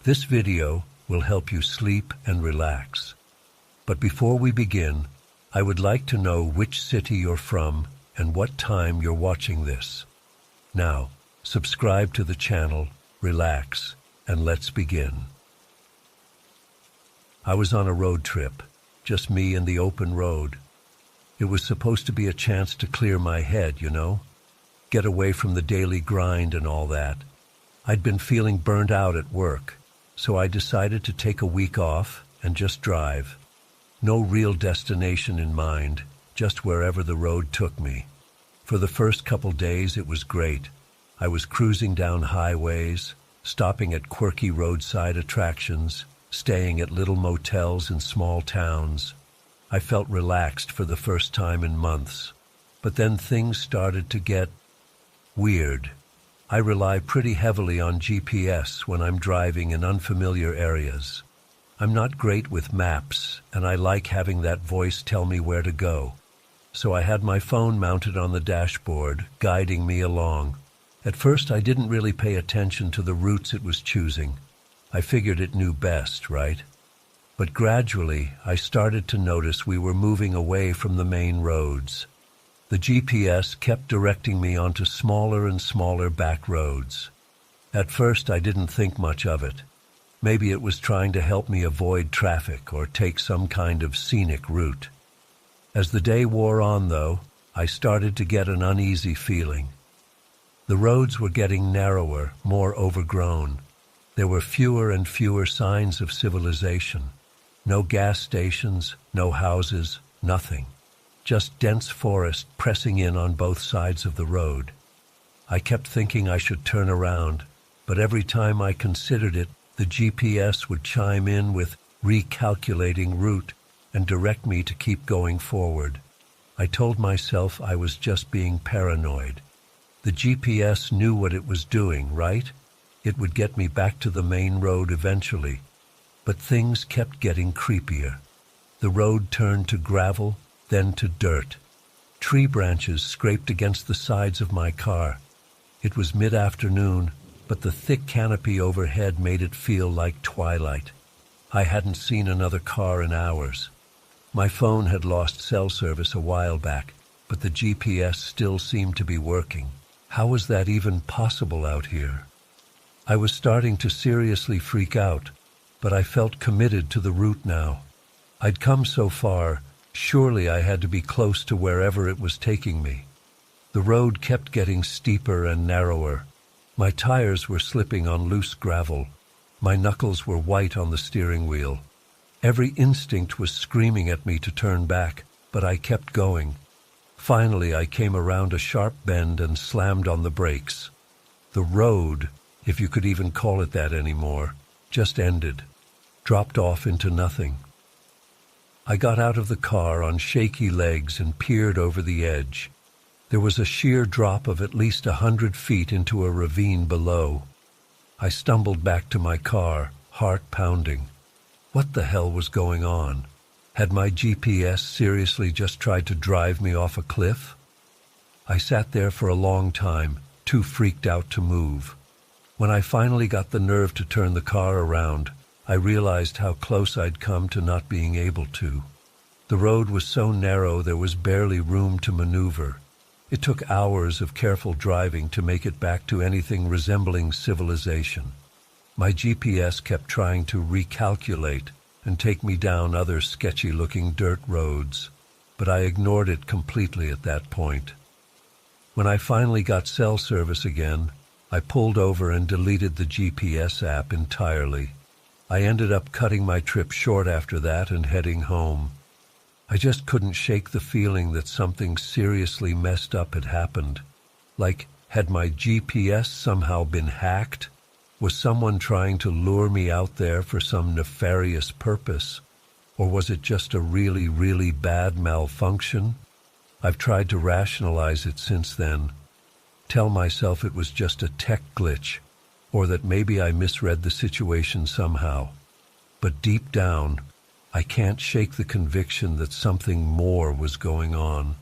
This video will help you sleep and relax. But before we begin, I would like to know which city you're from and what time you're watching this. Now, subscribe to the channel, relax, and let's begin. I was on a road trip, just me and the open road. It was supposed to be a chance to clear my head, get away from the daily grind and all that. I'd been feeling burnt out at work, so I decided to take a week off and just drive. No real destination in mind, just wherever the road took me. For the first couple days it was great. I was cruising down highways, stopping at quirky roadside attractions, staying at little motels in small towns. I felt relaxed for the first time in months. But then things started to get weird. I rely pretty heavily on GPS when I'm driving in unfamiliar areas. I'm not great with maps, and I like having that voice tell me where to go. So I had my phone mounted on the dashboard, guiding me along. At first I didn't really pay attention to the routes it was choosing. I figured it knew best, right? But gradually I started to notice we were moving away from the main roads. The GPS kept directing me onto smaller and smaller back roads. At first I didn't think much of it. Maybe it was trying to help me avoid traffic or take some kind of scenic route. As the day wore on, though, I started to get an uneasy feeling. The roads were getting narrower, more overgrown. There were fewer and fewer signs of civilization. No gas stations, no houses, nothing. Just dense forest pressing in on both sides of the road. I kept thinking I should turn around, but every time I considered it, the GPS would chime in with recalculating route and direct me to keep going forward. I told myself I was just being paranoid. The GPS knew what it was doing, right? It would get me back to the main road eventually. But things kept getting creepier. The road turned to gravel, then to dirt. Tree branches scraped against the sides of my car. It was mid-afternoon, but the thick canopy overhead made it feel like twilight. I hadn't seen another car in hours. My phone had lost cell service a while back, but the GPS still seemed to be working. How was that even possible out here? I was starting to seriously freak out, but I felt committed to the route now. I'd come so far, surely I had to be close to wherever it was taking me. The road kept getting steeper and narrower. My tires were slipping on loose gravel. My knuckles were white on the steering wheel. Every instinct was screaming at me to turn back, but I kept going. Finally, I came around a sharp bend and slammed on the brakes. The road, if you could even call it that anymore, just ended, dropped off into nothing. I got out of the car on shaky legs and peered over the edge. There was a sheer drop of at least 100 feet into a ravine below. I stumbled back to my car, heart pounding. What the hell was going on? Had my GPS seriously just tried to drive me off a cliff? I sat there for a long time, too freaked out to move. When I finally got the nerve to turn the car around, I realized how close I'd come to not being able to. The road was so narrow there was barely room to maneuver. It took hours of careful driving to make it back to anything resembling civilization. My GPS kept trying to recalculate and take me down other sketchy-looking dirt roads, but I ignored it completely at that point. When I finally got cell service again, I pulled over and deleted the GPS app entirely. I ended up cutting my trip short after that and heading home. I just couldn't shake the feeling that something seriously messed up had happened. Like, had my GPS somehow been hacked? Was someone trying to lure me out there for some nefarious purpose? Or was it just a really, really bad malfunction? I've tried to rationalize it since then. Tell myself it was just a tech glitch, or that maybe I misread the situation somehow. But deep down, I can't shake the conviction that something more was going on.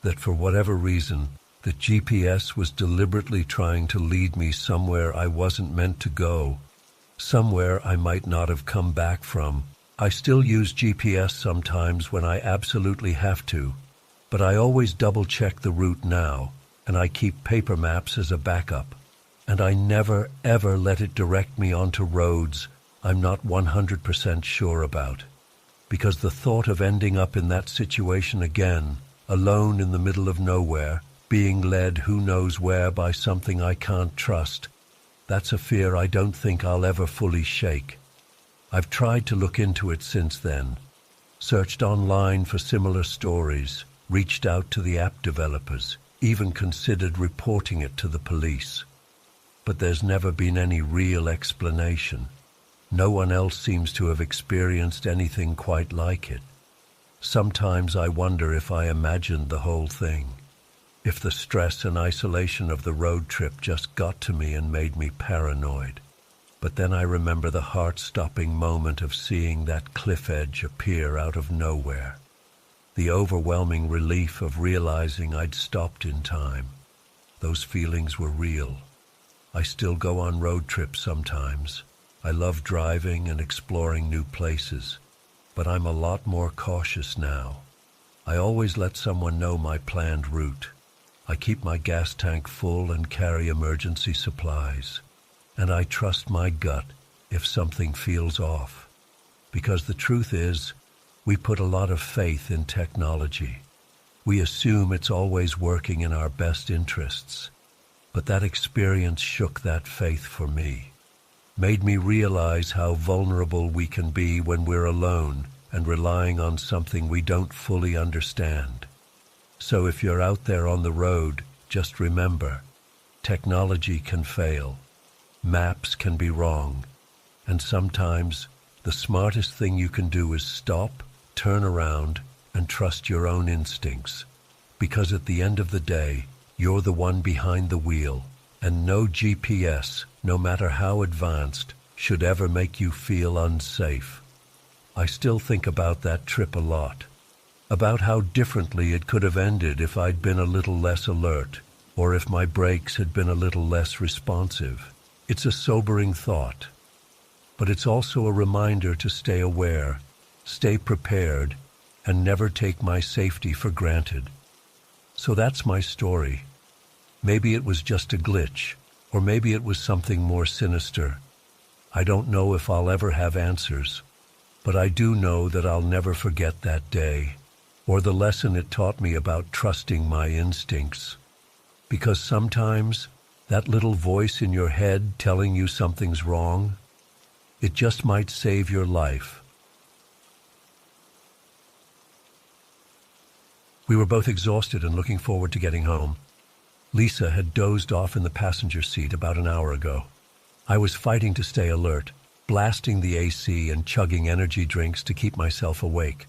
That for whatever reason, the GPS was deliberately trying to lead me somewhere I wasn't meant to go. somewhere I might not have come back from. I still use GPS sometimes when I absolutely have to, but I always double-check the route now, and I keep paper maps as a backup. And I never, ever let it direct me onto roads I'm not 100% sure about, because the thought of ending up in that situation again, alone in the middle of nowhere, being led who knows where by something I can't trust, that's a fear I don't think I'll ever fully shake. I've tried to look into it since then, searched online for similar stories, reached out to the app developers, even considered reporting it to the police. But there's never been any real explanation. No one else seems to have experienced anything quite like it. Sometimes I wonder if I imagined the whole thing, if the stress and isolation of the road trip just got to me and made me paranoid. But then I remember the heart-stopping moment of seeing that cliff edge appear out of nowhere. The overwhelming relief of realizing I'd stopped in time. Those feelings were real. I still go on road trips sometimes. I love driving and exploring new places, but I'm a lot more cautious now. I always let someone know my planned route. I keep my gas tank full and carry emergency supplies. And I trust my gut if something feels off. Because the truth is, we put a lot of faith in technology. We assume it's always working in our best interests. But that experience shook that faith for me. Made me realize how vulnerable we can be when we're alone and relying on something we don't fully understand. So if you're out there on the road, just remember, technology can fail. Maps can be wrong, and sometimes the smartest thing you can do is stop, turn around, and trust your own instincts. Because at the end of the day, you're the one behind the wheel, and no GPS, no matter how advanced, should ever make you feel unsafe. I still think about that trip a lot, about how differently it could have ended if I'd been a little less alert, or if my brakes had been a little less responsive. It's a sobering thought, but it's also a reminder to stay aware, stay prepared, and never take my safety for granted. So that's my story. Maybe it was just a glitch, or maybe it was something more sinister. I don't know if I'll ever have answers, but I do know that I'll never forget that day, or the lesson it taught me about trusting my instincts. Because sometimes, that little voice in your head telling you something's wrong, it just might save your life. We were both exhausted and looking forward to getting home. Lisa had dozed off in the passenger seat about an hour ago. I was fighting to stay alert, blasting the AC and chugging energy drinks to keep myself awake.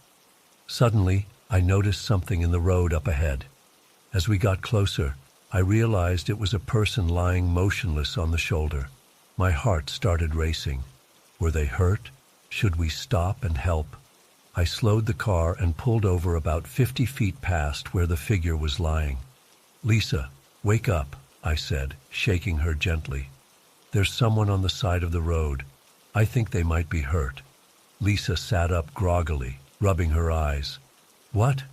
Suddenly, I noticed something in the road up ahead. As we got closer, I realized it was a person lying motionless on the shoulder. My heart started racing. Were they hurt? Should we stop and help? I slowed the car and pulled over about 50 feet past where the figure was lying. "Lisa, wake up," I said, shaking her gently. "There's someone on the side of the road. I think they might be hurt." Lisa sat up groggily, rubbing her eyes. "What?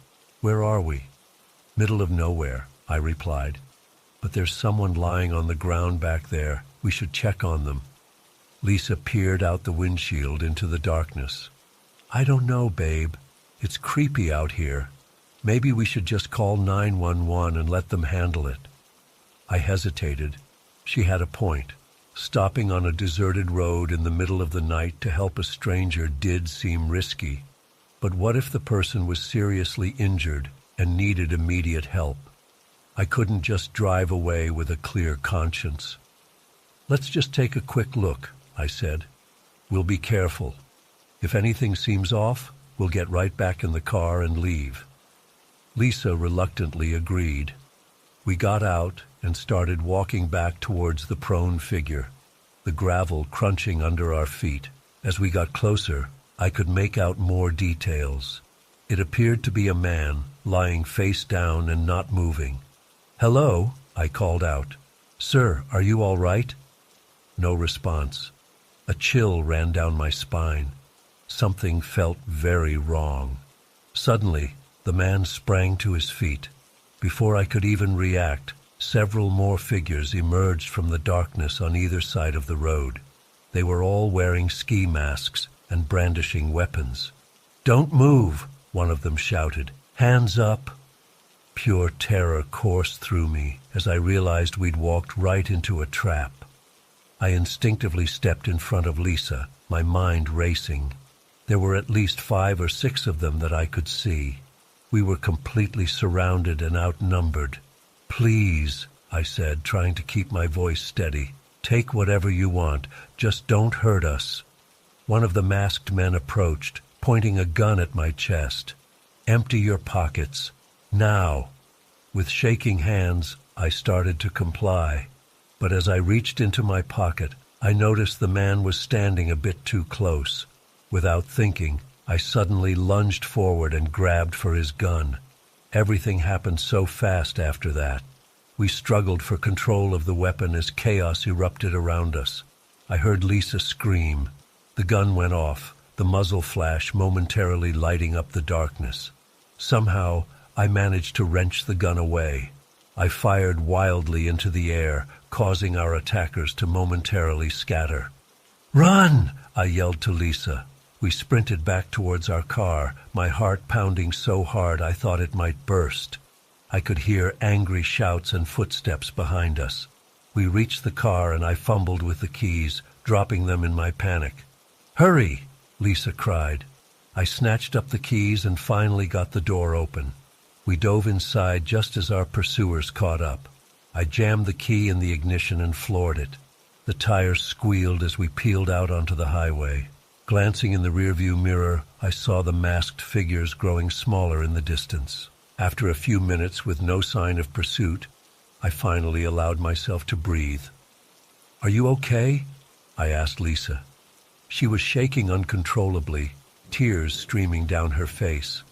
Where are we?" "Middle of nowhere," I replied. "But there's someone lying on the ground back there. We should check on them." Lisa peered out the windshield into the darkness. "I don't know, babe. It's creepy out here. Maybe we should just call 911 and let them handle it." I hesitated. She had a point. Stopping on a deserted road in the middle of the night to help a stranger did seem risky. But what if the person was seriously injured and needed immediate help? I couldn't just drive away with a clear conscience. "Let's just take a quick look," I said. "We'll be careful. If anything seems off, we'll get right back in the car and leave." Lisa reluctantly agreed. We got out and started walking back towards the prone figure, the gravel crunching under our feet. As we got closer, I could make out more details. It appeared to be a man, lying face down and not moving. "Hello," I called out. "Sir, are you all right?" No response. A chill ran down my spine. Something felt very wrong. Suddenly, the man sprang to his feet. Before I could even react, several more figures emerged from the darkness on either side of the road. They were all wearing ski masks and brandishing weapons. "Don't move," one of them shouted. "Hands up." Pure terror coursed through me as I realized we'd walked right into a trap. I instinctively stepped in front of Lisa, my mind racing. There were at least 5 or 6 of them that I could see. We were completely surrounded and outnumbered. "Please," I said, trying to keep my voice steady. "Take whatever you want. Just don't hurt us." One of the masked men approached, pointing a gun at my chest. "Empty your pockets. Now." With shaking hands, I started to comply. But as I reached into my pocket, I noticed the man was standing a bit too close. Without thinking, I suddenly lunged forward and grabbed for his gun. Everything happened so fast after that. We struggled for control of the weapon as chaos erupted around us. I heard Lisa scream. The gun went off, the muzzle flash momentarily lighting up the darkness. Somehow, I managed to wrench the gun away. I fired wildly into the air, causing our attackers to momentarily scatter. "Run!" I yelled to Lisa. We sprinted back towards our car, my heart pounding so hard I thought it might burst. I could hear angry shouts and footsteps behind us. We reached the car and I fumbled with the keys, dropping them in my panic. "Hurry!" Lisa cried. I snatched up the keys and finally got the door open. We dove inside just as our pursuers caught up. I jammed the key in the ignition and floored it. The tires squealed as we peeled out onto the highway. Glancing in the rearview mirror, I saw the masked figures growing smaller in the distance. After a few minutes with no sign of pursuit, I finally allowed myself to breathe. "Are you okay?" I asked Lisa. She was shaking uncontrollably, tears streaming down her face.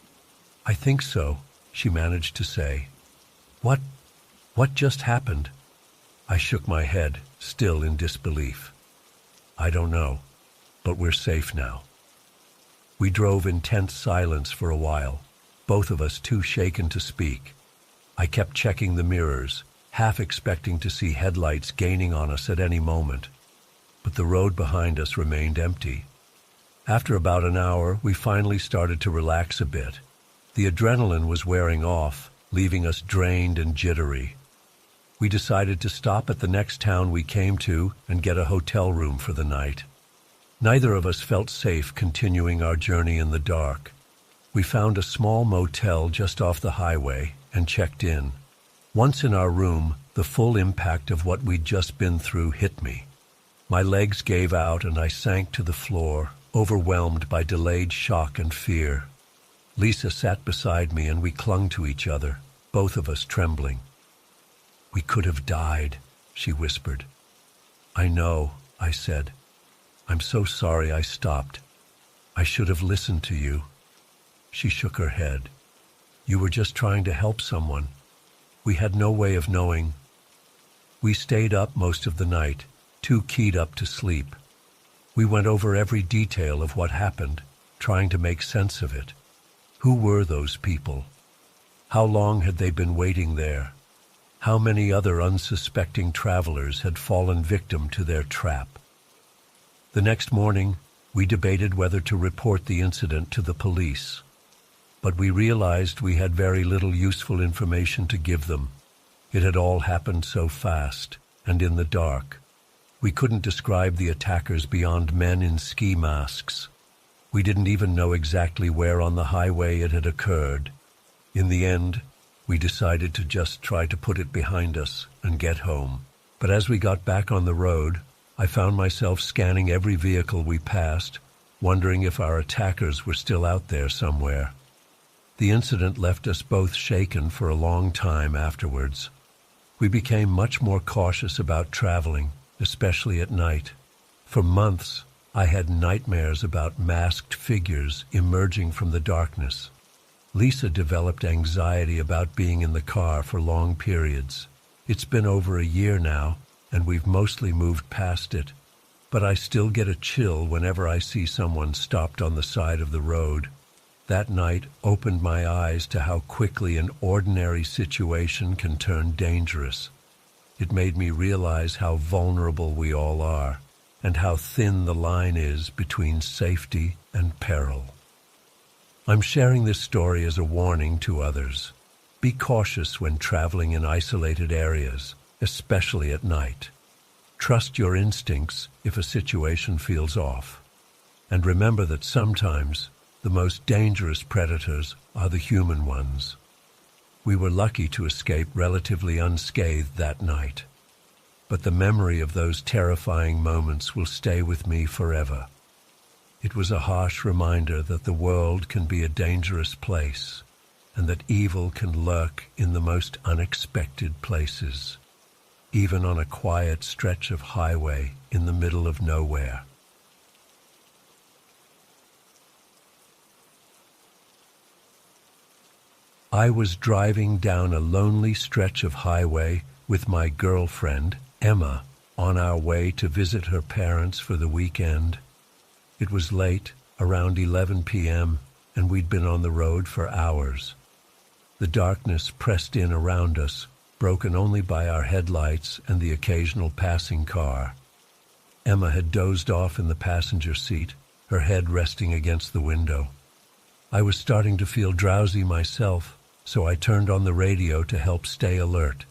"I think so," she managed to say. What just happened?" I shook my head, still in disbelief. "I don't know, but we're safe now." We drove in tense silence for a while, both of us too shaken to speak. I kept checking the mirrors, half expecting to see headlights gaining on us at any moment. But the road behind us remained empty. After about an hour, we finally started to relax a bit. The adrenaline was wearing off, leaving us drained and jittery. We decided to stop at the next town we came to and get a hotel room for the night. Neither of us felt safe continuing our journey in the dark. We found a small motel just off the highway and checked in. Once in our room, the full impact of what we'd just been through hit me. My legs gave out and I sank to the floor, overwhelmed by delayed shock and fear. Lisa sat beside me and we clung to each other, both of us trembling. "We could have died," she whispered. "I know," I said. "I'm so sorry I stopped. I should have listened to you." She shook her head. "You were just trying to help someone. We had no way of knowing." We stayed up most of the night, too keyed up to sleep. We went over every detail of what happened, trying to make sense of it. Who were those people? How long had they been waiting there? How many other unsuspecting travelers had fallen victim to their trap? The next morning, we debated whether to report the incident to the police. But we realized we had very little useful information to give them. It had all happened so fast, and in the dark. We couldn't describe the attackers beyond men in ski masks. We didn't even know exactly where on the highway it had occurred. In the end, we decided to just try to put it behind us and get home. But as we got back on the road, I found myself scanning every vehicle we passed, wondering if our attackers were still out there somewhere. The incident left us both shaken for a long time afterwards. We became much more cautious about traveling, especially at night. For months, I had nightmares about masked figures emerging from the darkness. Lisa developed anxiety about being in the car for long periods. It's been over a year now, and we've mostly moved past it. but I still get a chill whenever I see someone stopped on the side of the road. That night opened my eyes to how quickly an ordinary situation can turn dangerous. It made me realize how vulnerable we all are, and how thin the line is between safety and peril. I'm sharing this story as a warning to others. Be cautious when traveling in isolated areas, especially at night. Trust your instincts if a situation feels off. And remember that sometimes the most dangerous predators are the human ones. We were lucky to escape relatively unscathed that night, but the memory of those terrifying moments will stay with me forever. It was a harsh reminder that the world can be a dangerous place, and that evil can lurk in the most unexpected places, even on a quiet stretch of highway in the middle of nowhere. I was driving down a lonely stretch of highway with my girlfriend, Emma, on our way to visit her parents for the weekend. It was late, around 11 p.m., and we'd been on the road for hours. The darkness pressed in around us, broken only by our headlights and the occasional passing car. Emma had dozed off in the passenger seat, her head resting against the window. I was starting to feel drowsy myself, so I turned on the radio to help stay alert.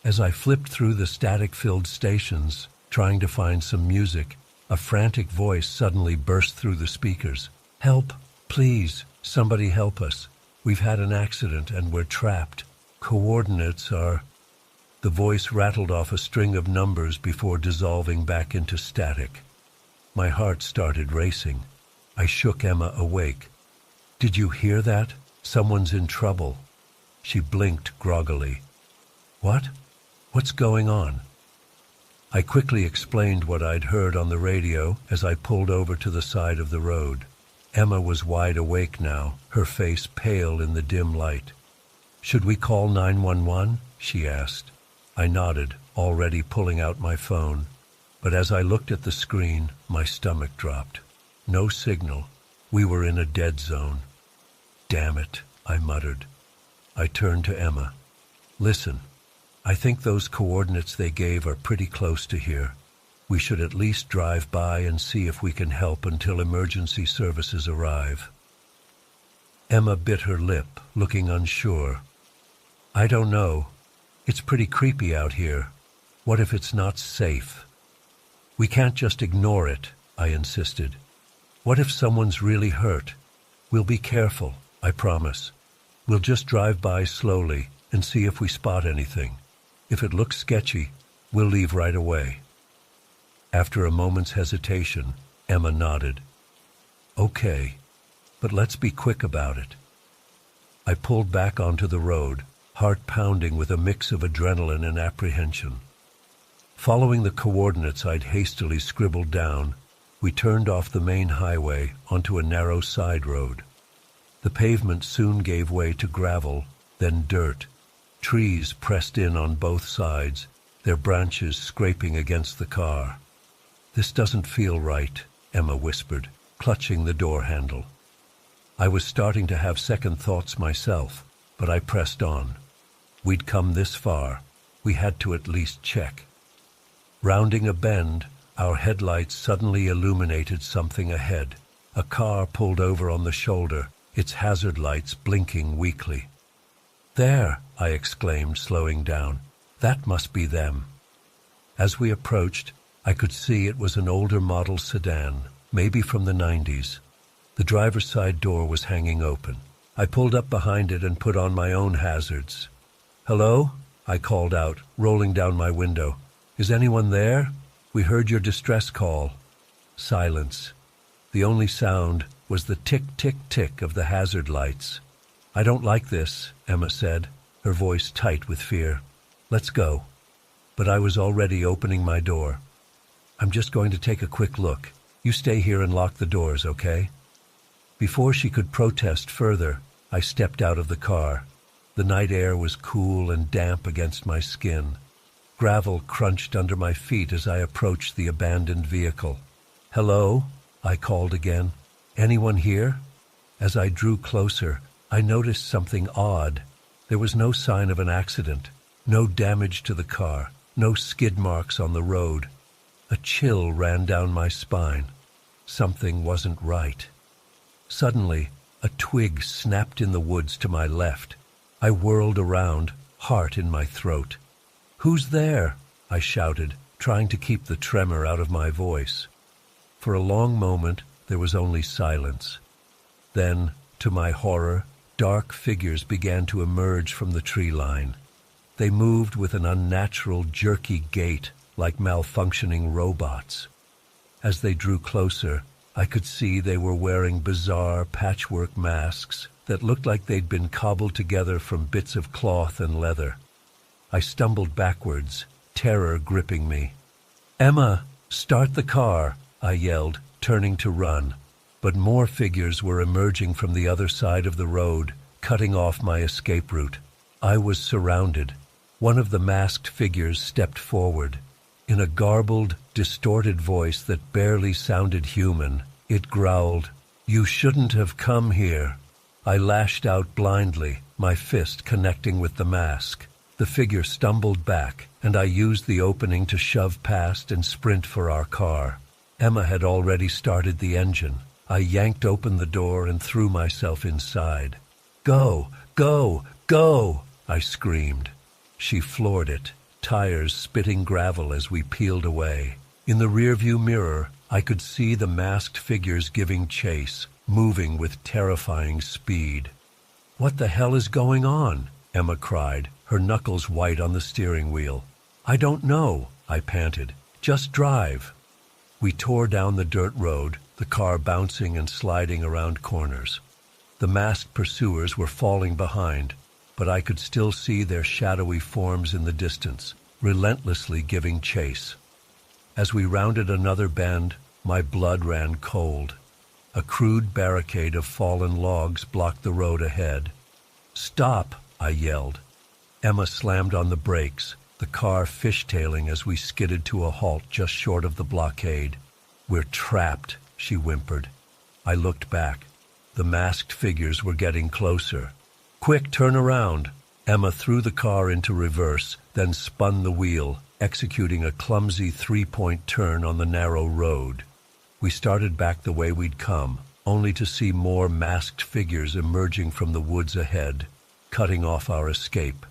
As I flipped through the static-filled stations, trying to find some music, a frantic voice suddenly burst through the speakers. "Help! Please! Somebody help us! We've had an accident and we're trapped. Coordinates are..." The voice rattled off a string of numbers before dissolving back into static. My heart started racing. I shook Emma awake. "Did you hear that? Someone's in trouble." She blinked groggily. "What? What's going on?" I quickly explained what I'd heard on the radio as I pulled over to the side of the road. Emma was wide awake now, her face pale in the dim light. "Should we call 911?" she asked. I nodded, already pulling out my phone. But as I looked at the screen, my stomach dropped. No signal. We were in a dead zone. "Damn it," I muttered. I turned to Emma. "Listen, I think those coordinates they gave are pretty close to here. We should at least drive by and see if we can help until emergency services arrive." Emma bit her lip, looking unsure. "I don't know. It's pretty creepy out here. What if it's not safe?" "We can't just ignore it," I insisted. "What if someone's really hurt? We'll be careful, I promise. We'll just drive by slowly and see if we spot anything. If it looks sketchy, we'll leave right away." After a moment's hesitation, Emma nodded. "Okay, but let's be quick about it." I pulled back onto the road, heart pounding with a mix of adrenaline and apprehension. Following the coordinates I'd hastily scribbled down, we turned off the main highway onto a narrow side road. The pavement soon gave way to gravel, then dirt. Trees pressed in on both sides, their branches scraping against the car. "This doesn't feel right," Emma whispered, clutching the door handle. I was starting to have second thoughts myself, but I pressed on. We'd come this far. We had to at least check. Rounding a bend, our headlights suddenly illuminated something ahead. A car pulled over on the shoulder, its hazard lights blinking weakly. "There!" I exclaimed, slowing down. "That must be them." As we approached, I could see it was an older model sedan, maybe from the 90s. The driver's side door was hanging open. I pulled up behind it and put on my own hazards. "Hello?" I called out, rolling down my window. "Is anyone there? We heard your distress call." Silence. The only sound was the tick-tick-tick of the hazard lights. "I don't like this," Emma said, her voice tight with fear. "Let's go." But I was already opening my door. "I'm just going to take a quick look. You stay here and lock the doors, okay?" Before she could protest further, I stepped out of the car. The night air was cool and damp against my skin. Gravel crunched under my feet as I approached the abandoned vehicle. "Hello?" I called again. "Anyone here?" As I drew closer, I noticed something odd. There was no sign of an accident, no damage to the car, no skid marks on the road. A chill ran down my spine. Something wasn't right. Suddenly, a twig snapped in the woods to my left. I whirled around, heart in my throat. "Who's there?" I shouted, trying to keep the tremor out of my voice. For a long moment, there was only silence. Then, to my horror, dark figures began to emerge from the tree line. They moved with an unnatural, jerky gait, like malfunctioning robots. As they drew closer, I could see they were wearing bizarre patchwork masks that looked like they'd been cobbled together from bits of cloth and leather. I stumbled backwards, terror gripping me. "Emma, start the car!" I yelled, turning to run. But more figures were emerging from the other side of the road, cutting off my escape route. I was surrounded. One of the masked figures stepped forward. In a garbled, distorted voice that barely sounded human, it growled, "You shouldn't have come here." I lashed out blindly, my fist connecting with the mask. The figure stumbled back, and I used the opening to shove past and sprint for our car. Emma had already started the engine. I yanked open the door and threw myself inside. "Go! Go! Go!" I screamed. She floored it, tires spitting gravel as we peeled away. In the rearview mirror, I could see the masked figures giving chase, moving with terrifying speed. "What the hell is going on?" Emma cried, her knuckles white on the steering wheel. "I don't know," I panted. "Just drive." We tore down the dirt road, the car bouncing and sliding around corners. The masked pursuers were falling behind, but I could still see their shadowy forms in the distance, relentlessly giving chase. As we rounded another bend, my blood ran cold. A crude barricade of fallen logs blocked the road ahead. "Stop!" I yelled. Emma slammed on the brakes, the car fishtailing as we skidded to a halt just short of the blockade. "We're trapped," she whimpered. I looked back. The masked figures were getting closer. "Quick, turn around!" Emma threw the car into reverse, then spun the wheel, executing a clumsy three-point turn on the narrow road. We started back the way we'd come, only to see more masked figures emerging from the woods ahead, cutting off our escape.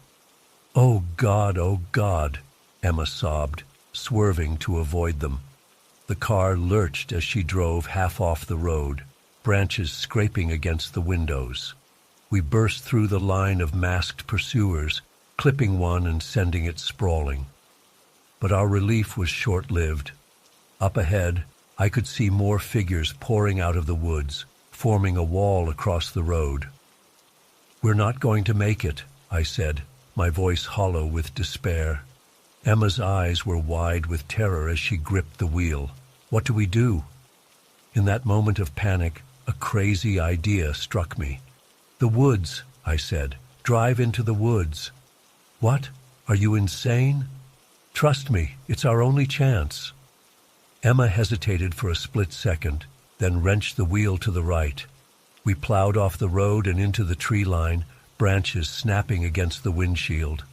"Oh God," Emma sobbed, swerving to avoid them. The car lurched as she drove half off the road, branches scraping against the windows. We burst through the line of masked pursuers, clipping one and sending it sprawling. But our relief was short-lived. Up ahead, I could see more figures pouring out of the woods, forming a wall across the road. "We're not going to make it," I said, my voice hollow with despair. Emma's eyes were wide with terror as she gripped the wheel. "What do we do?" In that moment of panic, a crazy idea struck me. "The woods," I said. "Drive into the woods." "What? Are you insane?" "Trust me, it's our only chance." Emma hesitated for a split second, then wrenched the wheel to the right. We plowed off the road and into the tree line, branches snapping against the windshield.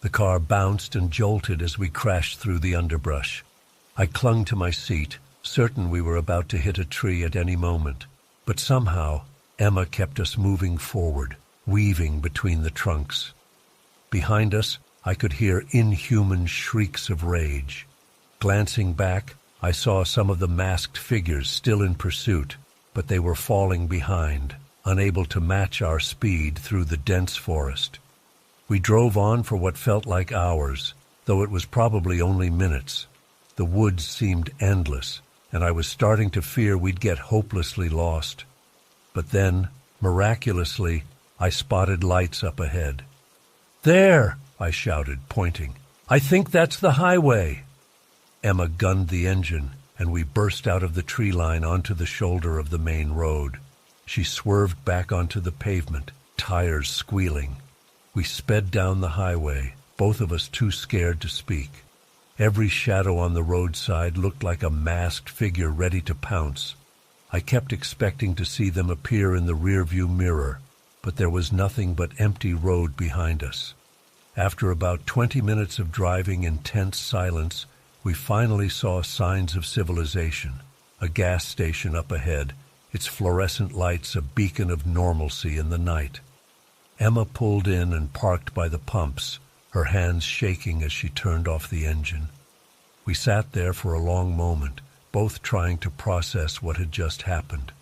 The car bounced and jolted as we crashed through the underbrush. I clung to my seat, certain we were about to hit a tree at any moment. But somehow, Emma kept us moving forward, weaving between the trunks. Behind us, I could hear inhuman shrieks of rage. Glancing back, I saw some of the masked figures still in pursuit, but they were falling behind, unable to match our speed through the dense forest. We drove on for what felt like hours, though it was probably only minutes. The woods seemed endless, and I was starting to fear we'd get hopelessly lost. But then, miraculously, I spotted lights up ahead. "There!" I shouted, pointing. "I think that's the highway." Emma gunned the engine, and we burst out of the tree line onto the shoulder of the main road. She swerved back onto the pavement, tires squealing. We sped down the highway, both of us too scared to speak. Every shadow on the roadside looked like a masked figure ready to pounce. I kept expecting to see them appear in the rearview mirror, but there was nothing but empty road behind us. After about 20 minutes of driving in tense silence, we finally saw signs of civilization. A gas station up ahead, its fluorescent lights a beacon of normalcy in the night. Emma pulled in and parked by the pumps, her hands shaking as she turned off the engine. We sat there for a long moment, both trying to process what had just happened.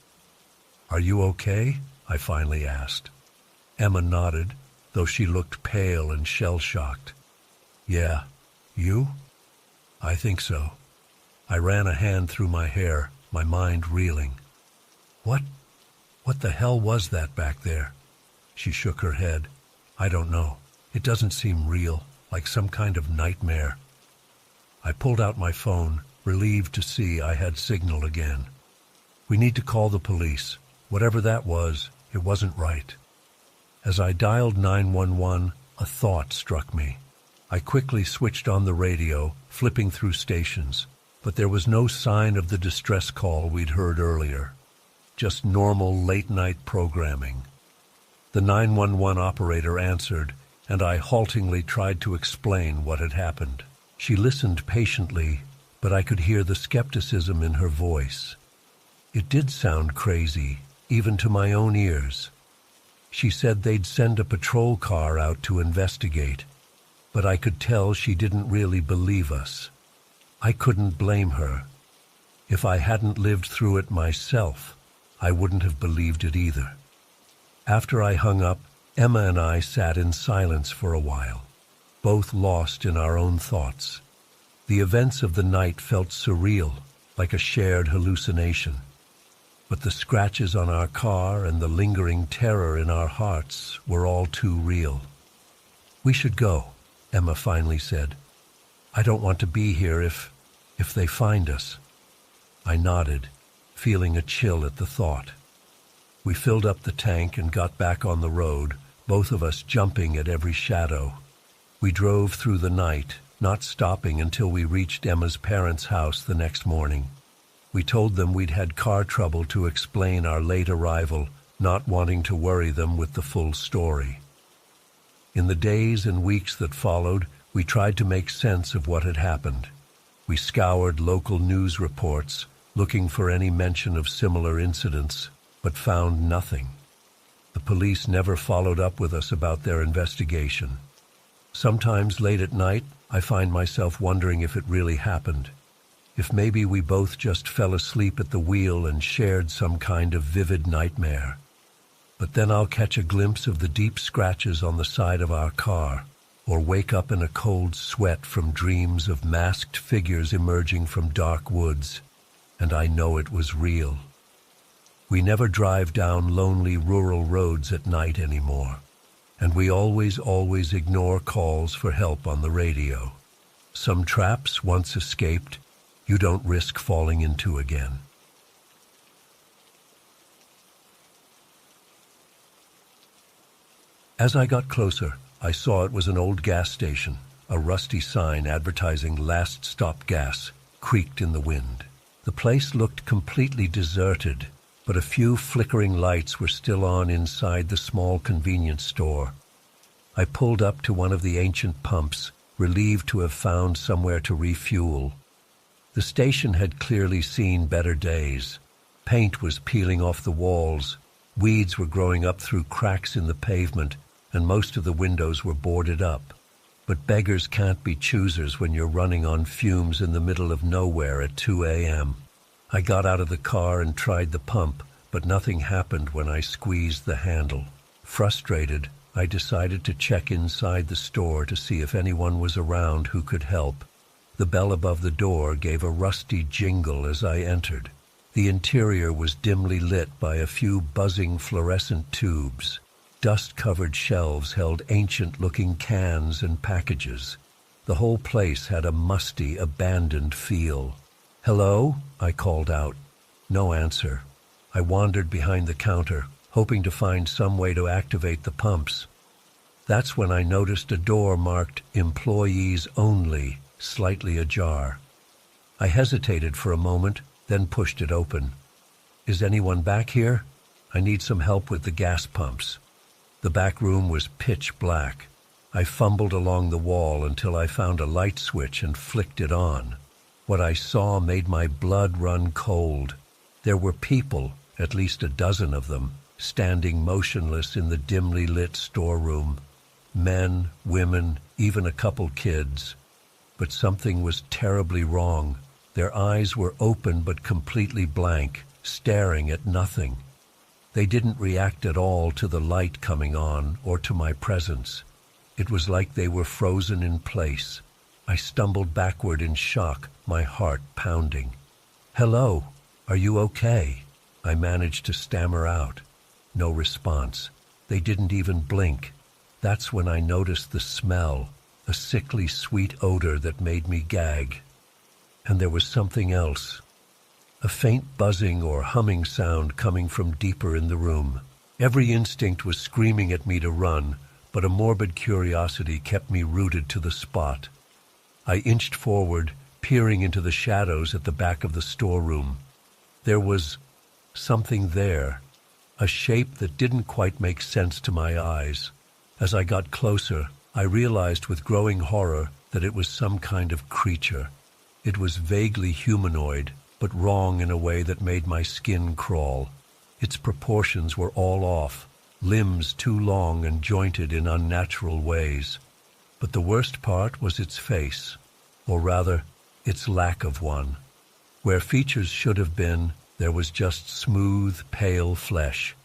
"Are you okay?" I finally asked. Emma nodded, though she looked pale and shell-shocked. "Yeah. You?" "I think so." I ran a hand through my hair, my mind reeling. What the hell was that back there?" She shook her head. "I don't know. It doesn't seem real, like some kind of nightmare." I pulled out my phone, relieved to see I had signal again. "We need to call the police. Whatever that was, it wasn't right." As I dialed 911, a thought struck me. I quickly switched on the radio, flipping through stations, but there was no sign of the distress call we'd heard earlier. Just normal late-night programming. The 911 operator answered, and I haltingly tried to explain what had happened. She listened patiently, but I could hear the skepticism in her voice. It did sound crazy, even to my own ears. She said they'd send a patrol car out to investigate, but I could tell she didn't really believe us. I couldn't blame her. If I hadn't lived through it myself, I wouldn't have believed it either. After I hung up, Emma and I sat in silence for a while, both lost in our own thoughts. The events of the night felt surreal, like a shared hallucination. But the scratches on our car and the lingering terror in our hearts were all too real. "We should go," Emma finally said. "I don't want to be here if they find us." I nodded, feeling a chill at the thought. We filled up the tank and got back on the road, both of us jumping at every shadow. We drove through the night, not stopping until we reached Emma's parents' house the next morning. We told them we'd had car trouble to explain our late arrival, not wanting to worry them with the full story. In the days and weeks that followed, we tried to make sense of what had happened. We scoured local news reports, looking for any mention of similar incidents, but found nothing. The police never followed up with us about their investigation. Sometimes late at night, I find myself wondering if it really happened. If maybe we both just fell asleep at the wheel and shared some kind of vivid nightmare. But then I'll catch a glimpse of the deep scratches on the side of our car, or wake up in a cold sweat from dreams of masked figures emerging from dark woods, and I know it was real. We never drive down lonely rural roads at night anymore, and we always ignore calls for help on the radio. Some traps, once escaped, you don't risk falling into again. As I got closer, I saw it was an old gas station. A rusty sign advertising "Last Stop Gas" creaked in the wind. The place looked completely deserted, but a few flickering lights were still on inside the small convenience store. I pulled up to one of the ancient pumps, relieved to have found somewhere to refuel. The station had clearly seen better days. Paint was peeling off the walls, weeds were growing up through cracks in the pavement, and most of the windows were boarded up. But beggars can't be choosers when you're running on fumes in the middle of nowhere at 2 a.m. I got out of the car and tried the pump, but nothing happened when I squeezed the handle. Frustrated, I decided to check inside the store to see if anyone was around who could help. The bell above the door gave a rusty jingle as I entered. The interior was dimly lit by a few buzzing fluorescent tubes. Dust-covered shelves held ancient-looking cans and packages. The whole place had a musty, abandoned feel. "Hello?" I called out. No answer. I wandered behind the counter, hoping to find some way to activate the pumps. That's when I noticed a door marked "Employees Only," slightly ajar. I hesitated for a moment, then pushed it open. "Is anyone back here? I need some help with the gas pumps." The back room was pitch black. I fumbled along the wall until I found a light switch and flicked it on. What I saw made my blood run cold. There were people, at least a dozen of them, standing motionless in the dimly lit storeroom. Men, women, even a couple kids. But something was terribly wrong. Their eyes were open but completely blank, staring at nothing. They didn't react at all to the light coming on or to my presence. It was like they were frozen in place. I stumbled backward in shock, my heart pounding. "Hello, are you okay?" I managed to stammer out. No response. They didn't even blink. That's when I noticed the smell, a sickly sweet odor that made me gag. And there was something else. A faint buzzing or humming sound coming from deeper in the room. Every instinct was screaming at me to run, but a morbid curiosity kept me rooted to the spot. I inched forward, peering into the shadows at the back of the storeroom. There was something there, a shape that didn't quite make sense to my eyes. As I got closer, I realized with growing horror that it was some kind of creature. It was vaguely humanoid, but wrong in a way that made my skin crawl. Its proportions were all off, limbs too long and jointed in unnatural ways. But the worst part was its face, or rather, its lack of one. Where features should have been, there was just smooth, pale flesh.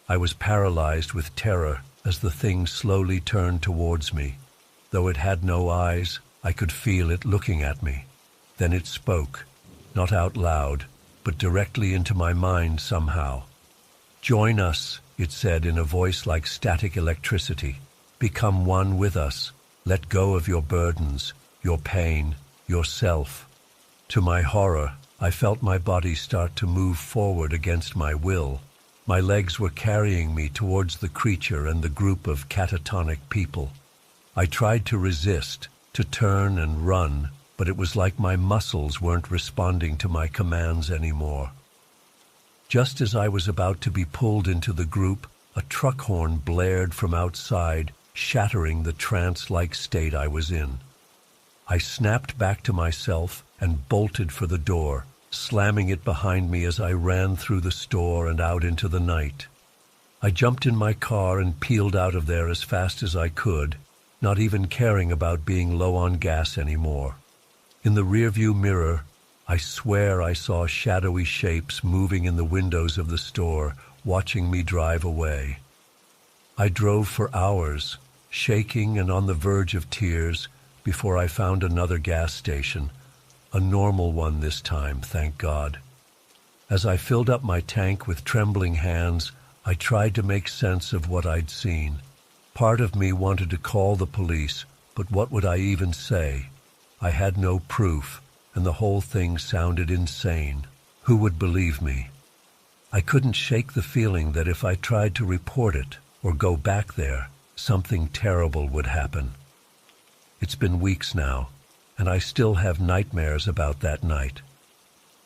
I was paralyzed with terror as the thing slowly turned towards me. Though it had no eyes, I could feel it looking at me. Then it spoke, not out loud, but directly into my mind somehow. "Join us," it said in a voice like static electricity. "Become one with us. Let go of your burdens, your pain, yourself." To my horror, I felt my body start to move forward against my will. My legs were carrying me towards the creature and the group of catatonic people. I tried to resist, to turn and run, but it was like my muscles weren't responding to my commands anymore. Just as I was about to be pulled into the group, a truck horn blared from outside, shattering the trance-like state I was in. I snapped back to myself and bolted for the door, slamming it behind me as I ran through the store and out into the night. I jumped in my car and peeled out of there as fast as I could, not even caring about being low on gas anymore. In the rearview mirror, I swear I saw shadowy shapes moving in the windows of the store, watching me drive away. I drove for hours, shaking and on the verge of tears, before I found another gas station, a normal one this time, thank God. As I filled up my tank with trembling hands, I tried to make sense of what I'd seen. Part of me wanted to call the police, but what would I even say? I had no proof, and the whole thing sounded insane. Who would believe me? I couldn't shake the feeling that if I tried to report it or go back there, something terrible would happen. It's been weeks now, and I still have nightmares about that night.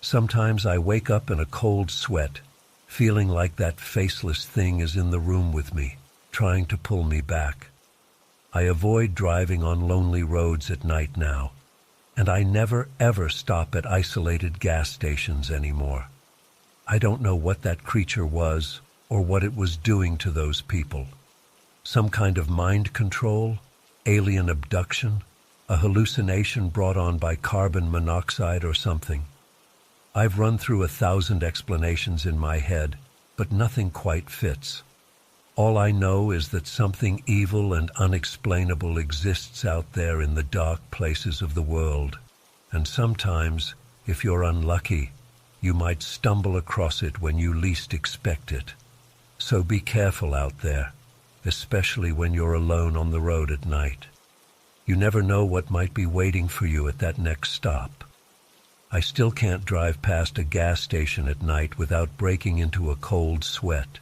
Sometimes I wake up in a cold sweat, feeling like that faceless thing is in the room with me, trying to pull me back. I avoid driving on lonely roads at night now, and I never ever stop at isolated gas stations anymore. I don't know what that creature was or what it was doing to those people. Some kind of mind control, alien abduction, a hallucination brought on by carbon monoxide or something. I've run through 1,000 explanations in my head, but nothing quite fits. All I know is that something evil and unexplainable exists out there in the dark places of the world, and sometimes, if you're unlucky, you might stumble across it when you least expect it. So be careful out there, especially when you're alone on the road at night. You never know what might be waiting for you at that next stop. I still can't drive past a gas station at night without breaking into a cold sweat.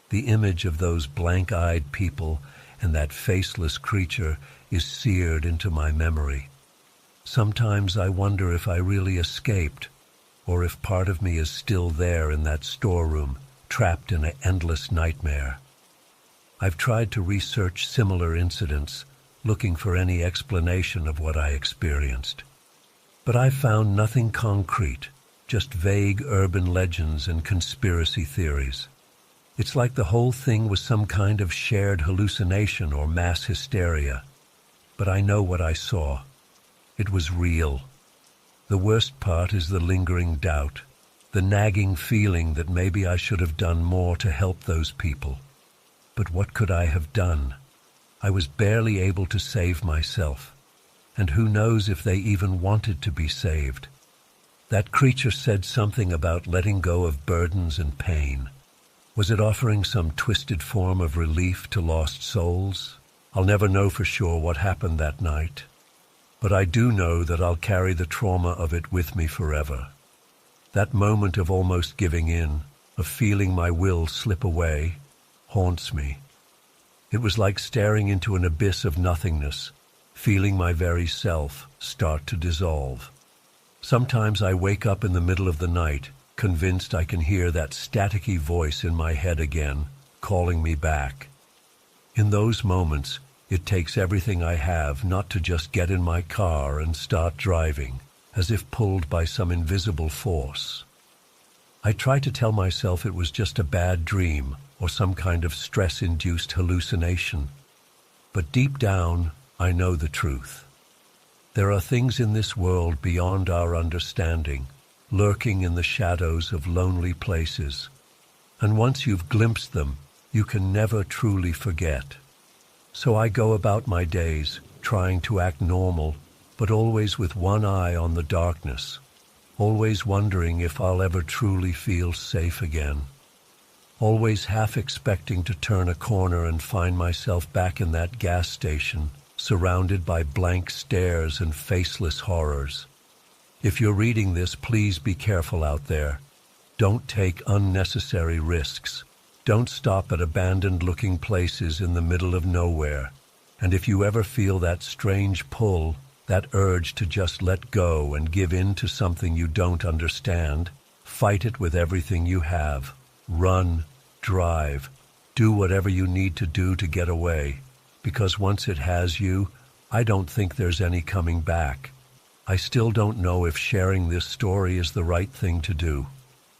The image of those blank-eyed people and that faceless creature is seared into my memory. Sometimes I wonder if I really escaped, or if part of me is still there in that storeroom, trapped in an endless nightmare. I've tried to research similar incidents, looking for any explanation of what I experienced. But I've found nothing concrete, just vague urban legends and conspiracy theories. It's like the whole thing was some kind of shared hallucination or mass hysteria. But I know what I saw. It was real. The worst part is the lingering doubt, the nagging feeling that maybe I should have done more to help those people. But what could I have done? I was barely able to save myself. And who knows if they even wanted to be saved. That creature said something about letting go of burdens and pain. Was it offering some twisted form of relief to lost souls? I'll never know for sure what happened that night. But I do know that I'll carry the trauma of it with me forever. That moment of almost giving in, of feeling my will slip away, haunts me. It was like staring into an abyss of nothingness, feeling my very self start to dissolve. Sometimes I wake up in the middle of the night, convinced I can hear that staticky voice in my head again, calling me back. In those moments, it takes everything I have not to just get in my car and start driving, as if pulled by some invisible force. I try to tell myself it was just a bad dream or some kind of stress-induced hallucination. But deep down, I know the truth. There are things in this world beyond our understanding, lurking in the shadows of lonely places. And once you've glimpsed them, you can never truly forget. So I go about my days, trying to act normal, but always with one eye on the darkness, always wondering if I'll ever truly feel safe again. Always half expecting to turn a corner and find myself back in that gas station, surrounded by blank stares and faceless horrors. If you're reading this, please be careful out there. Don't take unnecessary risks. Don't stop at abandoned-looking places in the middle of nowhere. And if you ever feel that strange pull, that urge to just let go and give in to something you don't understand, fight it with everything you have. Run, drive, do whatever you need to do to get away. Because once it has you, I don't think there's any coming back. I still don't know if sharing this story is the right thing to do.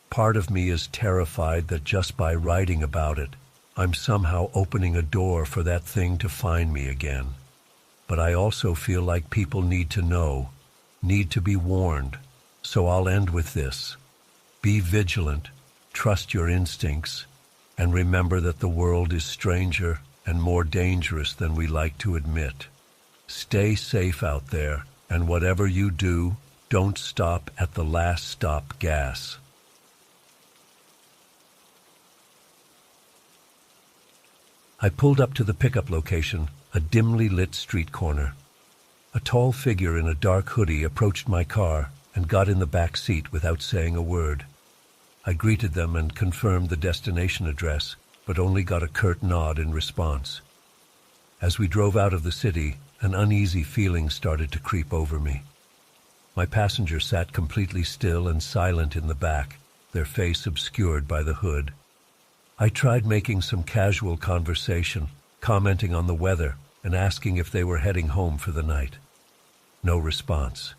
Part of me is terrified that just by writing about it, I'm somehow opening a door for that thing to find me again. But I also feel like people need to know, need to be warned. So I'll end with this. Be vigilant, trust your instincts, and remember that the world is stranger and more dangerous than we like to admit. Stay safe out there, and whatever you do, don't stop at the last stop gas. I pulled up to the pickup location, a dimly lit street corner. A tall figure in a dark hoodie approached my car and got in the back seat without saying a word. I greeted them and confirmed the destination address, but only got a curt nod in response. As we drove out of the city, an uneasy feeling started to creep over me. My passenger sat completely still and silent in the back, their face obscured by the hood. I tried making some casual conversation, commenting on the weather and asking if they were heading home for the night. No response.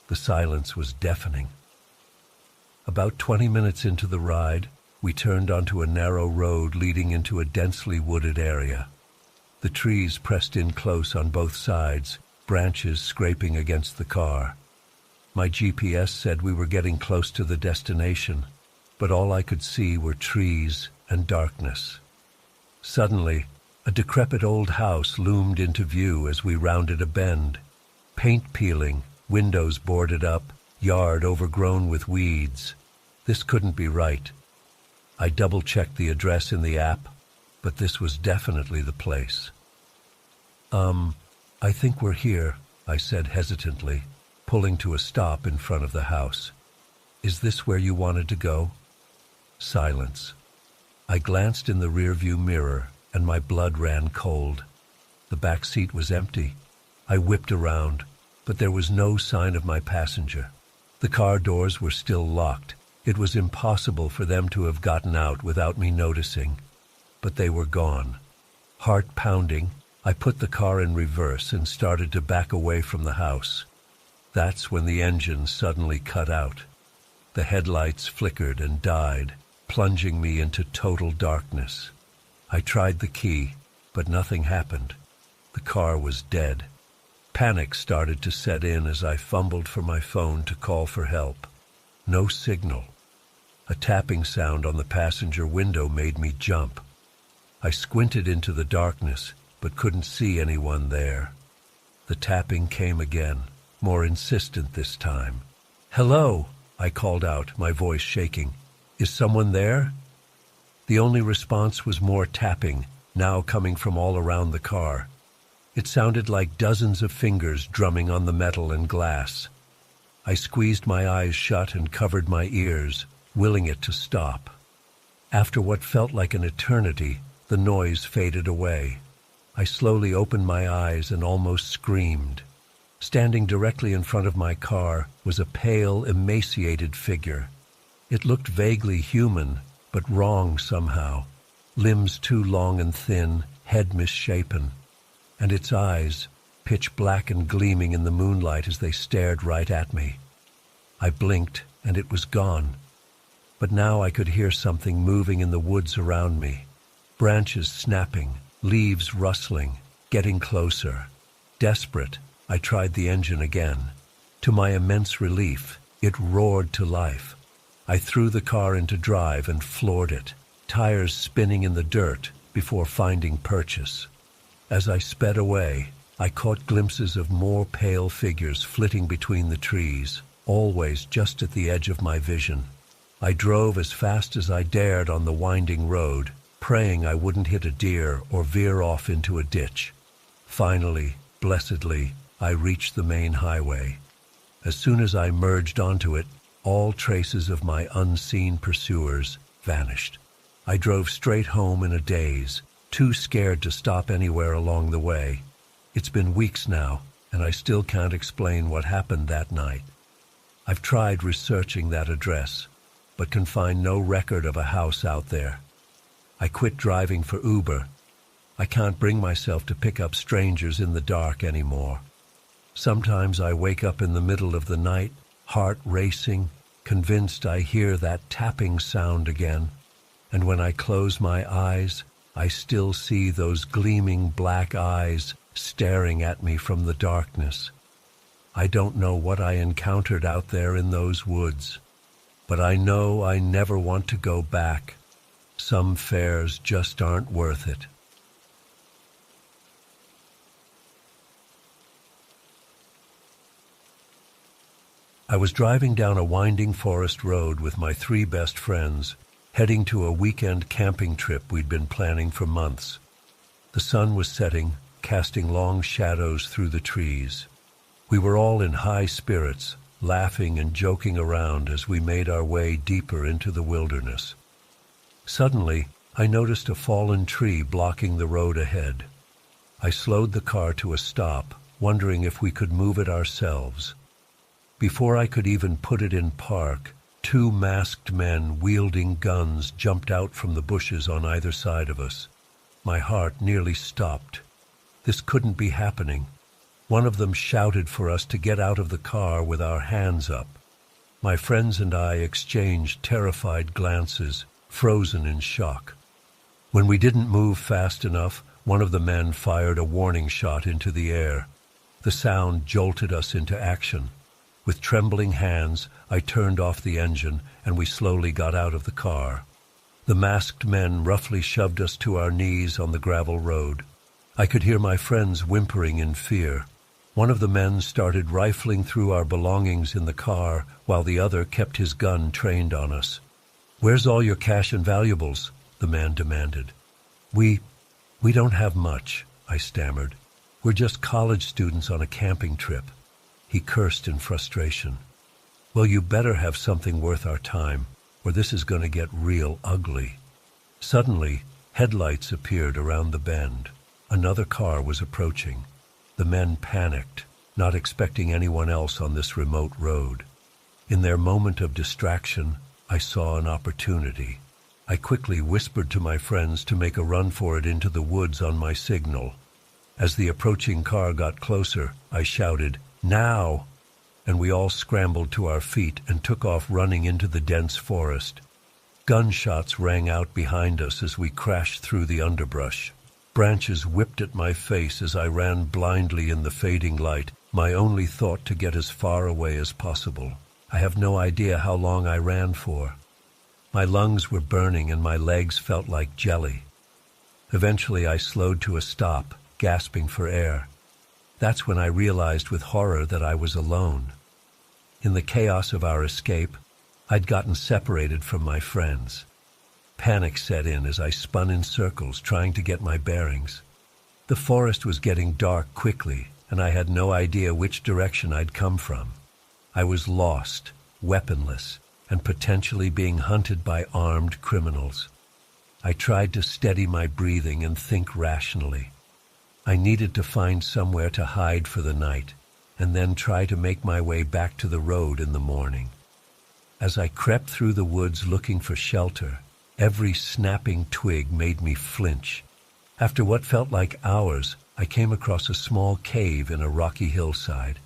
The silence was deafening. About 20 minutes into the ride, we turned onto a narrow road leading into a densely wooded area. The trees pressed in close on both sides, branches scraping against the car. My GPS said we were getting close to the destination, but all I could see were trees and darkness. Suddenly, a decrepit old house loomed into view as we rounded a bend. Paint peeling, windows boarded up, yard overgrown with weeds. This couldn't be right. I double-checked the address in the app, but this was definitely the place. I think we're here, I said hesitantly, pulling to a stop in front of the house. Is this where you wanted to go? Silence. I glanced in the rearview mirror, and my blood ran cold. The back seat was empty. I whipped around, but there was no sign of my passenger. The car doors were still locked. It was impossible for them to have gotten out without me noticing. But they were gone. Heart pounding, I put the car in reverse and started to back away from the house. That's when the engine suddenly cut out. The headlights flickered and died, plunging me into total darkness. I tried the key, but nothing happened. The car was dead. Panic started to set in as I fumbled for my phone to call for help. No signal. A tapping sound on the passenger window made me jump. I squinted into the darkness, but couldn't see anyone there. The tapping came again, more insistent this time. "Hello," I called out, my voice shaking. "Is someone there?" The only response was more tapping, now coming from all around the car. It sounded like dozens of fingers drumming on the metal and glass. I squeezed my eyes shut and covered my ears, willing it to stop. After what felt like an eternity, the noise faded away. I slowly opened my eyes and almost screamed. Standing directly in front of my car was a pale, emaciated figure. It looked vaguely human, but wrong somehow. Limbs too long and thin, head misshapen. And its eyes, pitch black and gleaming in the moonlight as they stared right at me. I blinked, and it was gone. But now I could hear something moving in the woods around me. Branches snapping, leaves rustling, getting closer. Desperate, I tried the engine again. To my immense relief, it roared to life. I threw the car into drive and floored it, tires spinning in the dirt before finding purchase. As I sped away, I caught glimpses of more pale figures flitting between the trees, always just at the edge of my vision. I drove as fast as I dared on the winding road, praying I wouldn't hit a deer or veer off into a ditch. Finally, blessedly, I reached the main highway. As soon as I merged onto it, all traces of my unseen pursuers vanished. I drove straight home in a daze, too scared to stop anywhere along the way. It's been weeks now, and I still can't explain what happened that night. I've tried researching that address, but can find no record of a house out there. I quit driving for Uber. I can't bring myself to pick up strangers in the dark anymore. Sometimes I wake up in the middle of the night, heart racing, convinced I hear that tapping sound again. And when I close my eyes, I still see those gleaming black eyes staring at me from the darkness. I don't know what I encountered out there in those woods, but I know I never want to go back. Some fares just aren't worth it. I was driving down a winding forest road with my 3 best friends, heading to a weekend camping trip we'd been planning for months. The sun was setting, casting long shadows through the trees. We were all in high spirits, laughing and joking around as we made our way deeper into the wilderness. Suddenly, I noticed a fallen tree blocking the road ahead. I slowed the car to a stop, wondering if we could move it ourselves. Before I could even put it in park, 2 masked men wielding guns jumped out from the bushes on either side of us. My heart nearly stopped. This couldn't be happening. One of them shouted for us to get out of the car with our hands up. My friends and I exchanged terrified glances, frozen in shock. When we didn't move fast enough, one of the men fired a warning shot into the air. The sound jolted us into action. With trembling hands, I turned off the engine, and we slowly got out of the car. The masked men roughly shoved us to our knees on the gravel road. I could hear my friends whimpering in fear. One of the men started rifling through our belongings in the car, while the other kept his gun trained on us. "Where's all your cash and valuables?" the man demanded. We don't have much," I stammered. "We're just college students on a camping trip." He cursed in frustration. "Well, you better have something worth our time, or this is going to get real ugly." Suddenly, headlights appeared around the bend. Another car was approaching. The men panicked, not expecting anyone else on this remote road. In their moment of distraction, I saw an opportunity. I quickly whispered to my friends to make a run for it into the woods on my signal. As the approaching car got closer, I shouted, "Now!" and we all scrambled to our feet and took off running into the dense forest. Gunshots rang out behind us as we crashed through the underbrush. Branches whipped at my face as I ran blindly in the fading light, my only thought to get as far away as possible. I have no idea how long I ran for. My lungs were burning and my legs felt like jelly. Eventually I slowed to a stop, gasping for air. That's when I realized with horror that I was alone. In the chaos of our escape, I'd gotten separated from my friends. Panic set in as I spun in circles trying to get my bearings. The forest was getting dark quickly, and I had no idea which direction I'd come from. I was lost, weaponless, and potentially being hunted by armed criminals. I tried to steady my breathing and think rationally. I needed to find somewhere to hide for the night, and then try to make my way back to the road in the morning. As I crept through the woods looking for shelter, every snapping twig made me flinch. After what felt like hours, I came across a small cave in a rocky hillside.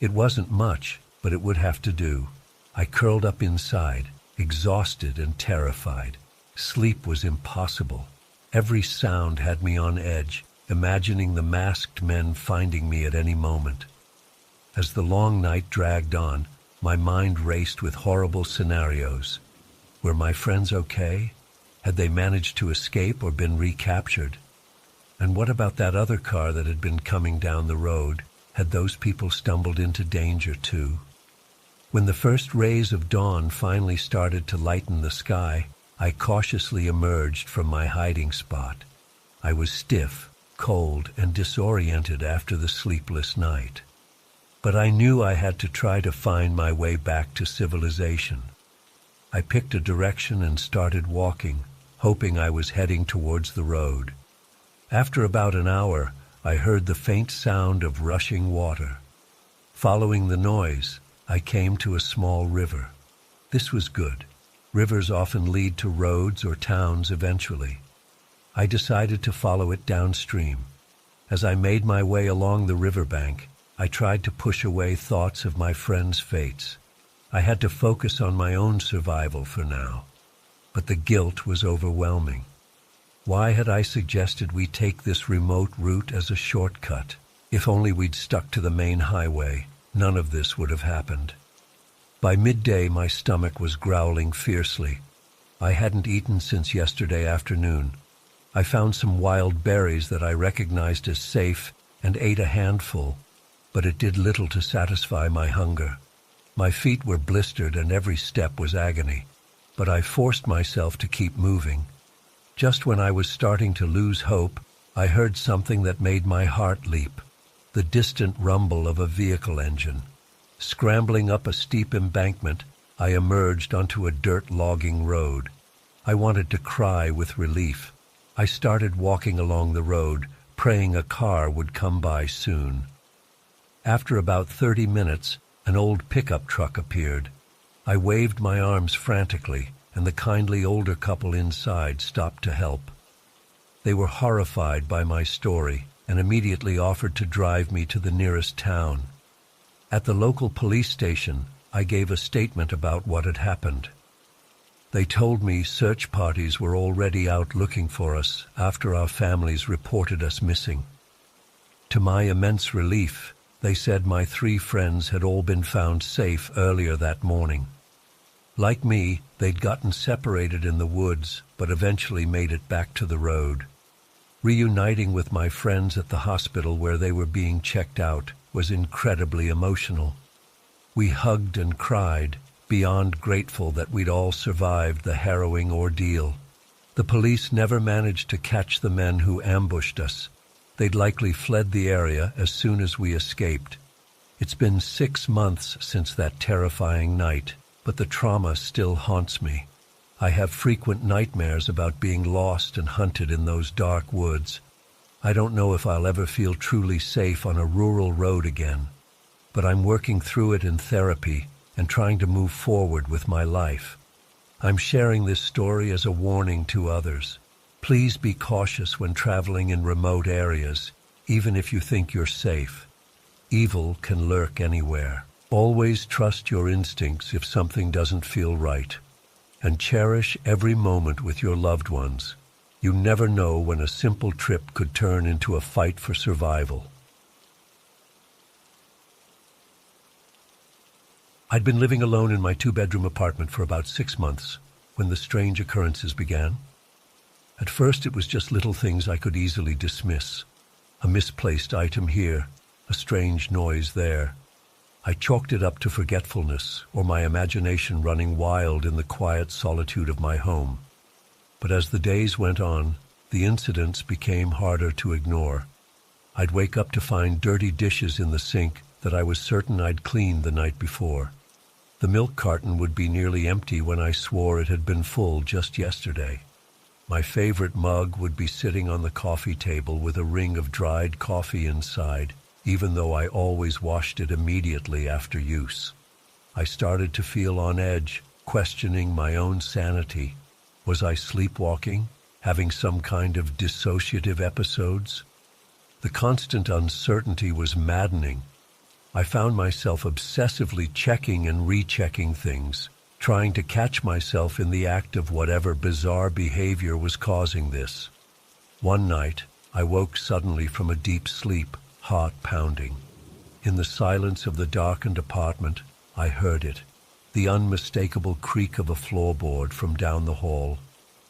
It wasn't much, but it would have to do. I curled up inside, exhausted and terrified. Sleep was impossible. Every sound had me on edge, imagining the masked men finding me at any moment. As the long night dragged on, my mind raced with horrible scenarios. Were my friends okay? Had they managed to escape or been recaptured? And what about that other car that had been coming down the road? Had those people stumbled into danger too? When the first rays of dawn finally started to lighten the sky, I cautiously emerged from my hiding spot. I was stiff, cold, and disoriented after the sleepless night. But I knew I had to try to find my way back to civilization. I picked a direction and started walking, hoping I was heading towards the road. After about an hour, I heard the faint sound of rushing water. Following the noise, I came to a small river. This was good. Rivers often lead to roads or towns eventually. I decided to follow it downstream. As I made my way along the riverbank, I tried to push away thoughts of my friends' fates. I had to focus on my own survival for now. But the guilt was overwhelming. Why had I suggested we take this remote route as a shortcut? If only we'd stuck to the main highway, none of this would have happened. By midday, my stomach was growling fiercely. I hadn't eaten since yesterday afternoon. I found some wild berries that I recognized as safe and ate a handful, but it did little to satisfy my hunger. My feet were blistered and every step was agony, but I forced myself to keep moving. Just when I was starting to lose hope, I heard something that made my heart leap, the distant rumble of a vehicle engine. Scrambling up a steep embankment, I emerged onto a dirt logging road. I wanted to cry with relief. I started walking along the road, praying a car would come by soon. After about 30 minutes, an old pickup truck appeared. I waved my arms frantically, and the kindly older couple inside stopped to help. They were horrified by my story and immediately offered to drive me to the nearest town. At the local police station, I gave a statement about what had happened. They told me search parties were already out looking for us after our families reported us missing. To my immense relief, they said my 3 friends had all been found safe earlier that morning. Like me, they'd gotten separated in the woods, but eventually made it back to the road. Reuniting with my friends at the hospital where they were being checked out was incredibly emotional. We hugged and cried, beyond grateful that we'd all survived the harrowing ordeal. The police never managed to catch the men who ambushed us. They'd likely fled the area as soon as we escaped. It's been 6 months since that terrifying night, but the trauma still haunts me. I have frequent nightmares about being lost and hunted in those dark woods. I don't know if I'll ever feel truly safe on a rural road again, but I'm working through it in therapy and trying to move forward with my life. I'm sharing this story as a warning to others. Please be cautious when traveling in remote areas, even if you think you're safe. Evil can lurk anywhere. Always trust your instincts if something doesn't feel right, and cherish every moment with your loved ones. You never know when a simple trip could turn into a fight for survival. I'd been living alone in my 2-bedroom apartment for about 6 months when the strange occurrences began. At first it was just little things I could easily dismiss. A misplaced item here, a strange noise there. I chalked it up to forgetfulness or my imagination running wild in the quiet solitude of my home. But as the days went on, the incidents became harder to ignore. I'd wake up to find dirty dishes in the sink that I was certain I'd cleaned the night before. The milk carton would be nearly empty when I swore it had been full just yesterday. My favorite mug would be sitting on the coffee table with a ring of dried coffee inside, even though I always washed it immediately after use. I started to feel on edge, questioning my own sanity. Was I sleepwalking, having some kind of dissociative episodes? The constant uncertainty was maddening. I found myself obsessively checking and rechecking things, trying to catch myself in the act of whatever bizarre behavior was causing this. One night, I woke suddenly from a deep sleep, heart pounding. In the silence of the darkened apartment, I heard it. The unmistakable creak of a floorboard from down the hall.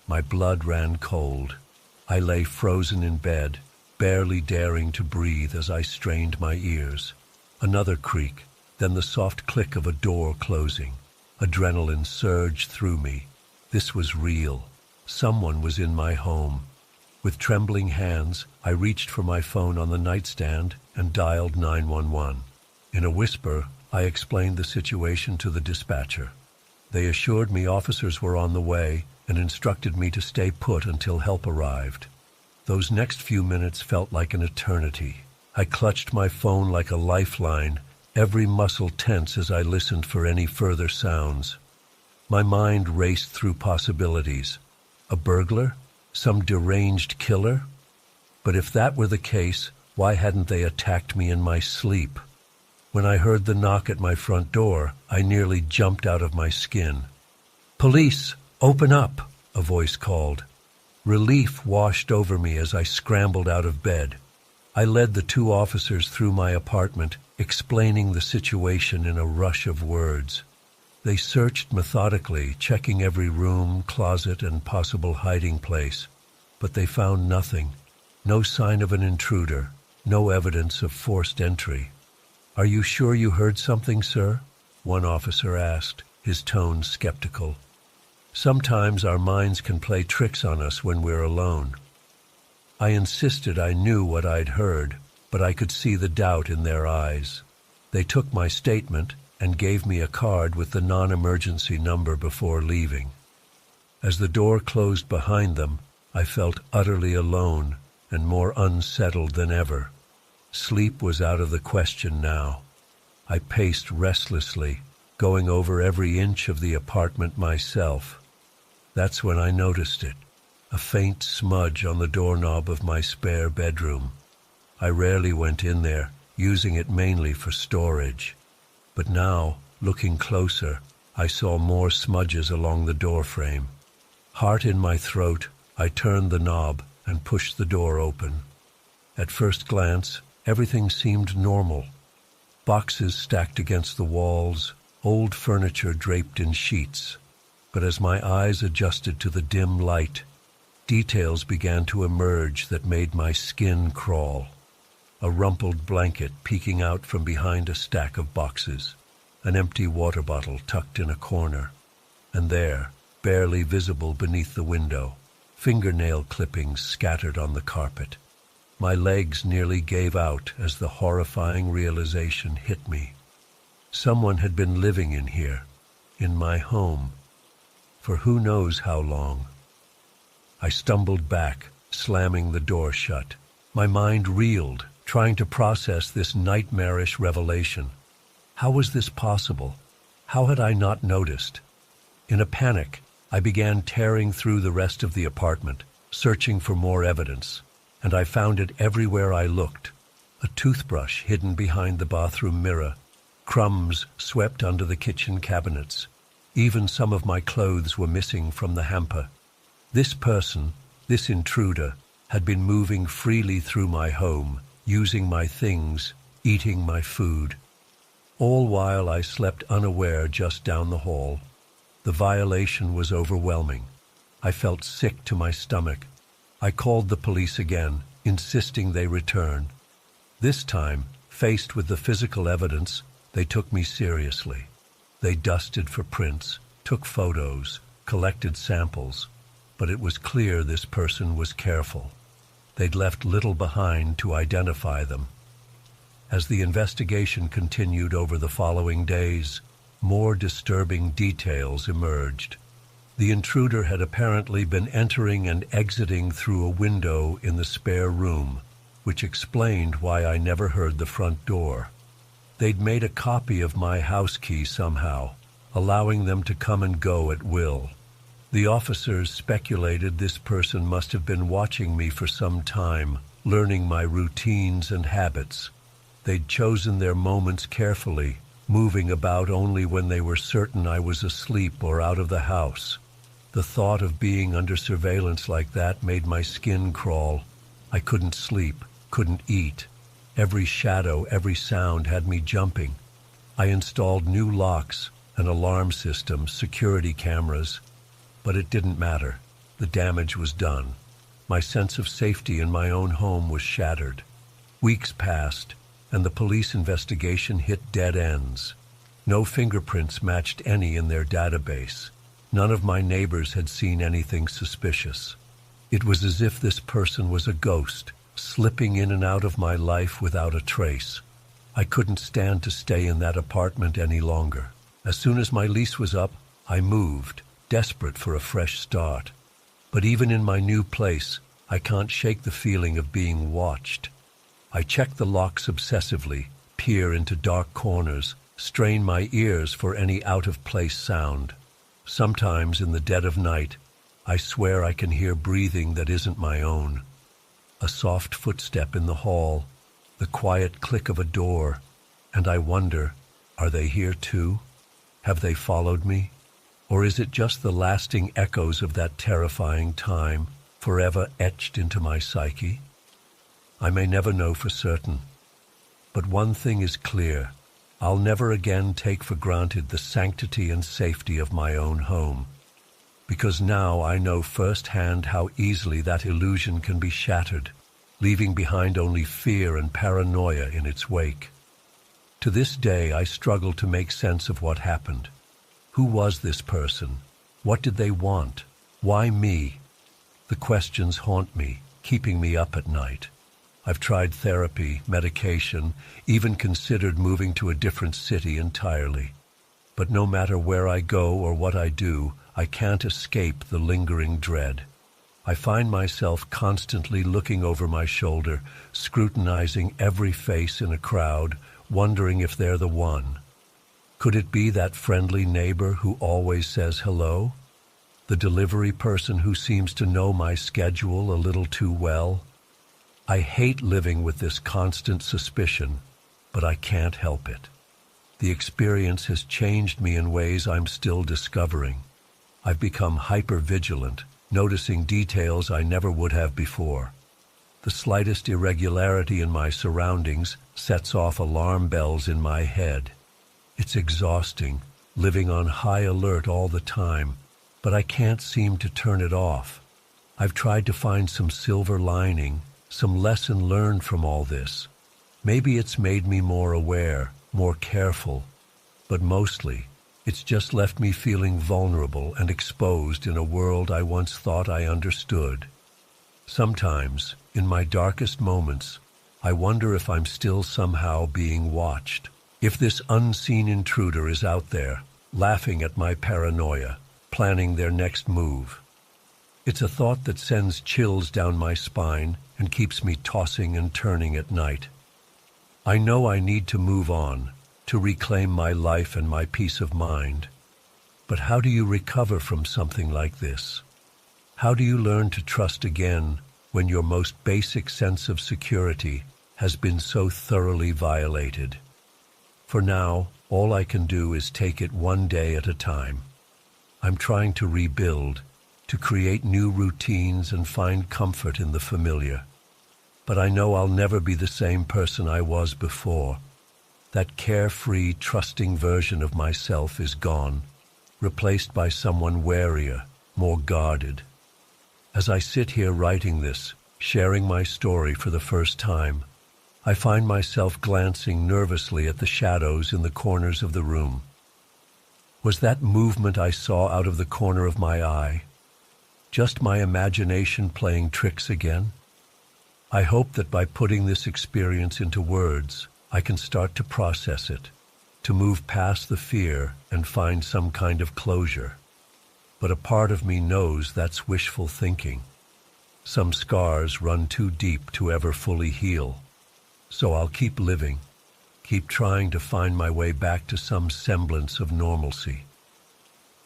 My blood ran cold. I lay frozen in bed, barely daring to breathe as I strained my ears. Another creak, then the soft click of a door closing. Adrenaline surged through me. This was real. Someone was in my home. With trembling hands, I reached for my phone on the nightstand and dialed 911. In a whisper, I explained the situation to the dispatcher. They assured me officers were on the way and instructed me to stay put until help arrived. Those next few minutes felt like an eternity. I clutched my phone like a lifeline, every muscle tense as I listened for any further sounds. My mind raced through possibilities. A burglar? Some deranged killer? But if that were the case, why hadn't they attacked me in my sleep? When I heard the knock at my front door, I nearly jumped out of my skin. "Police, open up," a voice called. Relief washed over me as I scrambled out of bed. I led the 2 officers through my apartment, explaining the situation in a rush of words. They searched methodically, checking every room, closet, and possible hiding place. But they found nothing. No sign of an intruder, no evidence of forced entry. "Are you sure you heard something, sir?" one officer asked, his tone skeptical. Sometimes our minds can play tricks on us when we're alone. I insisted I knew what I'd heard, but I could see the doubt in their eyes. They took my statement and gave me a card with the non-emergency number before leaving. As the door closed behind them, I felt utterly alone and more unsettled than ever. Sleep was out of the question now. I paced restlessly, going over every inch of the apartment myself. That's when I noticed it, a faint smudge on the doorknob of my spare bedroom. I rarely went in there, using it mainly for storage. But now, looking closer, I saw more smudges along the doorframe. Heart in my throat, I turned the knob and pushed the door open. At first glance, everything seemed normal. Boxes stacked against the walls, old furniture draped in sheets. But as my eyes adjusted to the dim light, details began to emerge that made my skin crawl. A rumpled blanket peeking out from behind a stack of boxes, an empty water bottle tucked in a corner, and there, barely visible beneath the window, fingernail clippings scattered on the carpet. My legs nearly gave out as the horrifying realization hit me. Someone had been living in here, in my home, for who knows how long. I stumbled back, slamming the door shut. My mind reeled, trying to process this nightmarish revelation. How was this possible? How had I not noticed? In a panic, I began tearing through the rest of the apartment, searching for more evidence, and I found it everywhere I looked. A toothbrush hidden behind the bathroom mirror, crumbs swept under the kitchen cabinets. Even some of my clothes were missing from the hamper. This person, this intruder, had been moving freely through my home, using my things, eating my food. All while I slept unaware just down the hall. The violation was overwhelming. I felt sick to my stomach. I called the police again, insisting they return. This time, faced with the physical evidence, they took me seriously. They dusted for prints, took photos, collected samples, but it was clear this person was careful. They'd left little behind to identify them. As the investigation continued over the following days, more disturbing details emerged. The intruder had apparently been entering and exiting through a window in the spare room, which explained why I never heard the front door. They'd made a copy of my house key somehow, allowing them to come and go at will. The officers speculated this person must have been watching me for some time, learning my routines and habits. They'd chosen their moments carefully, moving about only when they were certain I was asleep or out of the house. The thought of being under surveillance like that made my skin crawl. I couldn't sleep, couldn't eat. Every shadow, every sound had me jumping. I installed new locks, an alarm system, security cameras. But it didn't matter. The damage was done. My sense of safety in my own home was shattered. Weeks passed, and the police investigation hit dead ends. No fingerprints matched any in their database. None of my neighbors had seen anything suspicious. It was as if this person was a ghost, slipping in and out of my life without a trace. I couldn't stand to stay in that apartment any longer. As soon as my lease was up, I moved, desperate for a fresh start. But even in my new place, I can't shake the feeling of being watched. I check the locks obsessively, peer into dark corners, strain my ears for any out-of-place sound. Sometimes in the dead of night, I swear I can hear breathing that isn't my own. A soft footstep in the hall, the quiet click of a door, and I wonder, are they here too? Have they followed me? Or is it just the lasting echoes of that terrifying time, forever etched into my psyche? I may never know for certain. But one thing is clear. I'll never again take for granted the sanctity and safety of my own home. Because now I know firsthand how easily that illusion can be shattered, leaving behind only fear and paranoia in its wake. To this day, I struggle to make sense of what happened. Who was this person? What did they want? Why me? The questions haunt me, keeping me up at night. I've tried therapy, medication, even considered moving to a different city entirely. But no matter where I go or what I do, I can't escape the lingering dread. I find myself constantly looking over my shoulder, scrutinizing every face in a crowd, wondering if they're the one. Could it be that friendly neighbor who always says hello? The delivery person who seems to know my schedule a little too well? I hate living with this constant suspicion, but I can't help it. The experience has changed me in ways I'm still discovering. I've become hyper-vigilant, noticing details I never would have before. The slightest irregularity in my surroundings sets off alarm bells in my head. It's exhausting, living on high alert all the time, but I can't seem to turn it off. I've tried to find some silver lining, some lesson learned from all this. Maybe it's made me more aware, more careful, but mostly, it's just left me feeling vulnerable and exposed in a world I once thought I understood. Sometimes, in my darkest moments, I wonder if I'm still somehow being watched. If this unseen intruder is out there, laughing at my paranoia, planning their next move. It's a thought that sends chills down my spine and keeps me tossing and turning at night. I know I need to move on, to reclaim my life and my peace of mind. But how do you recover from something like this? How do you learn to trust again when your most basic sense of security has been so thoroughly violated? For now, all I can do is take it one day at a time. I'm trying to rebuild, to create new routines and find comfort in the familiar. But I know I'll never be the same person I was before. That carefree, trusting version of myself is gone, replaced by someone warier, more guarded. As I sit here writing this, sharing my story for the first time, I find myself glancing nervously at the shadows in the corners of the room. Was that movement I saw out of the corner of my eye just my imagination playing tricks again? I hope that by putting this experience into words, I can start to process it, to move past the fear and find some kind of closure. But a part of me knows that's wishful thinking. Some scars run too deep to ever fully heal. So I'll keep living, keep trying to find my way back to some semblance of normalcy.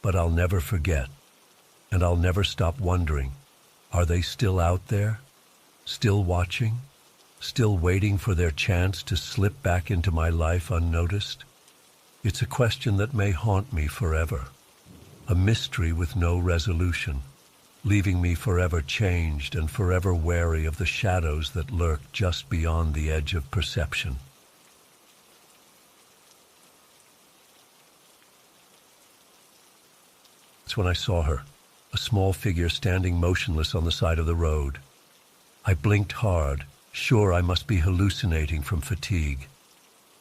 But I'll never forget, and I'll never stop wondering, are they still out there? Still watching? Still waiting for their chance to slip back into my life unnoticed? It's a question that may haunt me forever, a mystery with no resolution, leaving me forever changed and forever wary of the shadows that lurk just beyond the edge of perception. That's when I saw her, a small figure standing motionless on the side of the road. I blinked hard, sure I must be hallucinating from fatigue.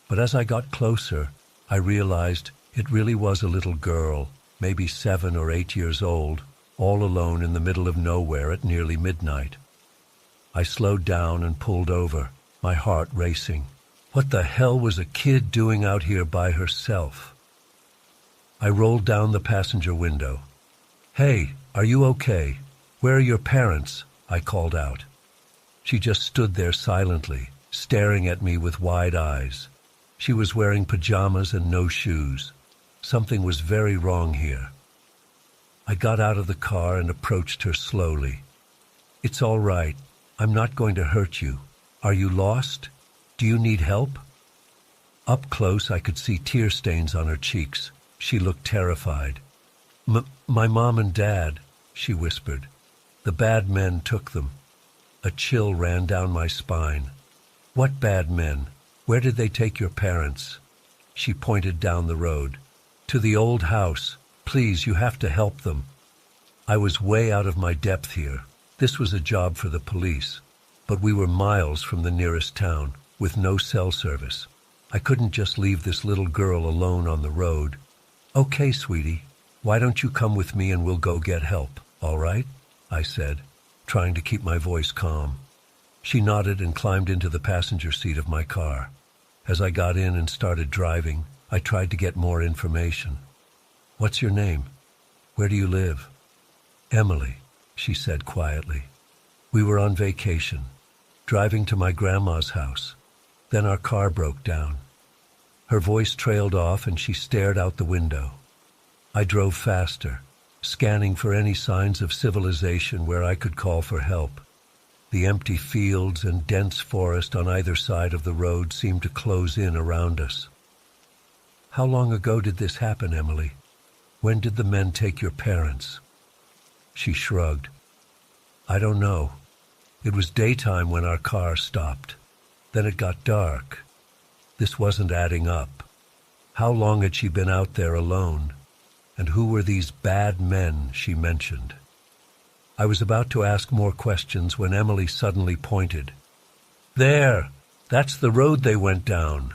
But as I got closer, I realized it really was a little girl, maybe 7 or 8 years old, all alone in the middle of nowhere at nearly midnight. I slowed down and pulled over, my heart racing. What the hell was a kid doing out here by herself? I rolled down the passenger window. "Hey, are you okay? Where are your parents?" I called out. She just stood there silently, staring at me with wide eyes. She was wearing pajamas and no shoes. Something was very wrong here. I got out of the car and approached her slowly. "It's all right. I'm not going to hurt you. Are you lost? Do you need help?" Up close, I could see tear stains on her cheeks. She looked terrified. My mom and dad," she whispered. "The bad men took them." A chill ran down my spine. "What bad men? Where did they take your parents?" She pointed down the road. "To the old house. Please, you have to help them." I was way out of my depth here. This was a job for the police. But we were miles from the nearest town, with no cell service. I couldn't just leave this little girl alone on the road. "Okay, sweetie, why don't you come with me and we'll go get help, all right?" I said, trying to keep my voice calm. She nodded and climbed into the passenger seat of my car. As I got in and started driving, I tried to get more information. "What's your name? Where do you live?" "Emily," she said quietly. "We were on vacation, driving to my grandma's house. Then our car broke down." Her voice trailed off and she stared out the window. I drove faster, scanning for any signs of civilization where I could call for help. The empty fields and dense forest on either side of the road seemed to close in around us. "How long ago did this happen, Emily? When did the men take your parents?" She shrugged. "I don't know. It was daytime when our car stopped. Then it got dark." This wasn't adding up. How long had she been out there alone? And who were these bad men she mentioned? I was about to ask more questions when Emily suddenly pointed. "There! That's the road they went down."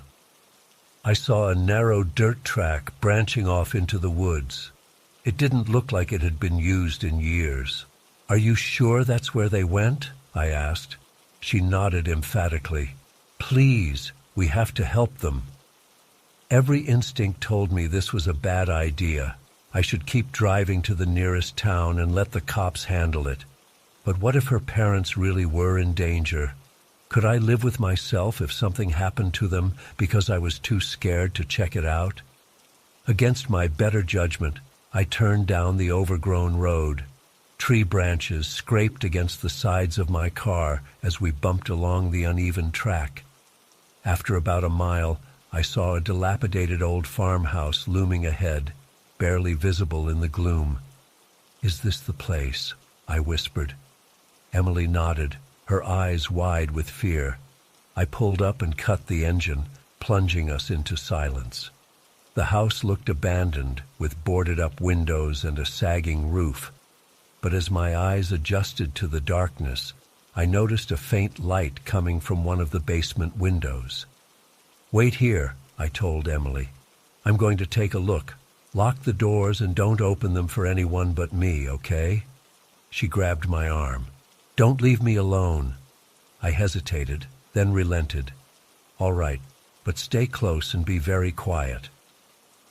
I saw a narrow dirt track branching off into the woods. It didn't look like it had been used in years. "Are you sure that's where they went?" I asked. She nodded emphatically. "Please, we have to help them." Every instinct told me this was a bad idea, I should keep driving to the nearest town and let the cops handle it. But what if her parents really were in danger? Could I live with myself if something happened to them because I was too scared to check it out? Against my better judgment, I turned down the overgrown road. Tree branches scraped against the sides of my car as we bumped along the uneven track. After about a mile, I saw a dilapidated old farmhouse looming ahead, barely visible in the gloom. "Is this the place?" I whispered. Emily nodded, her eyes wide with fear. I pulled up and cut the engine, plunging us into silence. The house looked abandoned, with boarded-up windows and a sagging roof. But as my eyes adjusted to the darkness, I noticed a faint light coming from one of the basement windows. "Wait here," I told Emily. "I'm going to take a look. Lock the doors and don't open them for anyone but me, okay?" She grabbed my arm. "Don't leave me alone." I hesitated, then relented. "All right, but stay close and be very quiet."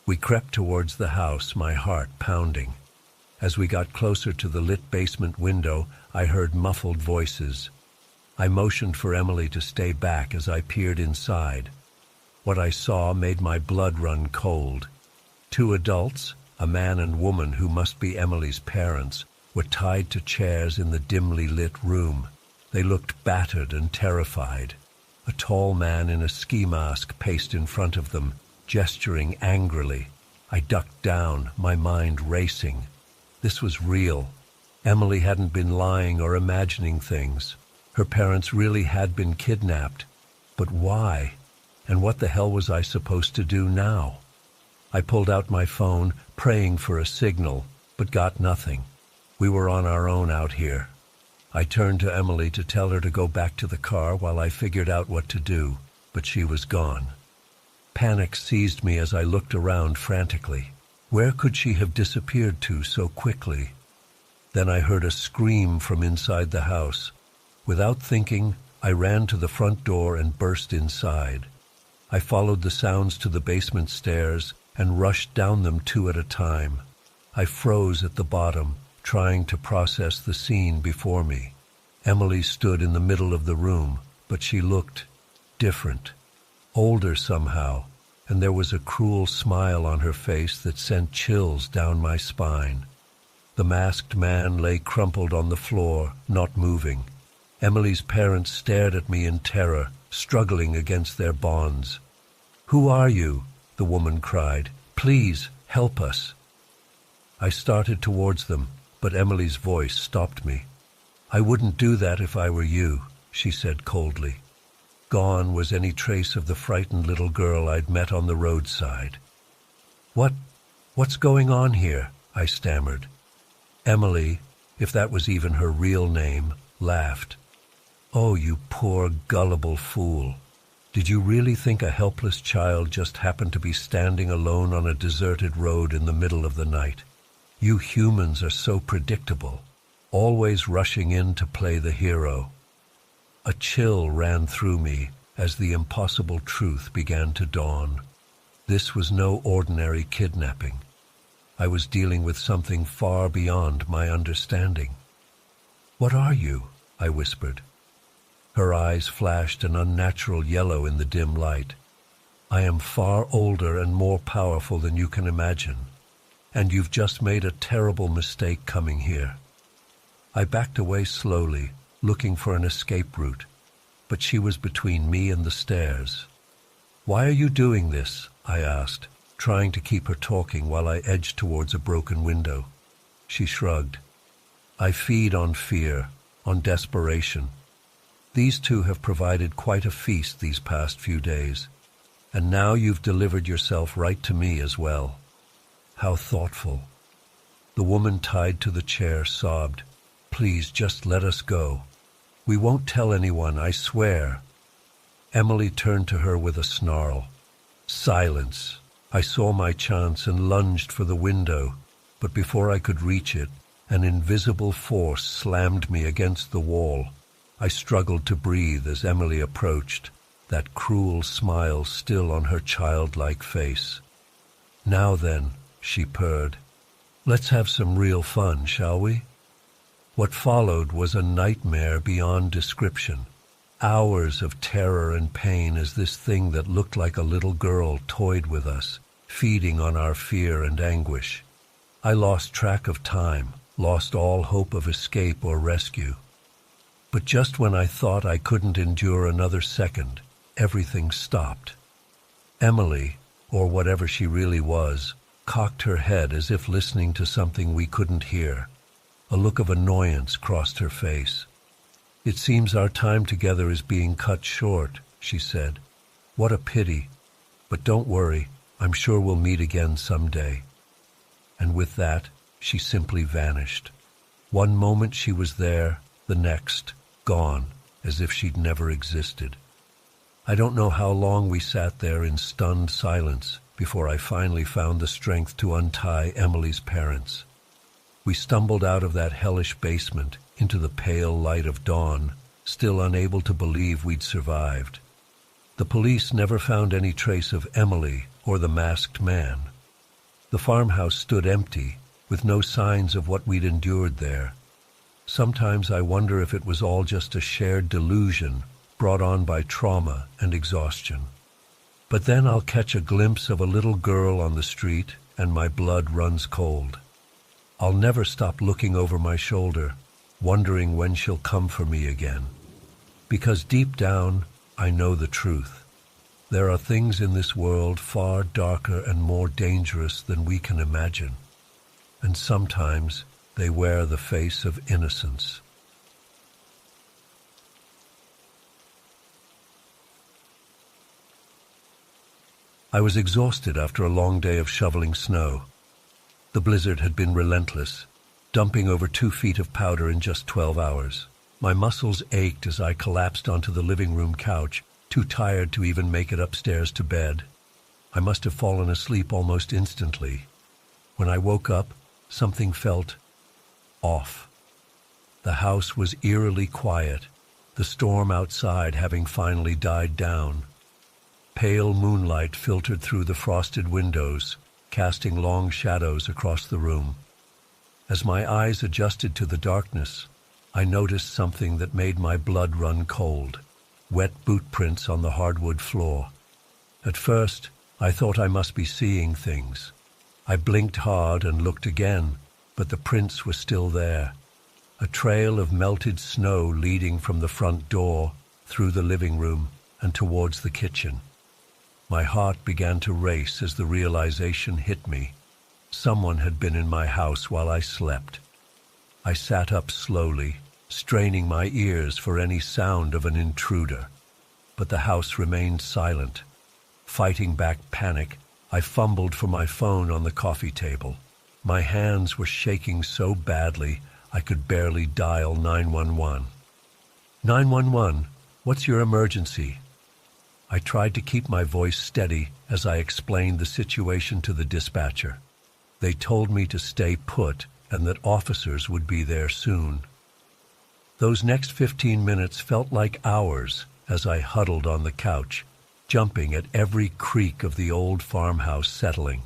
We crept towards the house, my heart pounding. As we got closer to the lit basement window, I heard muffled voices. I motioned for Emily to stay back as I peered inside. What I saw made my blood run cold. Two adults, a man and woman who must be Emily's parents, were tied to chairs in the dimly lit room. They looked battered and terrified. A tall man in a ski mask paced in front of them, gesturing angrily. I ducked down, my mind racing. This was real. Emily hadn't been lying or imagining things. Her parents really had been kidnapped. But why? And what the hell was I supposed to do now? I pulled out my phone, praying for a signal, but got nothing. We were on our own out here. I turned to Emily to tell her to go back to the car while I figured out what to do, but she was gone. Panic seized me as I looked around frantically. Where could she have disappeared to so quickly? Then I heard a scream from inside the house. Without thinking, I ran to the front door and burst inside. I followed the sounds to the basement stairs and rushed down them two at a time. I froze at the bottom, trying to process the scene before me. Emily stood in the middle of the room, but she looked different. Older somehow, and there was a cruel smile on her face that sent chills down my spine. The masked man lay crumpled on the floor, not moving. Emily's parents stared at me in terror, struggling against their bonds. "Who are you?" the woman cried. "Please, help us." I started towards them, but Emily's voice stopped me. "I wouldn't do that if I were you," she said coldly. Gone was any trace of the frightened little girl I'd met on the roadside. What's going on here?" I stammered. Emily, if that was even her real name, laughed. "Oh, you poor, gullible fool. Did you really think a helpless child just happened to be standing alone on a deserted road in the middle of the night? You humans are so predictable, always rushing in to play the hero." A chill ran through me as the impossible truth began to dawn. This was no ordinary kidnapping. I was dealing with something far beyond my understanding. "What are you?" I whispered. Her eyes flashed an unnatural yellow in the dim light. "I am far older and more powerful than you can imagine, and you've just made a terrible mistake coming here." I backed away slowly, looking for an escape route, but she was between me and the stairs. "Why are you doing this?" I asked, trying to keep her talking while I edged towards a broken window. She shrugged. "I feed on fear, on desperation. These two have provided quite a feast these past few days, and now you've delivered yourself right to me as well." How thoughtful. The woman tied to the chair sobbed. "Please, just let us go. We won't tell anyone, I swear." Emily turned to her with a snarl. "Silence." I saw my chance and lunged for the window, but before I could reach it, an invisible force slammed me against the wall. I struggled to breathe as Emily approached, that cruel smile still on her childlike face. "Now then," she purred, Let's have some real fun, shall we? What followed was a nightmare beyond description. Hours of terror and pain as this thing that looked like a little girl toyed with us, feeding on our fear and anguish. I lost track of time, lost all hope of escape or rescue. But just when I thought I couldn't endure another second, everything stopped. Emily, or whatever she really was, cocked her head as if listening to something we couldn't hear. A look of annoyance crossed her face. "It seems our time together is being cut short," she said. "What a pity. But don't worry, I'm sure we'll meet again someday." And with that, she simply vanished. One moment she was there, the next, gone, as if she'd never existed. I don't know how long we sat there in stunned silence before I finally found the strength to untie Emily's parents. We stumbled out of that hellish basement into the pale light of dawn, still unable to believe we'd survived. The police never found any trace of Emily or the masked man. The farmhouse stood empty, with no signs of what we'd endured there. Sometimes I wonder if it was all just a shared delusion brought on by trauma and exhaustion. But then I'll catch a glimpse of a little girl on the street and my blood runs cold. I'll never stop looking over my shoulder, wondering when she'll come for me again. Because deep down, I know the truth. There are things in this world far darker and more dangerous than we can imagine. And sometimes they wear the face of innocence. I was exhausted after a long day of shoveling snow. The blizzard had been relentless, dumping over 2 feet of powder in just 12 hours. My muscles ached as I collapsed onto the living room couch, too tired to even make it upstairs to bed. I must have fallen asleep almost instantly. When I woke up, something felt off. The house was eerily quiet, the storm outside having finally died down. Pale moonlight filtered through the frosted windows, casting long shadows across the room. As my eyes adjusted to the darkness, I noticed something that made my blood run cold: wet boot prints on the hardwood floor. At first, I thought I must be seeing things. I blinked hard and looked again, but the prints were still there. A trail of melted snow leading from the front door, through the living room, and towards the kitchen. My heart began to race as the realization hit me. Someone had been in my house while I slept. I sat up slowly, straining my ears for any sound of an intruder. But the house remained silent. Fighting back panic, I fumbled for my phone on the coffee table. My hands were shaking so badly I could barely dial 911. 911, what's your emergency? I tried to keep my voice steady as I explained the situation to the dispatcher. They told me to stay put and that officers would be there soon. Those next 15 minutes felt like hours as I huddled on the couch, jumping at every creak of the old farmhouse settling.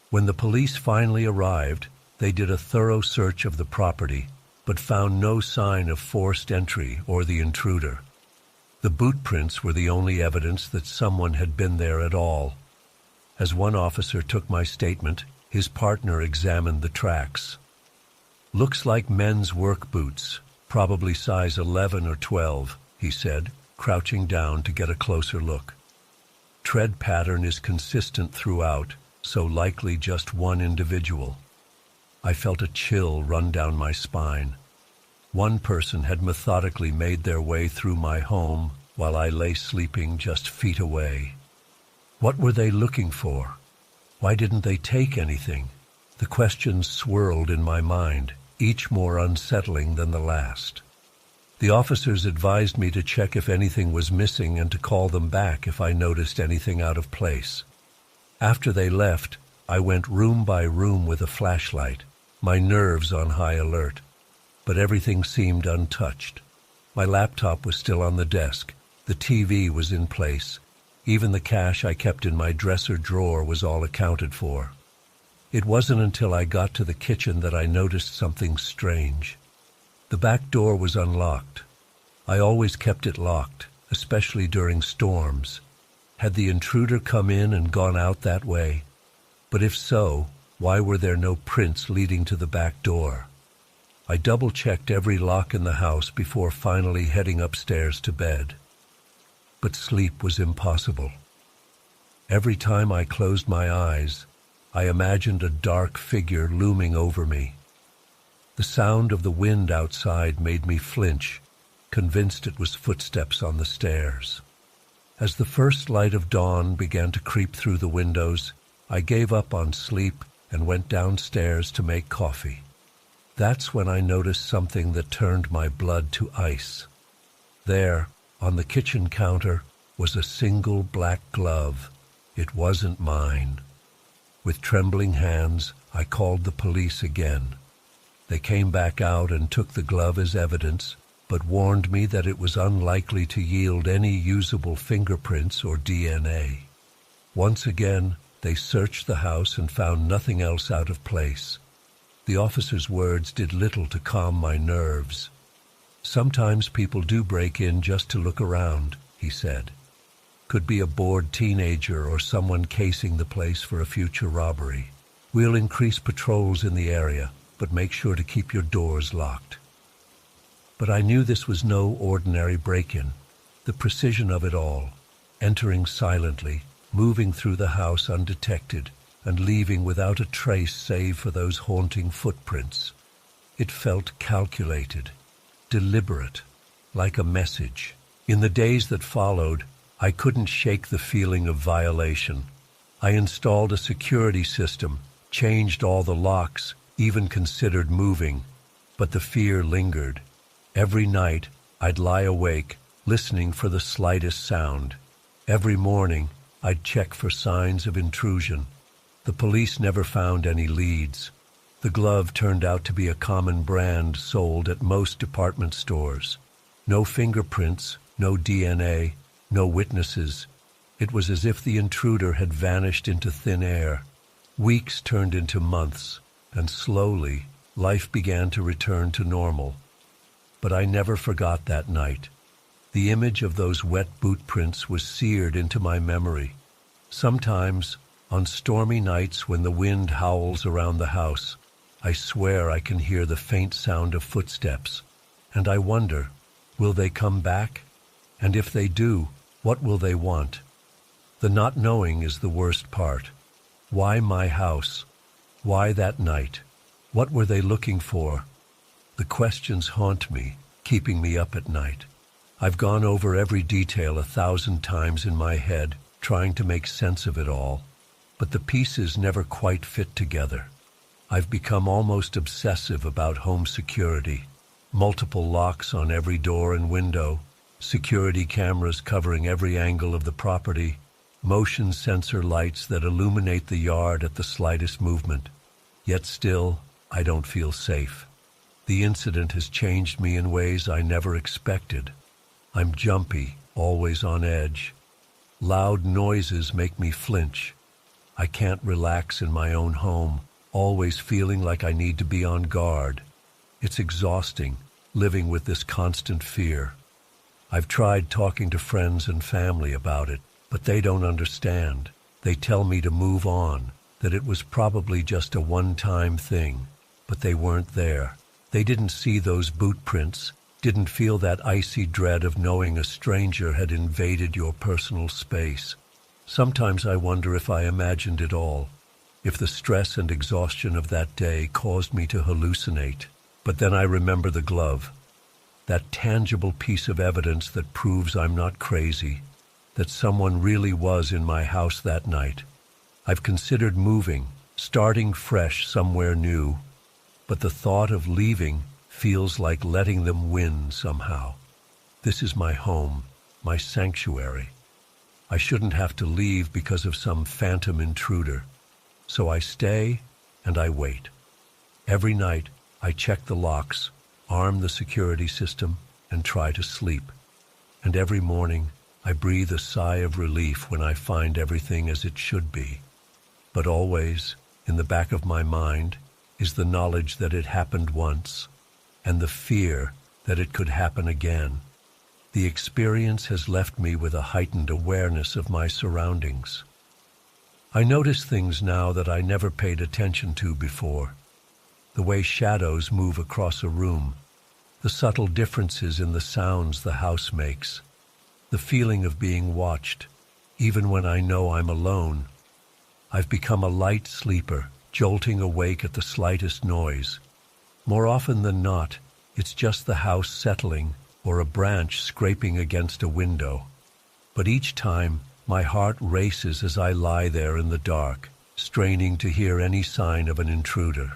When the police finally arrived, they did a thorough search of the property, but found no sign of forced entry or the intruder. The boot prints were the only evidence that someone had been there at all. As one officer took my statement, his partner examined the tracks. "Looks like men's work boots, probably size 11 or 12, he said, crouching down to get a closer look. Tread pattern is consistent throughout, so likely just one individual. I felt a chill run down my spine. One person had methodically made their way through my home while I lay sleeping just feet away. What were they looking for? Why didn't they take anything? The questions swirled in my mind, each more unsettling than the last. The officers advised me to check if anything was missing and to call them back if I noticed anything out of place. After they left, I went room by room with a flashlight, my nerves on high alert. But everything seemed untouched. My laptop was still on the desk. The TV was in place. Even the cash I kept in my dresser drawer was all accounted for. It wasn't until I got to the kitchen that I noticed something strange. The back door was unlocked. I always kept it locked, especially during storms. Had the intruder come in and gone out that way? But if so, why were there no prints leading to the back door? I double-checked every lock in the house before finally heading upstairs to bed. But sleep was impossible. Every time I closed my eyes, I imagined a dark figure looming over me. The sound of the wind outside made me flinch, convinced it was footsteps on the stairs. As the first light of dawn began to creep through the windows, I gave up on sleep and went downstairs to make coffee. That's when I noticed something that turned my blood to ice. There, on the kitchen counter, was a single black glove. It wasn't mine. With trembling hands, I called the police again. They came back out and took the glove as evidence, but warned me that it was unlikely to yield any usable fingerprints or DNA. Once again, they searched the house and found nothing else out of place. The officer's words did little to calm my nerves. Sometimes people do break in just to look around, he said. Could be a bored teenager or someone casing the place for a future robbery. We'll increase patrols in the area, but make sure to keep your doors locked. But I knew this was no ordinary break-in. The precision of it all, entering silently, moving through the house undetected, and leaving without a trace save for those haunting footprints. It felt calculated, deliberate, like a message. In the days that followed, I couldn't shake the feeling of violation. I installed a security system, changed all the locks, even considered moving, but the fear lingered. Every night, I'd lie awake, listening for the slightest sound. Every morning, I'd check for signs of intrusion. The police never found any leads. The glove turned out to be a common brand sold at most department stores. No fingerprints, no DNA, no witnesses. It was as if the intruder had vanished into thin air. Weeks turned into months, and slowly, life began to return to normal. But I never forgot that night. The image of those wet boot prints was seared into my memory. Sometimes, on stormy nights when the wind howls around the house, I swear I can hear the faint sound of footsteps, and I wonder, will they come back? And if they do, what will they want? The not knowing is the worst part. Why my house? Why that night? What were they looking for? The questions haunt me, keeping me up at night. I've gone over every detail 1,000 times in my head, trying to make sense of it all, but the pieces never quite fit together. I've become almost obsessive about home security. Multiple locks on every door and window, security cameras covering every angle of the property, motion sensor lights that illuminate the yard at the slightest movement. Yet still, I don't feel safe. The incident has changed me in ways I never expected. I'm jumpy, always on edge. Loud noises make me flinch. I can't relax in my own home, always feeling like I need to be on guard. It's exhausting, living with this constant fear. I've tried talking to friends and family about it, but they don't understand. They tell me to move on, that it was probably just a one-time thing, but they weren't there. They didn't see those boot prints, didn't feel that icy dread of knowing a stranger had invaded your personal space. Sometimes I wonder if I imagined it all, if the stress and exhaustion of that day caused me to hallucinate. But then I remember the glove, that tangible piece of evidence that proves I'm not crazy, that someone really was in my house that night. I've considered moving, starting fresh somewhere new, but the thought of leaving feels like letting them win somehow. This is my home, my sanctuary. I shouldn't have to leave because of some phantom intruder. So I stay and I wait. Every night I check the locks, arm the security system, and try to sleep. And every morning I breathe a sigh of relief when I find everything as it should be. But always, in the back of my mind is the knowledge that it happened once, and the fear that it could happen again. The experience has left me with a heightened awareness of my surroundings. I notice things now that I never paid attention to before. The way shadows move across a room, the subtle differences in the sounds the house makes, the feeling of being watched, even when I know I'm alone. I've become a light sleeper, jolting awake at the slightest noise. More often than not, it's just the house settling or a branch scraping against a window. But each time, my heart races as I lie there in the dark, straining to hear any sign of an intruder.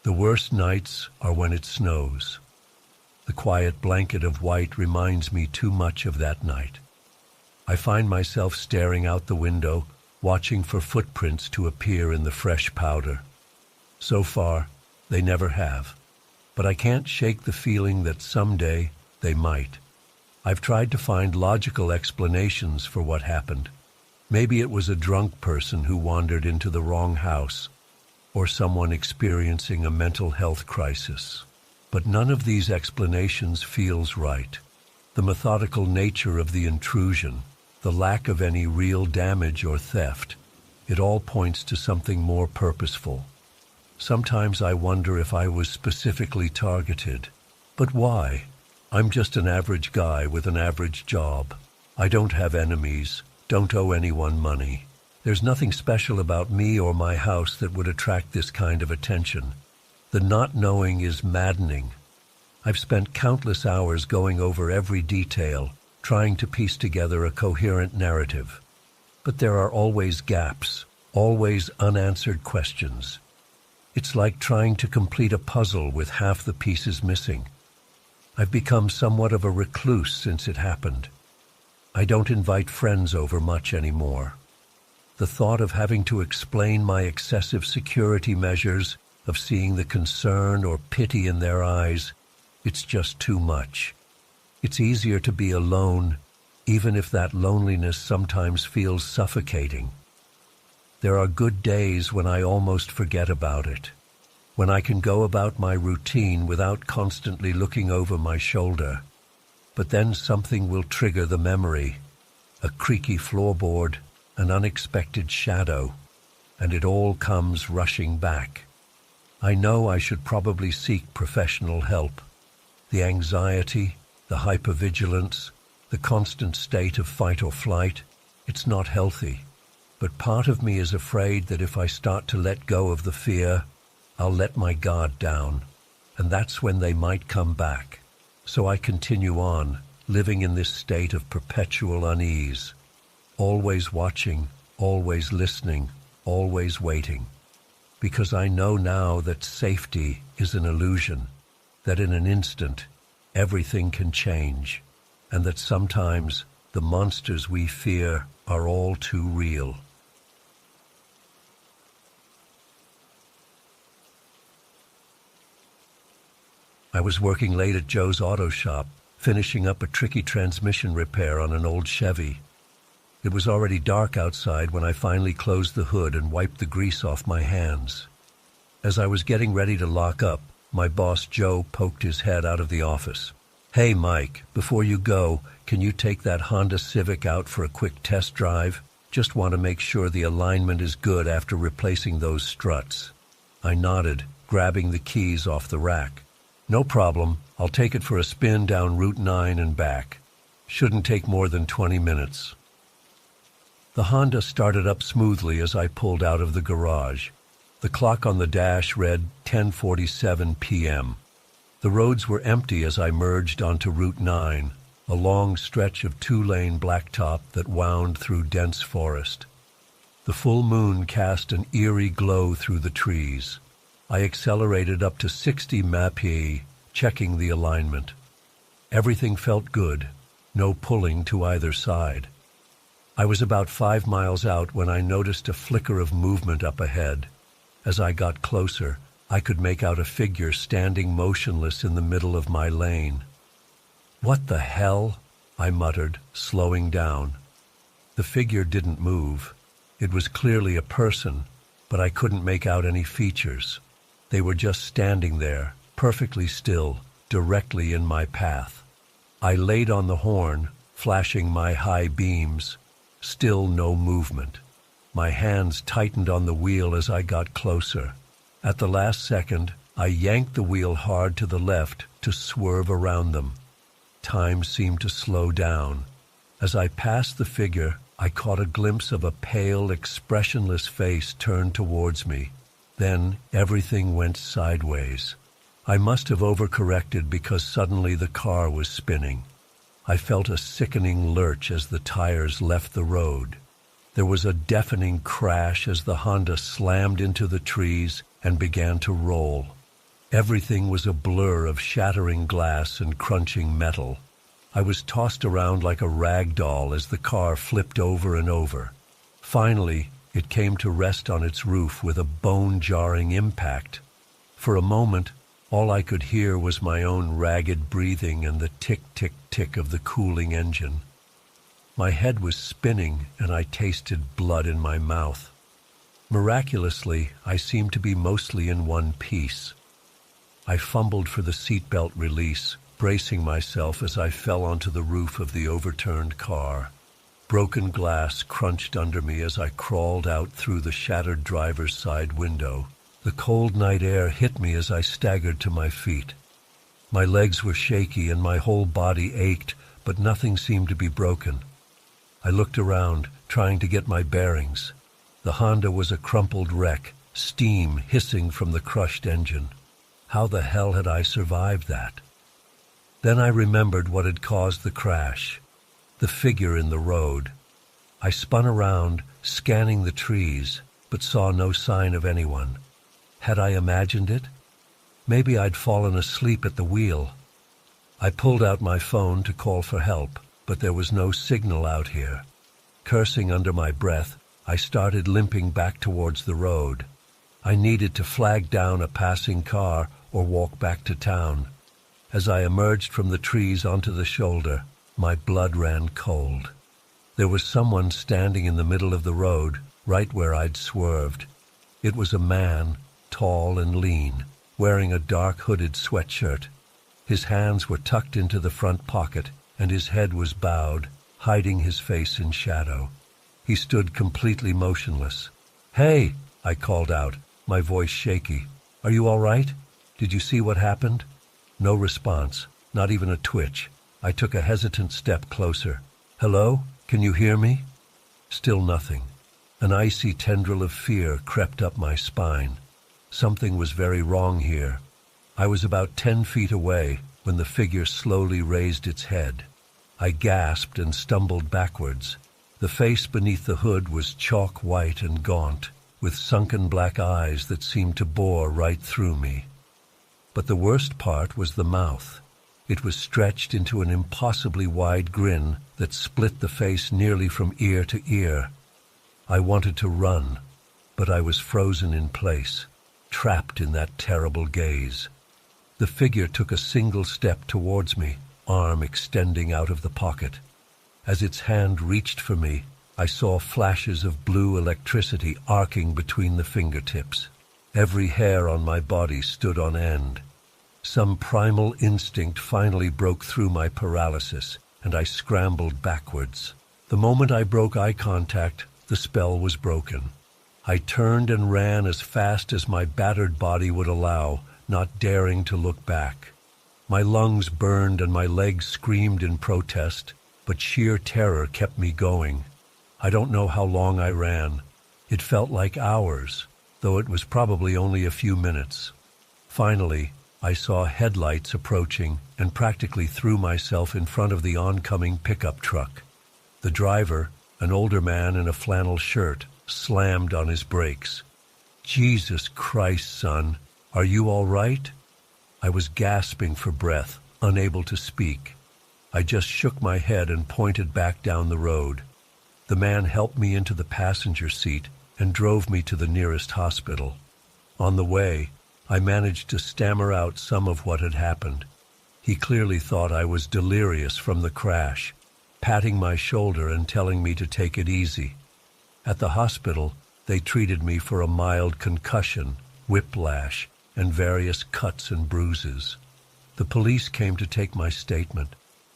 The worst nights are when it snows. The quiet blanket of white reminds me too much of that night. I find myself staring out the window, watching for footprints to appear in the fresh powder. So far, they never have, but I can't shake the feeling that someday they might. I've tried to find logical explanations for what happened. Maybe it was a drunk person who wandered into the wrong house, or someone experiencing a mental health crisis. But none of these explanations feels right. The methodical nature of the intrusion, the lack of any real damage or theft, it all points to something more purposeful. Sometimes I wonder if I was specifically targeted. But why? I'm just an average guy with an average job. I don't have enemies, don't owe anyone money. There's nothing special about me or my house that would attract this kind of attention. The not knowing is maddening. I've spent countless hours going over every detail, trying to piece together a coherent narrative. But there are always gaps, always unanswered questions. It's like trying to complete a puzzle with half the pieces missing. I've become somewhat of a recluse since it happened. I don't invite friends over much anymore. The thought of having to explain my excessive security measures, of seeing the concern or pity in their eyes, it's just too much. It's easier to be alone, even if that loneliness sometimes feels suffocating. There are good days when I almost forget about it, when I can go about my routine without constantly looking over my shoulder. But then something will trigger the memory, a creaky floorboard, an unexpected shadow, and it all comes rushing back. I know I should probably seek professional help. The anxiety, the hypervigilance, the constant state of fight or flight, it's not healthy. But part of me is afraid that if I start to let go of the fear, I'll let my guard down, and that's when they might come back. So I continue on, living in this state of perpetual unease, always watching, always listening, always waiting. Because I know now that safety is an illusion, that in an instant, everything can change, and that sometimes the monsters we fear are all too real. I was working late at Joe's auto shop, finishing up a tricky transmission repair on an old Chevy. It was already dark outside when I finally closed the hood and wiped the grease off my hands. As I was getting ready to lock up, my boss Joe poked his head out of the office. "Hey Mike, before you go, can you take that Honda Civic out for a quick test drive? Just want to make sure the alignment is good after replacing those struts." I nodded, grabbing the keys off the rack. "No problem. I'll take it for a spin down Route 9 and back. Shouldn't take more than 20 minutes. The Honda started up smoothly as I pulled out of the garage. The clock on the dash read 10:47 p.m. The roads were empty as I merged onto Route 9, a long stretch of two-lane blacktop that wound through dense forest. The full moon cast an eerie glow through the trees. I accelerated up to 60 mph, checking the alignment. Everything felt good, no pulling to either side. I was about 5 miles out when I noticed a flicker of movement up ahead. As I got closer, I could make out a figure standing motionless in the middle of my lane. "What the hell?" I muttered, slowing down. The figure didn't move. It was clearly a person, but I couldn't make out any features. They were just standing there, perfectly still, directly in my path. I laid on the horn, flashing my high beams. Still no movement. My hands tightened on the wheel as I got closer. At the last second, I yanked the wheel hard to the left to swerve around them. Time seemed to slow down. As I passed the figure, I caught a glimpse of a pale, expressionless face turned towards me. Then everything went sideways. I must have overcorrected because suddenly the car was spinning. I felt a sickening lurch as the tires left the road. There was a deafening crash as the Honda slammed into the trees and began to roll. Everything was a blur of shattering glass and crunching metal. I was tossed around like a rag doll as the car flipped over and over. Finally, it came to rest on its roof with a bone-jarring impact. For a moment, all I could hear was my own ragged breathing and the tick-tick-tick of the cooling engine. My head was spinning and I tasted blood in my mouth. Miraculously, I seemed to be mostly in one piece. I fumbled for the seatbelt release, bracing myself as I fell onto the roof of the overturned car. Broken glass crunched under me as I crawled out through the shattered driver's side window. The cold night air hit me as I staggered to my feet. My legs were shaky and my whole body ached, but nothing seemed to be broken. I looked around, trying to get my bearings. The Honda was a crumpled wreck, steam hissing from the crushed engine. How the hell had I survived that? Then I remembered what had caused the crash. The figure in the road. I spun around, scanning the trees, but saw no sign of anyone. Had I imagined it? Maybe I'd fallen asleep at the wheel. I pulled out my phone to call for help, but there was no signal out here. Cursing under my breath, I started limping back towards the road. I needed to flag down a passing car or walk back to town. As I emerged from the trees onto the shoulder, my blood ran cold. There was someone standing in the middle of the road, right where I'd swerved. It was a man, tall and lean, wearing a dark hooded sweatshirt. His hands were tucked into the front pocket, and his head was bowed, hiding his face in shadow. He stood completely motionless. "Hey!" I called out, my voice shaky. "Are you all right? Did you see what happened?" No response, not even a twitch. I took a hesitant step closer. "Hello? Can you hear me?" Still nothing. An icy tendril of fear crept up my spine. Something was very wrong here. I was about 10 feet away when the figure slowly raised its head. I gasped and stumbled backwards. The face beneath the hood was chalk white and gaunt, with sunken black eyes that seemed to bore right through me. But the worst part was the mouth. It was stretched into an impossibly wide grin that split the face nearly from ear to ear. I wanted to run, but I was frozen in place, trapped in that terrible gaze. The figure took a single step towards me, arm extending out of the pocket. As its hand reached for me, I saw flashes of blue electricity arcing between the fingertips. Every hair on my body stood on end. Some primal instinct finally broke through my paralysis, and I scrambled backwards. The moment I broke eye contact, the spell was broken. I turned and ran as fast as my battered body would allow, not daring to look back. My lungs burned and my legs screamed in protest, but sheer terror kept me going. I don't know how long I ran. It felt like hours, though it was probably only a few minutes. Finally, I saw headlights approaching and practically threw myself in front of the oncoming pickup truck. The driver, an older man in a flannel shirt, slammed on his brakes. "Jesus Christ, son, are you all right?" I was gasping for breath, unable to speak. I just shook my head and pointed back down the road. The man helped me into the passenger seat and drove me to the nearest hospital. On the way, I managed to stammer out some of what had happened. He clearly thought I was delirious from the crash, patting my shoulder and telling me to take it easy. At the hospital, They treated me for a mild concussion, whiplash, and various cuts and bruises. The police came to take my statement.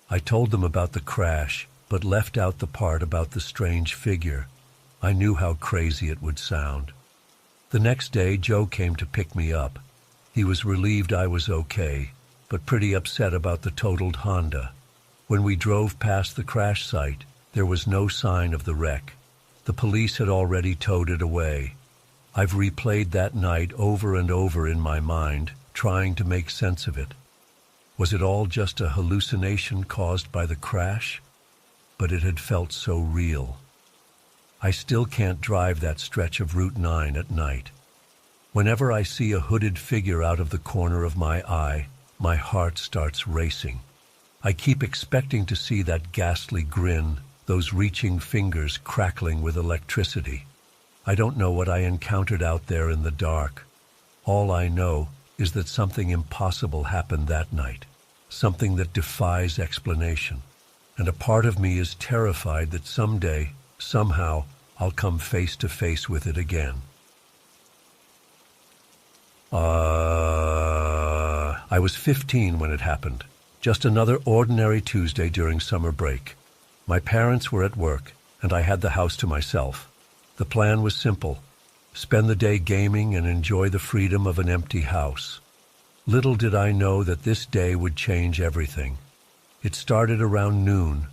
I told them about the crash, but left out the part about the strange figure. I knew how crazy it would sound. The next day, Joe came to pick me up. He was relieved I was okay, but pretty upset about the totaled Honda. When we drove past the crash site, there was no sign of the wreck. The police had already towed it away. I've replayed that night over and over in my mind, trying to make sense of it. Was it all just a hallucination caused by the crash? But it had felt so real. I still can't drive that stretch of Route 9 at night. Whenever I see a hooded figure out of the corner of my eye, my heart starts racing. I keep expecting to see that ghastly grin, those reaching fingers crackling with electricity. I don't know what I encountered out there in the dark. All I know is that something impossible happened that night, something that defies explanation. And a part of me is terrified that someday, somehow, I'll come face to face with it again. I was 15 when it happened. Just another ordinary Tuesday during summer break. My parents were at work, and I had the house to myself. The plan was simple: spend the day gaming and enjoy the freedom of an empty house. Little did I know that this day would change everything. It started around noon.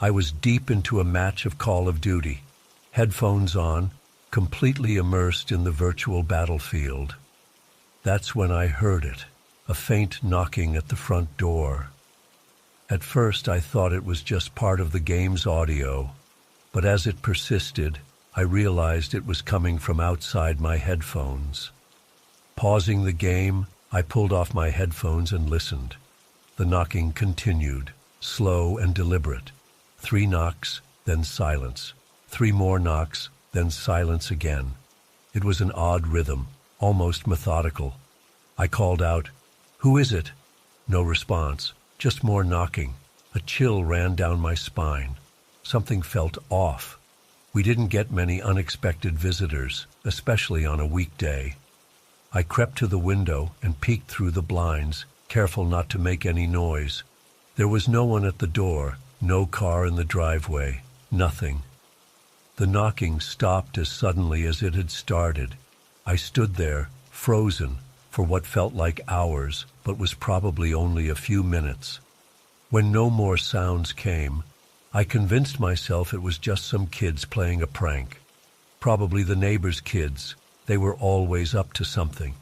I was deep into a match of Call of Duty, headphones on, completely immersed in the virtual battlefield. That's when I heard it, a faint knocking at the front door. At first I thought it was just part of the game's audio, but as it persisted, I realized it was coming from outside my headphones. Pausing the game, I pulled off my headphones and listened. The knocking continued, slow and deliberate. 3 knocks, then silence. 3 more knocks, then silence again. It was an odd rhythm, almost methodical. I called out, "Who is it?" No response, just more knocking. A chill ran down my spine. Something felt off. We didn't get many unexpected visitors, especially on a weekday. I crept to the window and peeked through the blinds, careful not to make any noise. There was no one at the door, no car in the driveway, nothing. The knocking stopped as suddenly as it had started. I stood there, frozen, for what felt like hours, but was probably only a few minutes. When no more sounds came, I convinced myself it was just some kids playing a prank. Probably the neighbors' kids. They were always up to something.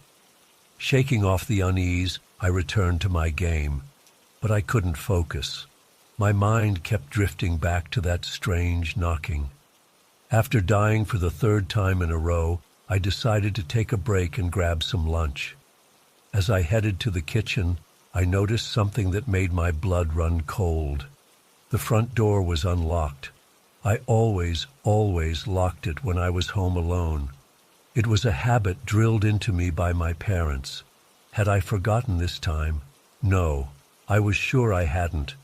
Shaking off the unease, I returned to my game, but I couldn't focus. My mind kept drifting back to that strange knocking. After dying for the 3rd time in a row, I decided to take a break and grab some lunch. As I headed to the kitchen, I noticed something that made my blood run cold. The front door was unlocked. I always locked it when I was home alone. It was a habit drilled into me by my parents. Had I forgotten this time? No, I was sure I hadn't.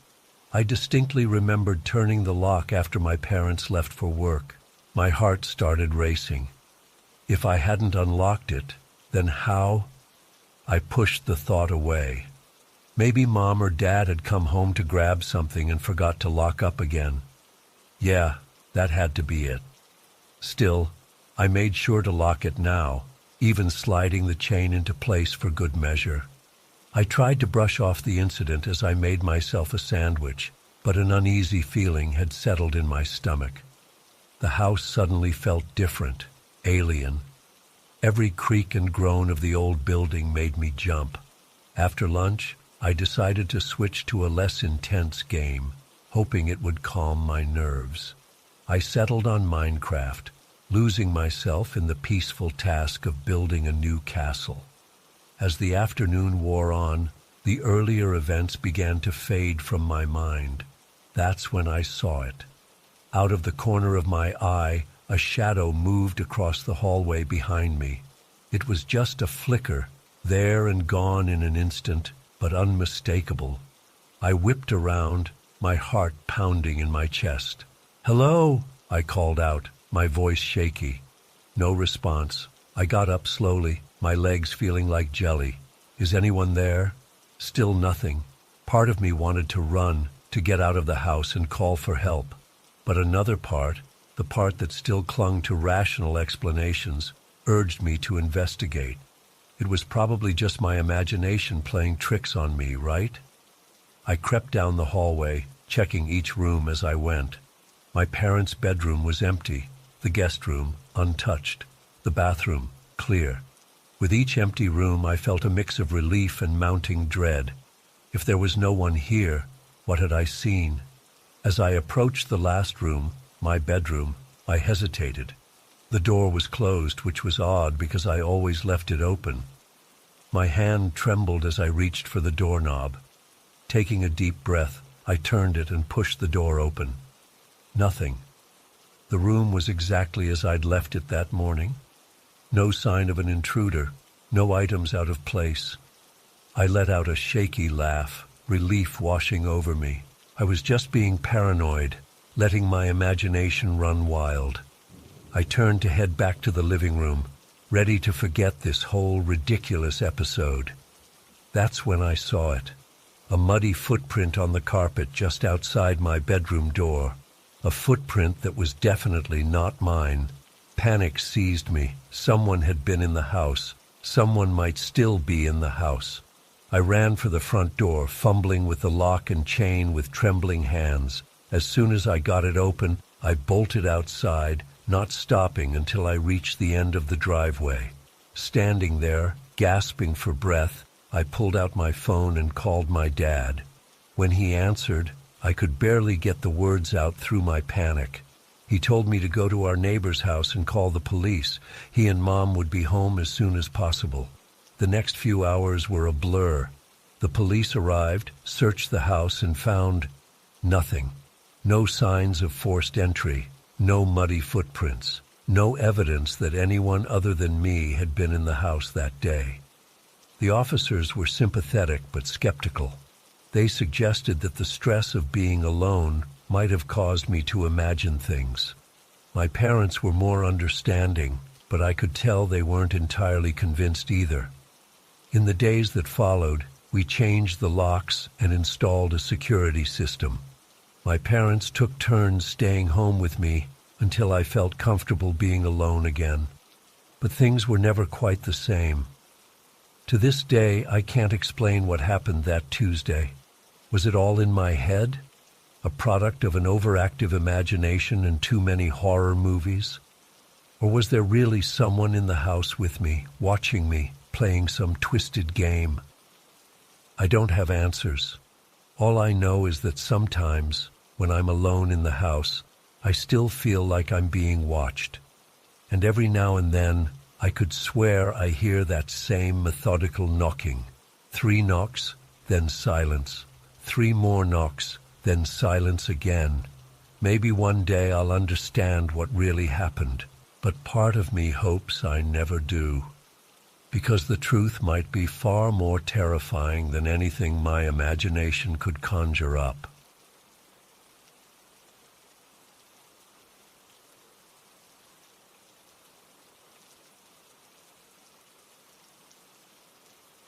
I distinctly remembered turning the lock after my parents left for work. My heart started racing. If I hadn't unlocked it, then how? I pushed the thought away. Maybe Mom or Dad had come home to grab something and forgot to lock up again. Yeah, that had to be it. Still, I made sure to lock it now, even sliding the chain into place for good measure. I tried to brush off the incident as I made myself a sandwich, but an uneasy feeling had settled in my stomach. The house suddenly felt different, alien. Every creak and groan of the old building made me jump. After lunch, I decided to switch to a less intense game, hoping it would calm my nerves. I settled on Minecraft, losing myself in the peaceful task of building a new castle. As the afternoon wore on, the earlier events began to fade from my mind. That's when I saw it. Out of the corner of my eye, a shadow moved across the hallway behind me. It was just a flicker, there and gone in an instant, but unmistakable. I whipped around, my heart pounding in my chest. "Hello," I called out, my voice shaky. No response. I got up slowly, my legs feeling like jelly. Is anyone there? Still nothing. Part of me wanted to run, to get out of the house and call for help. But another part, the part that still clung to rational explanations, urged me to investigate. It was probably just my imagination playing tricks on me, right? I crept down the hallway, checking each room as I went. My parents' bedroom was empty, the guest room untouched, the bathroom clear. With each empty room, I felt a mix of relief and mounting dread. If there was no one here, what had I seen? As I approached the last room, my bedroom, I hesitated. The door was closed, which was odd because I always left it open. My hand trembled as I reached for the doorknob. Taking a deep breath, I turned it and pushed the door open. Nothing. The room was exactly as I'd left it that morning. No sign of an intruder, no items out of place. I let out a shaky laugh, relief washing over me. I was just being paranoid, letting my imagination run wild. I turned to head back to the living room, ready to forget this whole ridiculous episode. That's when I saw it. A muddy footprint on the carpet just outside my bedroom door. A footprint that was definitely not mine. Panic seized me. Someone had been in the house. Someone might still be in the house. I ran for the front door, fumbling with the lock and chain with trembling hands. As soon as I got it open, I bolted outside, not stopping until I reached the end of the driveway. Standing there, gasping for breath, I pulled out my phone and called my dad. When he answered, I could barely get the words out through my panic. He told me to go to our neighbor's house and call the police. He and Mom would be home as soon as possible. The next few hours were a blur. The police arrived, searched the house, and found nothing. No signs of forced entry. No muddy footprints. No evidence that anyone other than me had been in the house that day. The officers were sympathetic but skeptical. They suggested that the stress of being alone might have caused me to imagine things. My parents were more understanding, but I could tell they weren't entirely convinced either. In the days that followed, we changed the locks and installed a security system. My parents took turns staying home with me until I felt comfortable being alone again. But things were never quite the same. To this day, I can't explain what happened that Tuesday. Was it all in my head? A product of an overactive imagination and too many horror movies? Or was there really someone in the house with me, watching me, playing some twisted game? I don't have answers. All I know is that sometimes, when I'm alone in the house, I still feel like I'm being watched. And every now and then, I could swear I hear that same methodical knocking. 3 knocks, then silence. 3 more knocks, then silence again. Maybe one day I'll understand what really happened, but part of me hopes I never do. Because the truth might be far more terrifying than anything my imagination could conjure up.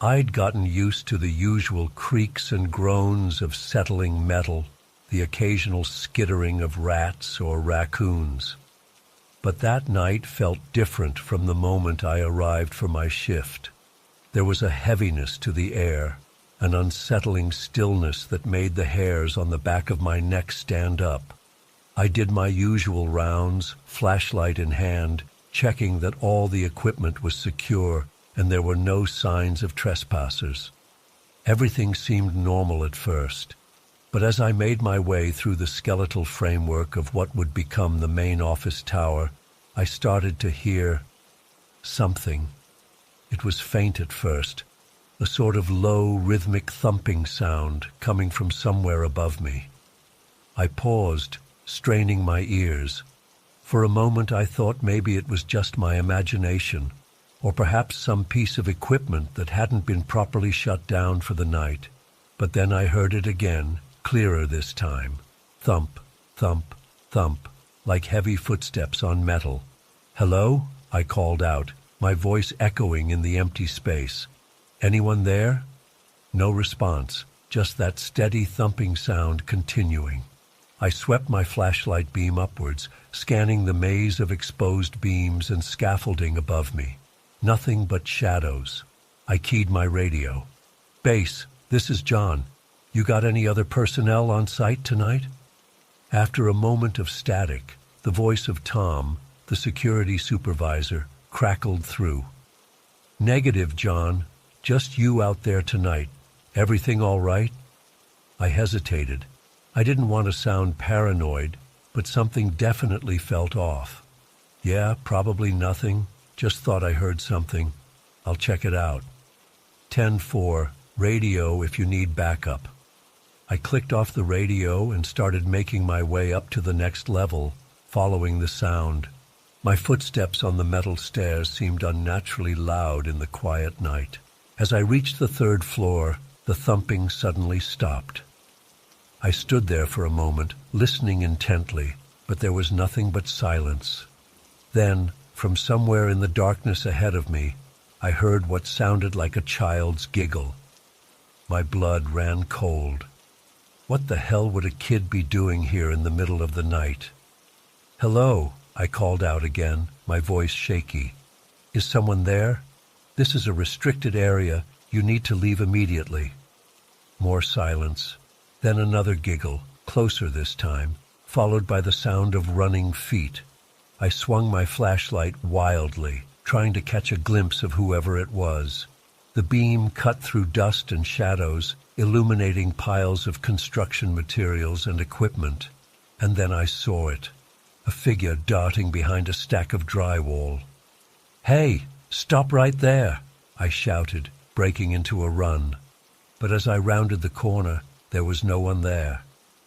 I'd gotten used to the usual creaks and groans of settling metal, the occasional skittering of rats or raccoons. But that night felt different from the moment I arrived for my shift. There was a heaviness to the air, an unsettling stillness that made the hairs on the back of my neck stand up. I did my usual rounds, flashlight in hand, checking that all the equipment was secure and there were no signs of trespassers. Everything seemed normal at first, but as I made my way through the skeletal framework of what would become the main office tower, I started to hear something. It was faint at first, a sort of low, rhythmic thumping sound coming from somewhere above me. I paused, straining my ears. For a moment I thought maybe it was just my imagination, or perhaps some piece of equipment that hadn't been properly shut down for the night. But then I heard it again, clearer this time. Thump, thump, thump, like heavy footsteps on metal. "Hello?" I called out, my voice echoing in the empty space. Anyone there? No response, just that steady thumping sound continuing. I swept my flashlight beam upwards, scanning the maze of exposed beams and scaffolding above me. Nothing but shadows. I keyed my radio. Base, this is John. You got any other personnel on site tonight? After a moment of static, the voice of Tom, the security supervisor, crackled through. Negative, John. Just you out there tonight. Everything all right? I hesitated. I didn't want to sound paranoid, but something definitely felt off. Yeah, probably nothing. Just thought I heard something. I'll check it out. 10-4, radio if you need backup. I clicked off the radio and started making my way up to the next level, following the sound. My footsteps on the metal stairs seemed unnaturally loud in the quiet night. As I reached the third floor, the thumping suddenly stopped. I stood there for a moment, listening intently, but there was nothing but silence. Then, from somewhere in the darkness ahead of me, I heard what sounded like a child's giggle. My blood ran cold. What the hell would a kid be doing here in the middle of the night? Hello, I called out again, my voice shaky. Is someone there? This is a restricted area. You need to leave immediately. More silence. Then another giggle, closer this time, followed by the sound of running feet. I swung my flashlight wildly, trying to catch a glimpse of whoever it was. The beam cut through dust and shadows, illuminating piles of construction materials and equipment. And then I saw it, a figure darting behind a stack of drywall. Hey, stop right there, I shouted, breaking into a run. But as I rounded the corner, there was no one there,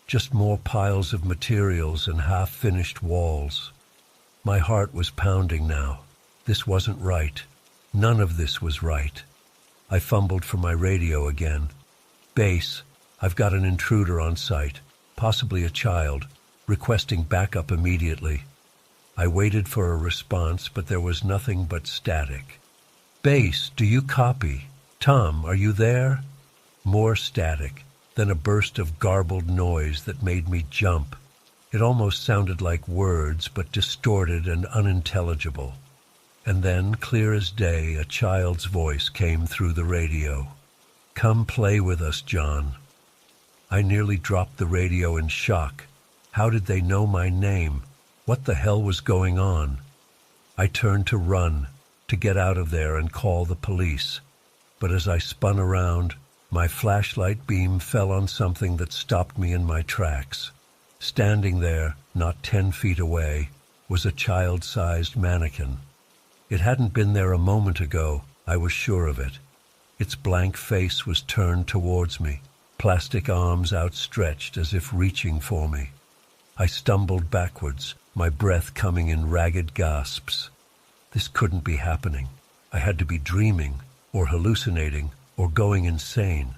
just more piles of materials and half-finished walls. My heart was pounding now. This wasn't right. None of this was right. I fumbled for my radio again. Base, I've got an intruder on site, possibly a child, requesting backup immediately. I waited for a response, but there was nothing but static. Base, do you copy? Tom, are you there? More static, then a burst of garbled noise that made me jump. It almost sounded like words, but distorted and unintelligible. And then, clear as day, a child's voice came through the radio. Come play with us, John. I nearly dropped the radio in shock. How did they know my name? What the hell was going on? I turned to run, to get out of there and call the police. But as I spun around, my flashlight beam fell on something that stopped me in my tracks. Standing there, not 10 feet away, was a child-sized mannequin. It hadn't been there a moment ago, I was sure of it. Its blank face was turned towards me, plastic arms outstretched as if reaching for me. I stumbled backwards, my breath coming in ragged gasps. This couldn't be happening. I had to be dreaming, or hallucinating, or going insane.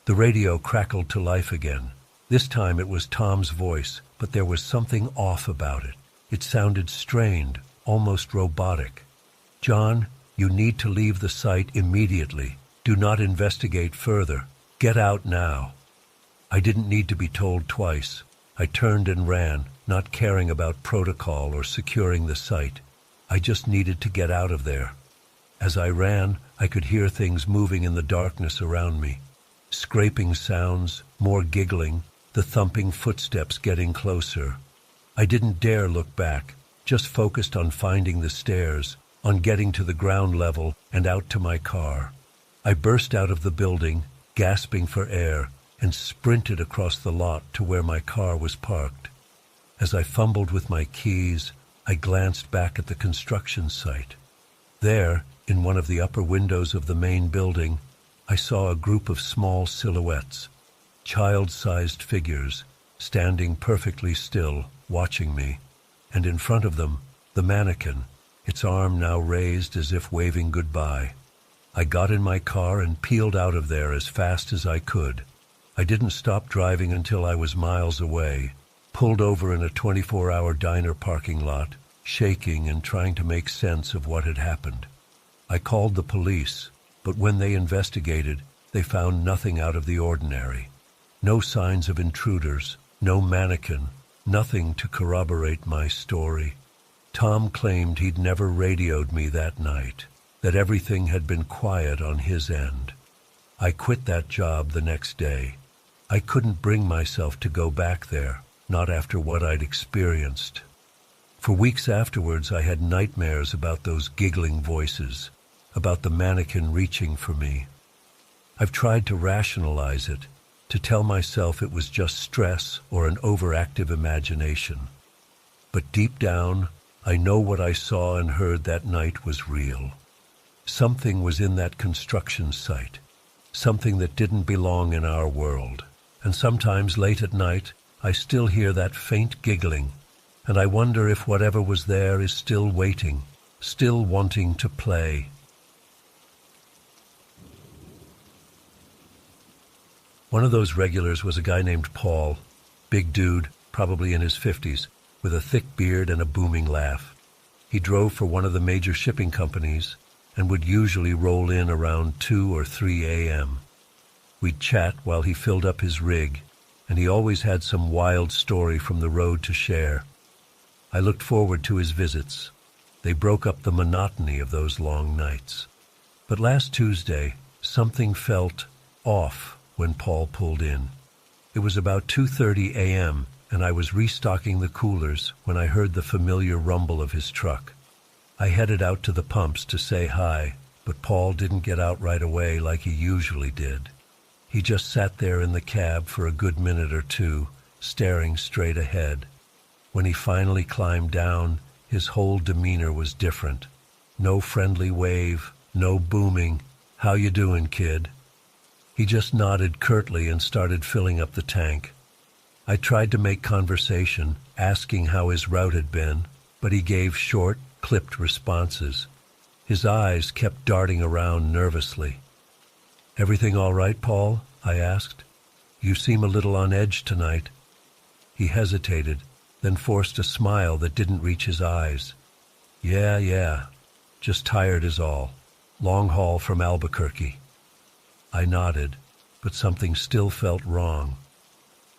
The radio crackled to life again. This time it was Tom's voice, but there was something off about it. It sounded strained, almost robotic. John, you need to leave the site immediately. Do not investigate further. Get out now. I didn't need to be told twice. I turned and ran, not caring about protocol or securing the site. I just needed to get out of there. As I ran, I could hear things moving in the darkness around me. Scraping sounds, more giggling, the thumping footsteps getting closer. I didn't dare look back, just focused on finding the stairs, on getting to the ground level and out to my car. I burst out of the building, gasping for air, and sprinted across the lot to where my car was parked. As I fumbled with my keys, I glanced back at the construction site. There, in one of the upper windows of the main building, I saw a group of small silhouettes, child-sized figures, standing perfectly still, watching me, and in front of them, the mannequin, its arm now raised as if waving goodbye. I got in my car and peeled out of there as fast as I could. I didn't stop driving until I was miles away, pulled over in a 24-hour diner parking lot, shaking and trying to make sense of what had happened. I called the police, but when they investigated, they found nothing out of the ordinary. No signs of intruders, no mannequin, nothing to corroborate my story. Tom claimed he'd never radioed me that night, that everything had been quiet on his end. I quit that job the next day. I couldn't bring myself to go back there, not after what I'd experienced. For weeks afterwards, I had nightmares about those giggling voices, about the mannequin reaching for me. I've tried to rationalize it, to tell myself it was just stress or an overactive imagination. But deep down, I know what I saw and heard that night was real. Something was in that construction site, something that didn't belong in our world. And sometimes late at night, I still hear that faint giggling, and I wonder if whatever was there is still waiting, still wanting to play. One of those regulars was a guy named Paul, big dude, probably in his 50s, with a thick beard and a booming laugh. He drove for one of the major shipping companies and would usually roll in around 2 or 3 a.m. We'd chat while he filled up his rig, and he always had some wild story from the road to share. I looked forward to his visits. They broke up the monotony of those long nights. But last Tuesday, something felt off when Paul pulled in. It was about 2:30 a.m., and I was restocking the coolers when I heard the familiar rumble of his truck. I headed out to the pumps to say hi, but Paul didn't get out right away like he usually did. He just sat there in the cab for a good minute or two, staring straight ahead. When he finally climbed down, his whole demeanor was different. No friendly wave, no booming, "How you doing, kid?" He just nodded curtly and started filling up the tank. I tried to make conversation, asking how his route had been, but he gave short, clipped responses. His eyes kept darting around nervously. "Everything all right, Paul?" I asked. "You seem a little on edge tonight." He hesitated, then forced a smile that didn't reach his eyes. Yeah, just tired is all. Long haul from Albuquerque." I nodded, but something still felt wrong.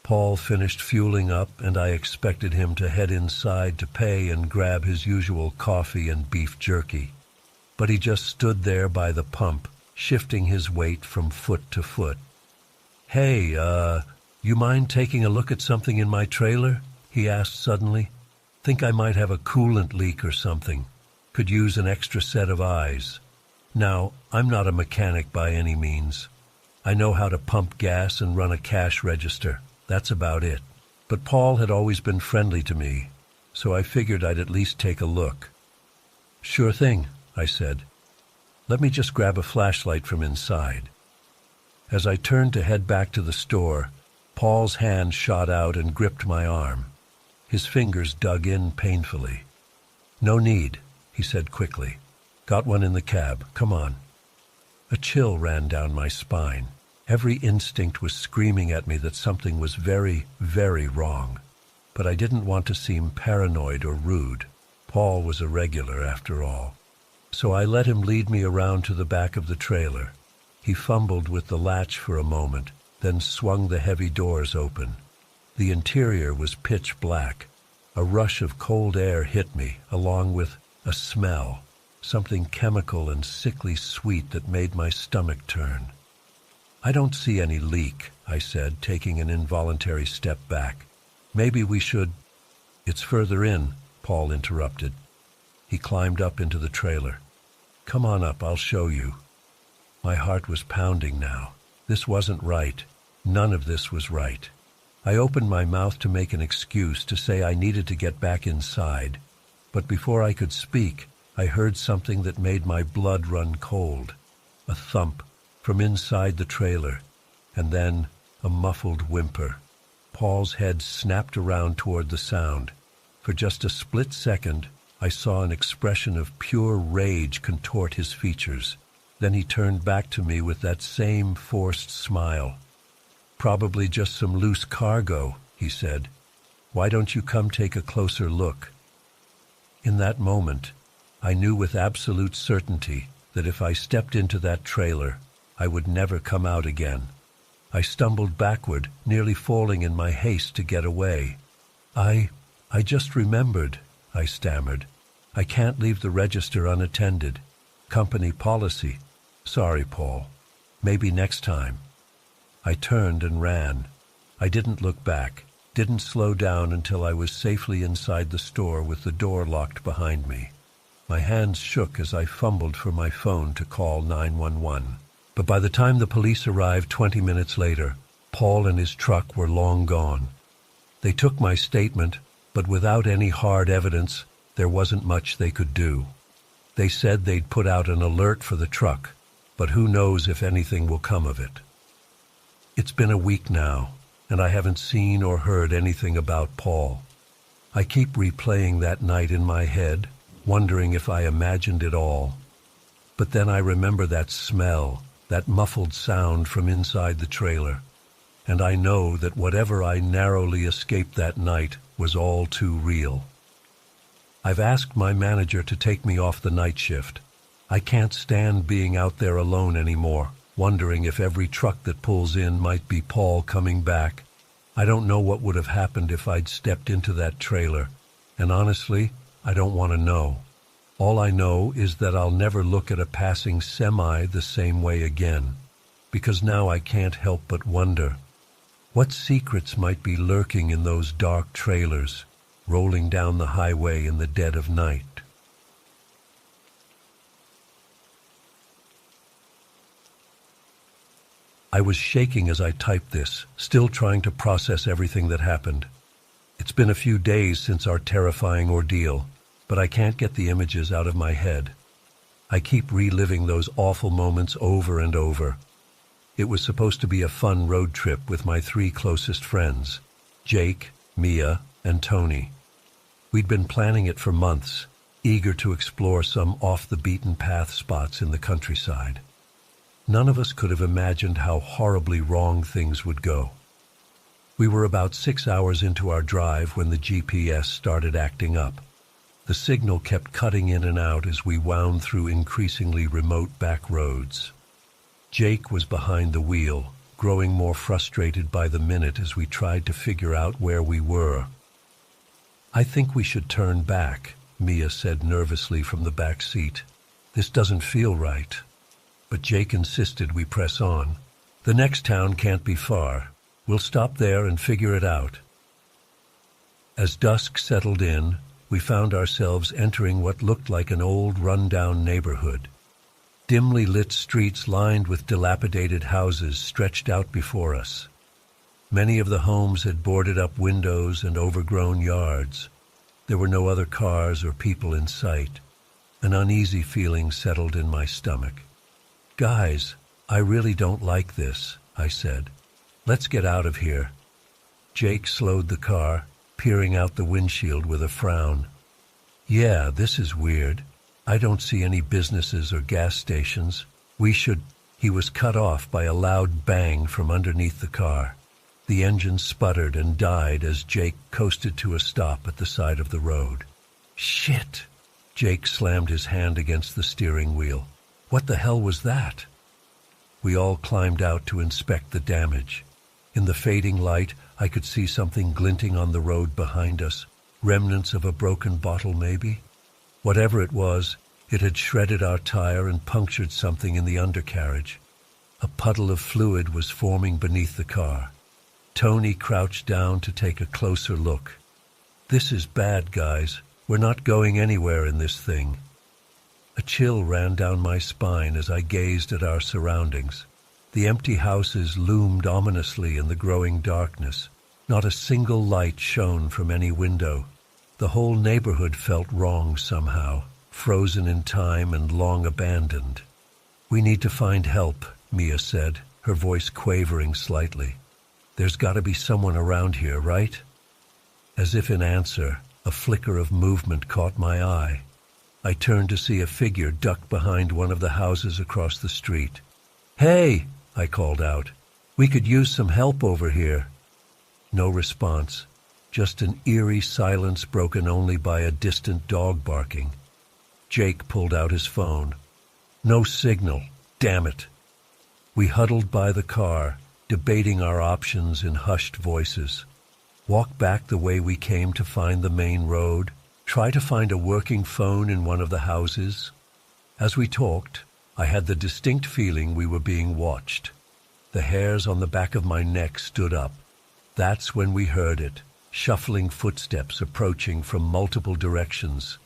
Paul finished fueling up, and I expected him to head inside to pay and grab his usual coffee and beef jerky. But he just stood there by the pump, shifting his weight from foot to foot. "Hey, you mind taking a look at something in my trailer?" he asked suddenly. "Think I might have a coolant leak or something. Could use an extra set of eyes." Now, I'm not a mechanic by any means. I know how to pump gas and run a cash register. That's about it. But Paul had always been friendly to me, so I figured I'd at least take a look. "Sure thing," I said. "Let me just grab a flashlight from inside." As I turned to head back to the store, Paul's hand shot out and gripped my arm. His fingers dug in painfully. "No need," he said quickly. "Got one in the cab. Come on." A chill ran down my spine. Every instinct was screaming at me that something was very, very wrong. But I didn't want to seem paranoid or rude. Paul was a regular after all. So I let him lead me around to the back of the trailer. He fumbled with the latch for a moment, then swung the heavy doors open. The interior was pitch black. A rush of cold air hit me, along with a smell. Something chemical and sickly sweet that made my stomach turn. "I don't see any leak," I said, taking an involuntary step back. "Maybe we should—" "It's further in," Paul interrupted. He climbed up into the trailer. "Come on up, I'll show you." My heart was pounding now. This wasn't right. None of this was right. I opened my mouth to make an excuse, to say I needed to get back inside. But before I could speak, I heard something that made my blood run cold. A thump from inside the trailer, and then a muffled whimper. Paul's head snapped around toward the sound. For just a split second, I saw an expression of pure rage contort his features. Then he turned back to me with that same forced smile. "Probably just some loose cargo," he said. "Why don't you come take a closer look?" In that moment, I knew with absolute certainty that if I stepped into that trailer, I would never come out again. I stumbled backward, nearly falling in my haste to get away. I just remembered, I stammered. I can't leave the register unattended. Company policy. Sorry, Paul. Maybe next time. I turned and ran. I didn't look back, didn't slow down until I was safely inside the store with the door locked behind me. My hands shook as I fumbled for my phone to call 911. But by the time the police arrived 20 minutes later, Paul and his truck were long gone. They took my statement, but without any hard evidence, there wasn't much they could do. They said they'd put out an alert for the truck, but who knows if anything will come of it. It's been a week now, and I haven't seen or heard anything about Paul. I keep replaying that night in my head, wondering if I imagined it all. But then I remember that smell, that muffled sound from inside the trailer, and I know that whatever I narrowly escaped that night was all too real. I've asked my manager to take me off the night shift. I can't stand being out there alone anymore, wondering if every truck that pulls in might be Paul coming back. I don't know what would have happened if I'd stepped into that trailer, and honestly, I don't want to know. All I know is that I'll never look at a passing semi the same way again, because now I can't help but wonder, what secrets might be lurking in those dark trailers, rolling down the highway in the dead of night? I was shaking as I typed this, still trying to process everything that happened. It's been a few days since our terrifying ordeal, but I can't get the images out of my head. I keep reliving those awful moments over and over. It was supposed to be a fun road trip with my 3 closest friends, Jake, Mia, and Tony. We'd been planning it for months, eager to explore some off-the-beaten-path spots in the countryside. None of us could have imagined how horribly wrong things would go. We were about 6 hours into our drive when the GPS started acting up. The signal kept cutting in and out as we wound through increasingly remote back roads. Jake was behind the wheel, growing more frustrated by the minute as we tried to figure out where we were. "I think we should turn back," Mia said nervously from the back seat. "This doesn't feel right." But Jake insisted we press on. "The next town can't be far. We'll stop there and figure it out." As dusk settled in, we found ourselves entering what looked like an old, run-down neighborhood. Dimly lit streets lined with dilapidated houses stretched out before us. Many of the homes had boarded-up windows and overgrown yards. There were no other cars or people in sight. An uneasy feeling settled in my stomach. "Guys, I really don't like this," I said. "Let's get out of here." Jake slowed the car, peering out the windshield with a frown. "Yeah, this is weird. I don't see any businesses or gas stations. We should—" He was cut off by a loud bang from underneath the car. The engine sputtered and died as Jake coasted to a stop at the side of the road. "Shit!" Jake slammed his hand against the steering wheel. "What the hell was that?" We all climbed out to inspect the damage. In the fading light, I could see something glinting on the road behind us, remnants of a broken bottle maybe. Whatever it was, it had shredded our tire and punctured something in the undercarriage. A puddle of fluid was forming beneath the car. Tony crouched down to take a closer look. "This is bad, guys. We're not going anywhere in this thing." A chill ran down my spine as I gazed at our surroundings. The empty houses loomed ominously in the growing darkness. Not a single light shone from any window. The whole neighborhood felt wrong somehow, frozen in time and long abandoned. "We need to find help," Mia said, her voice quavering slightly. "There's got to be someone around here, right?" As if in answer, a flicker of movement caught my eye. I turned to see a figure ducked behind one of the houses across the street. "Hey!" I called out. "We could use some help over here." No response. just an eerie silence broken only by a distant dog barking. Jake pulled out his phone. No signal, damn it. We huddled by the car, debating our options in hushed voices. Walk back the way we came to find the main road, try to find a working phone in one of the houses. As we talked, I had the distinct feeling we were being watched. The hairs on the back of my neck stood up. That's when we heard it, shuffling footsteps approaching from multiple directions.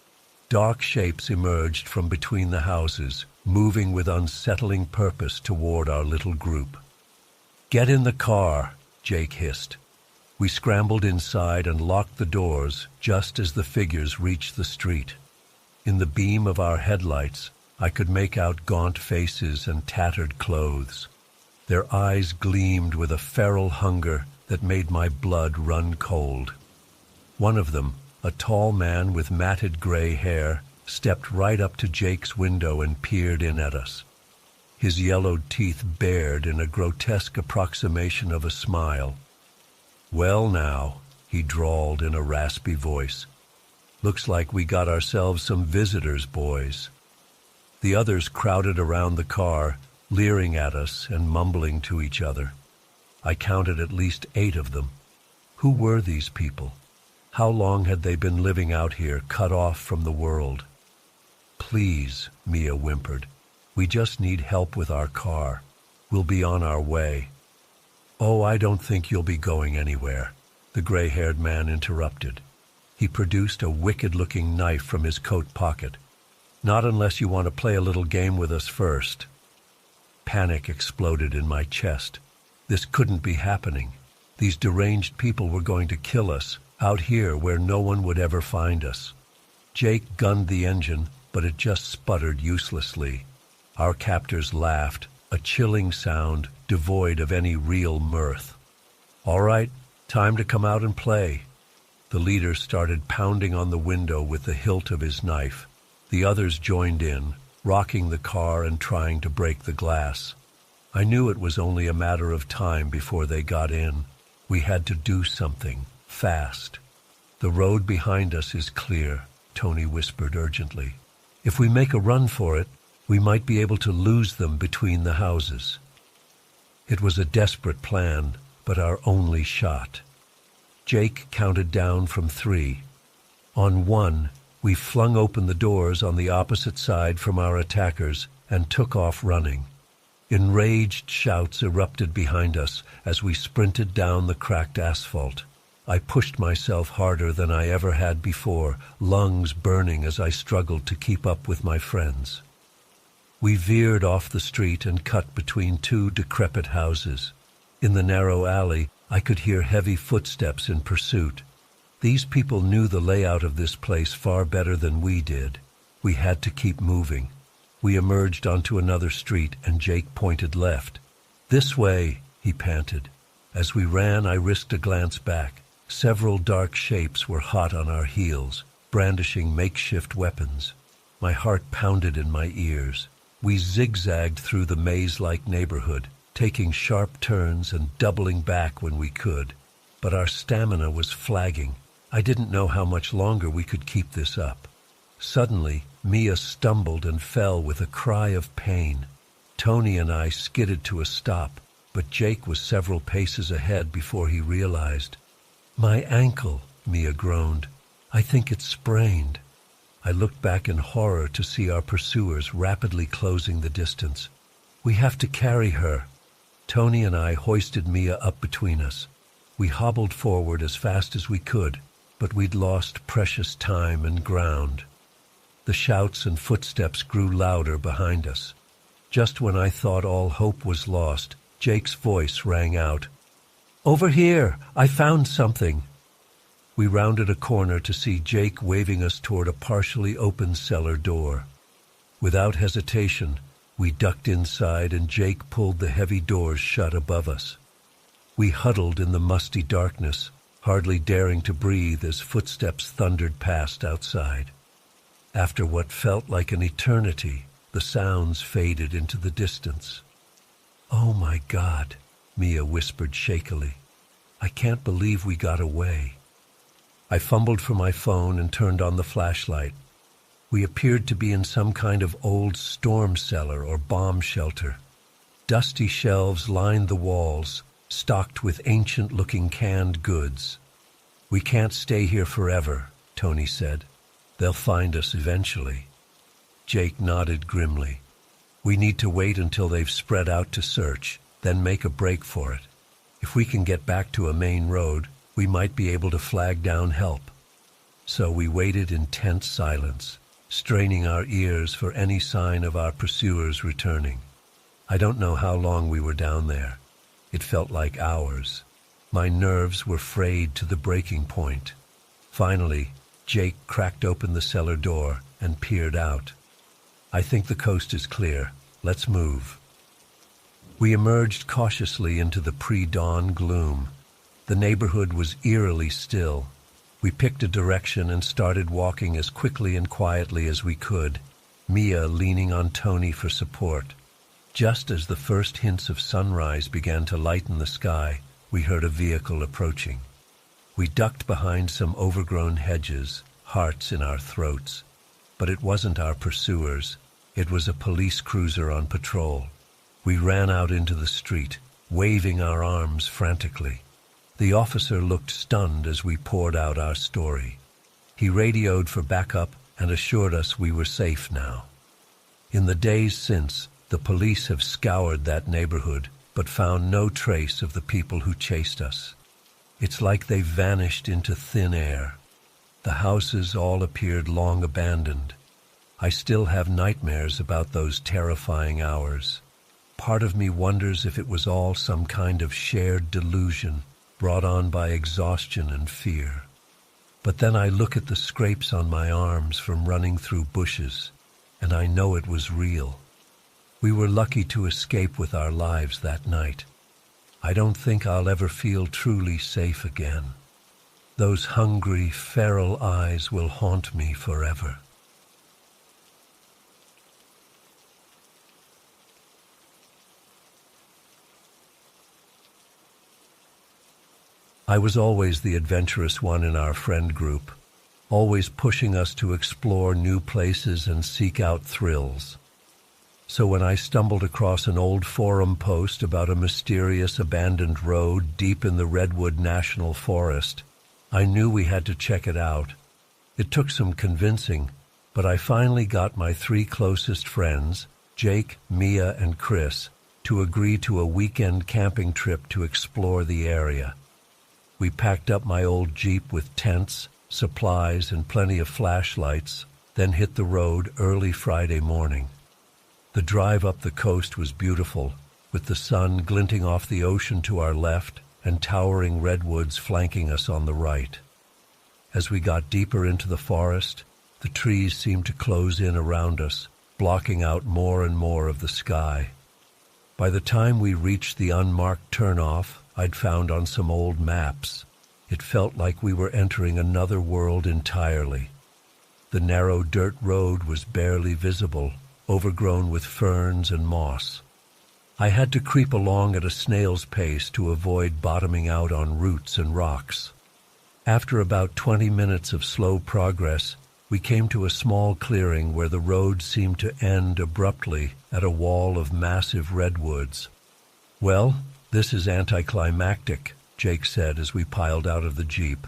Dark shapes emerged from between the houses, moving with unsettling purpose toward our little group. "Get in the car," Jake hissed. We scrambled inside and locked the doors just as the figures reached the street. In the beam of our headlights, I could make out gaunt faces and tattered clothes. Their eyes gleamed with a feral hunger that made my blood run cold. One of them, a tall man with matted gray hair, stepped right up to Jake's window and peered in at us. His yellowed teeth bared in a grotesque approximation of a smile. "Well now," he drawled in a raspy voice. "Looks like we got ourselves some visitors, boys." The others crowded around the car, leering at us and mumbling to each other. I counted at least 8 of them. Who were these people? How long had they been living out here, cut off from the world? "Please," Mia whimpered. "We just need help with our car. We'll be on our way." "Oh, I don't think you'll be going anywhere," the gray-haired man interrupted. He produced a wicked-looking knife from his coat pocket. "Not unless you want to play a little game with us first." Panic exploded in my chest. This couldn't be happening. These deranged people were going to kill us, out here where no one would ever find us. Jake gunned the engine, but it just sputtered uselessly. Our captors laughed, a chilling sound devoid of any real mirth. "All right, time to come out and play." The leader started pounding on the window with the hilt of his knife. The others joined in, rocking the car and trying to break the glass. I knew it was only a matter of time before they got in. We had to do something, fast. "The road behind us is clear," Tony whispered urgently. "If we make a run for it, we might be able to lose them between the houses." It was a desperate plan, but our only shot. Jake counted down from 3. On 1, we flung open the doors on the opposite side from our attackers and took off running. Enraged shouts erupted behind us as we sprinted down the cracked asphalt. I pushed myself harder than I ever had before, lungs burning as I struggled to keep up with my friends. We veered off the street and cut between 2 decrepit houses. In the narrow alley, I could hear heavy footsteps in pursuit. These people knew the layout of this place far better than we did. We had to keep moving. We emerged onto another street and Jake pointed left. "This way," he panted. As we ran, I risked a glance back. Several dark shapes were hot on our heels, brandishing makeshift weapons. My heart pounded in my ears. We zigzagged through the maze-like neighborhood, taking sharp turns and doubling back when we could. But our stamina was flagging. I didn't know how much longer we could keep this up. Suddenly, Mia stumbled and fell with a cry of pain. Tony and I skidded to a stop, but Jake was several paces ahead before he realized. "My ankle," Mia groaned. "I think it's sprained." I looked back in horror to see our pursuers rapidly closing the distance. "We have to carry her." Tony and I hoisted Mia up between us. We hobbled forward as fast as we could, but we'd lost precious time and ground. The shouts and footsteps grew louder behind us. Just when I thought all hope was lost, Jake's voice rang out. "Over here! I found something!" We rounded a corner to see Jake waving us toward a partially open cellar door. Without hesitation, we ducked inside and Jake pulled the heavy doors shut above us. We huddled in the musty darkness, hardly daring to breathe as footsteps thundered past outside. After what felt like an eternity, the sounds faded into the distance. "Oh my God," Mia whispered shakily. "I can't believe we got away." I fumbled for my phone and turned on the flashlight. We appeared to be in some kind of old storm cellar or bomb shelter. Dusty shelves lined the walls, stocked with ancient-looking canned goods. "We can't stay here forever," Tony said. "They'll find us eventually." Jake nodded grimly. "We need to wait until they've spread out to search, then make a break for it. If we can get back to a main road, we might be able to flag down help." So we waited in tense silence, straining our ears for any sign of our pursuers returning. I don't know how long we were down there. It felt like hours. My nerves were frayed to the breaking point. Finally, Jake cracked open the cellar door and peered out. "I think the coast is clear. Let's move." We emerged cautiously into the pre-dawn gloom. The neighborhood was eerily still. We picked a direction and started walking as quickly and quietly as we could, Mia leaning on Tony for support. Just as the first hints of sunrise began to lighten the sky, we heard a vehicle approaching. We ducked behind some overgrown hedges, hearts in our throats. But it wasn't our pursuers. It was a police cruiser on patrol. We ran out into the street, waving our arms frantically. The officer looked stunned as we poured out our story. He radioed for backup and assured us we were safe now. In the days since, the police have scoured that neighborhood, but found no trace of the people who chased us. It's like they vanished into thin air. The houses all appeared long abandoned. I still have nightmares about those terrifying hours. Part of me wonders if it was all some kind of shared delusion brought on by exhaustion and fear. But then I look at the scrapes on my arms from running through bushes, and I know it was real. We were lucky to escape with our lives that night. I don't think I'll ever feel truly safe again. Those hungry, feral eyes will haunt me forever. I was always the adventurous one in our friend group, always pushing us to explore new places and seek out thrills. So when I stumbled across an old forum post about a mysterious abandoned road deep in the Redwood National Forest, I knew we had to check it out. It took some convincing, but I finally got my 3 closest friends, Jake, Mia, and Chris, to agree to a weekend camping trip to explore the area. We packed up my old Jeep with tents, supplies, and plenty of flashlights, then hit the road early Friday morning. The drive up the coast was beautiful, with the sun glinting off the ocean to our left and towering redwoods flanking us on the right. As we got deeper into the forest, the trees seemed to close in around us, blocking out more and more of the sky. By the time we reached the unmarked turnoff I'd found on some old maps, it felt like we were entering another world entirely. The narrow dirt road was barely visible, overgrown with ferns and moss. I had to creep along at a snail's pace to avoid bottoming out on roots and rocks. After about 20 minutes of slow progress, we came to a small clearing where the road seemed to end abruptly at a wall of massive redwoods. "Well, this is anticlimactic," Jake said as we piled out of the Jeep.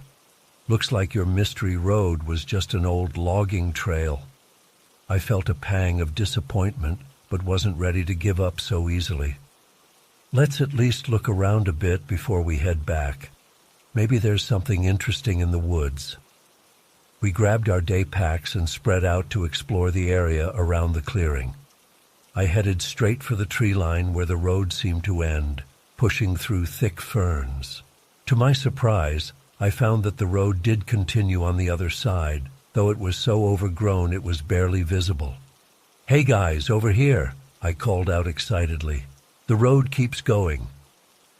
"Looks like your mystery road was just an old logging trail." I felt a pang of disappointment, but wasn't ready to give up so easily. "Let's at least look around a bit before we head back. Maybe there's something interesting in the woods." We grabbed our day packs and spread out to explore the area around the clearing. I headed straight for the tree line where the road seemed to end, pushing through thick ferns. To my surprise, I found that the road did continue on the other side, though it was so overgrown it was barely visible. "Hey guys, over here!" I called out excitedly. "The road keeps going."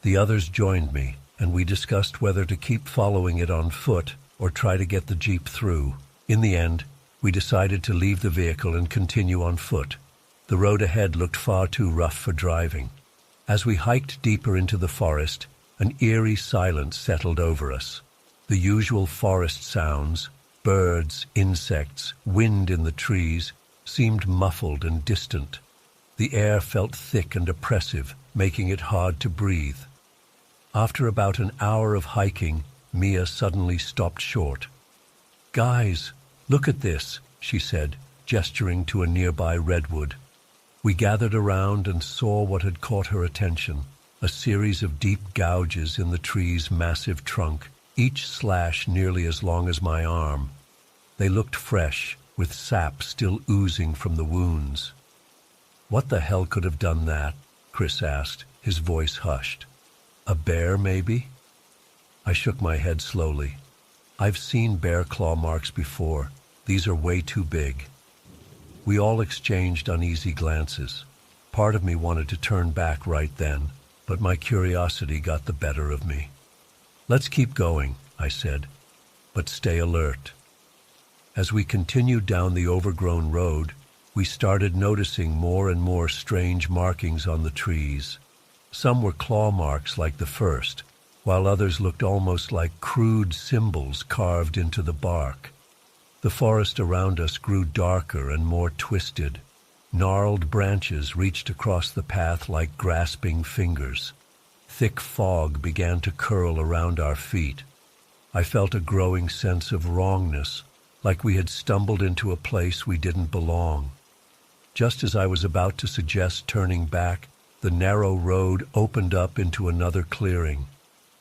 The others joined me, and we discussed whether to keep following it on foot or try to get the Jeep through. In the end, we decided to leave the vehicle and continue on foot. The road ahead looked far too rough for driving. As we hiked deeper into the forest, an eerie silence settled over us. The usual forest sounds, birds, insects, wind in the trees, seemed muffled and distant. The air felt thick and oppressive, making it hard to breathe. After about an hour of hiking, Mia suddenly stopped short. "Guys, look at this," she said, gesturing to a nearby redwood. We gathered around and saw what had caught her attention, a series of deep gouges in the tree's massive trunk, each slash nearly as long as my arm. They looked fresh, with sap still oozing from the wounds. "What the hell could have done that?" Chris asked, his voice hushed. "A bear, maybe?" I shook my head slowly. "I've seen bear claw marks before. These are way too big." We all exchanged uneasy glances. Part of me wanted to turn back right then, but my curiosity got the better of me. "Let's keep going," I said, "but stay alert." As we continued down the overgrown road, we started noticing more and more strange markings on the trees. Some were claw marks like the first, while others looked almost like crude symbols carved into the bark. The forest around us grew darker and more twisted. Gnarled branches reached across the path like grasping fingers. Thick fog began to curl around our feet. I felt a growing sense of wrongness, like we had stumbled into a place we didn't belong. Just as I was about to suggest turning back, the narrow road opened up into another clearing.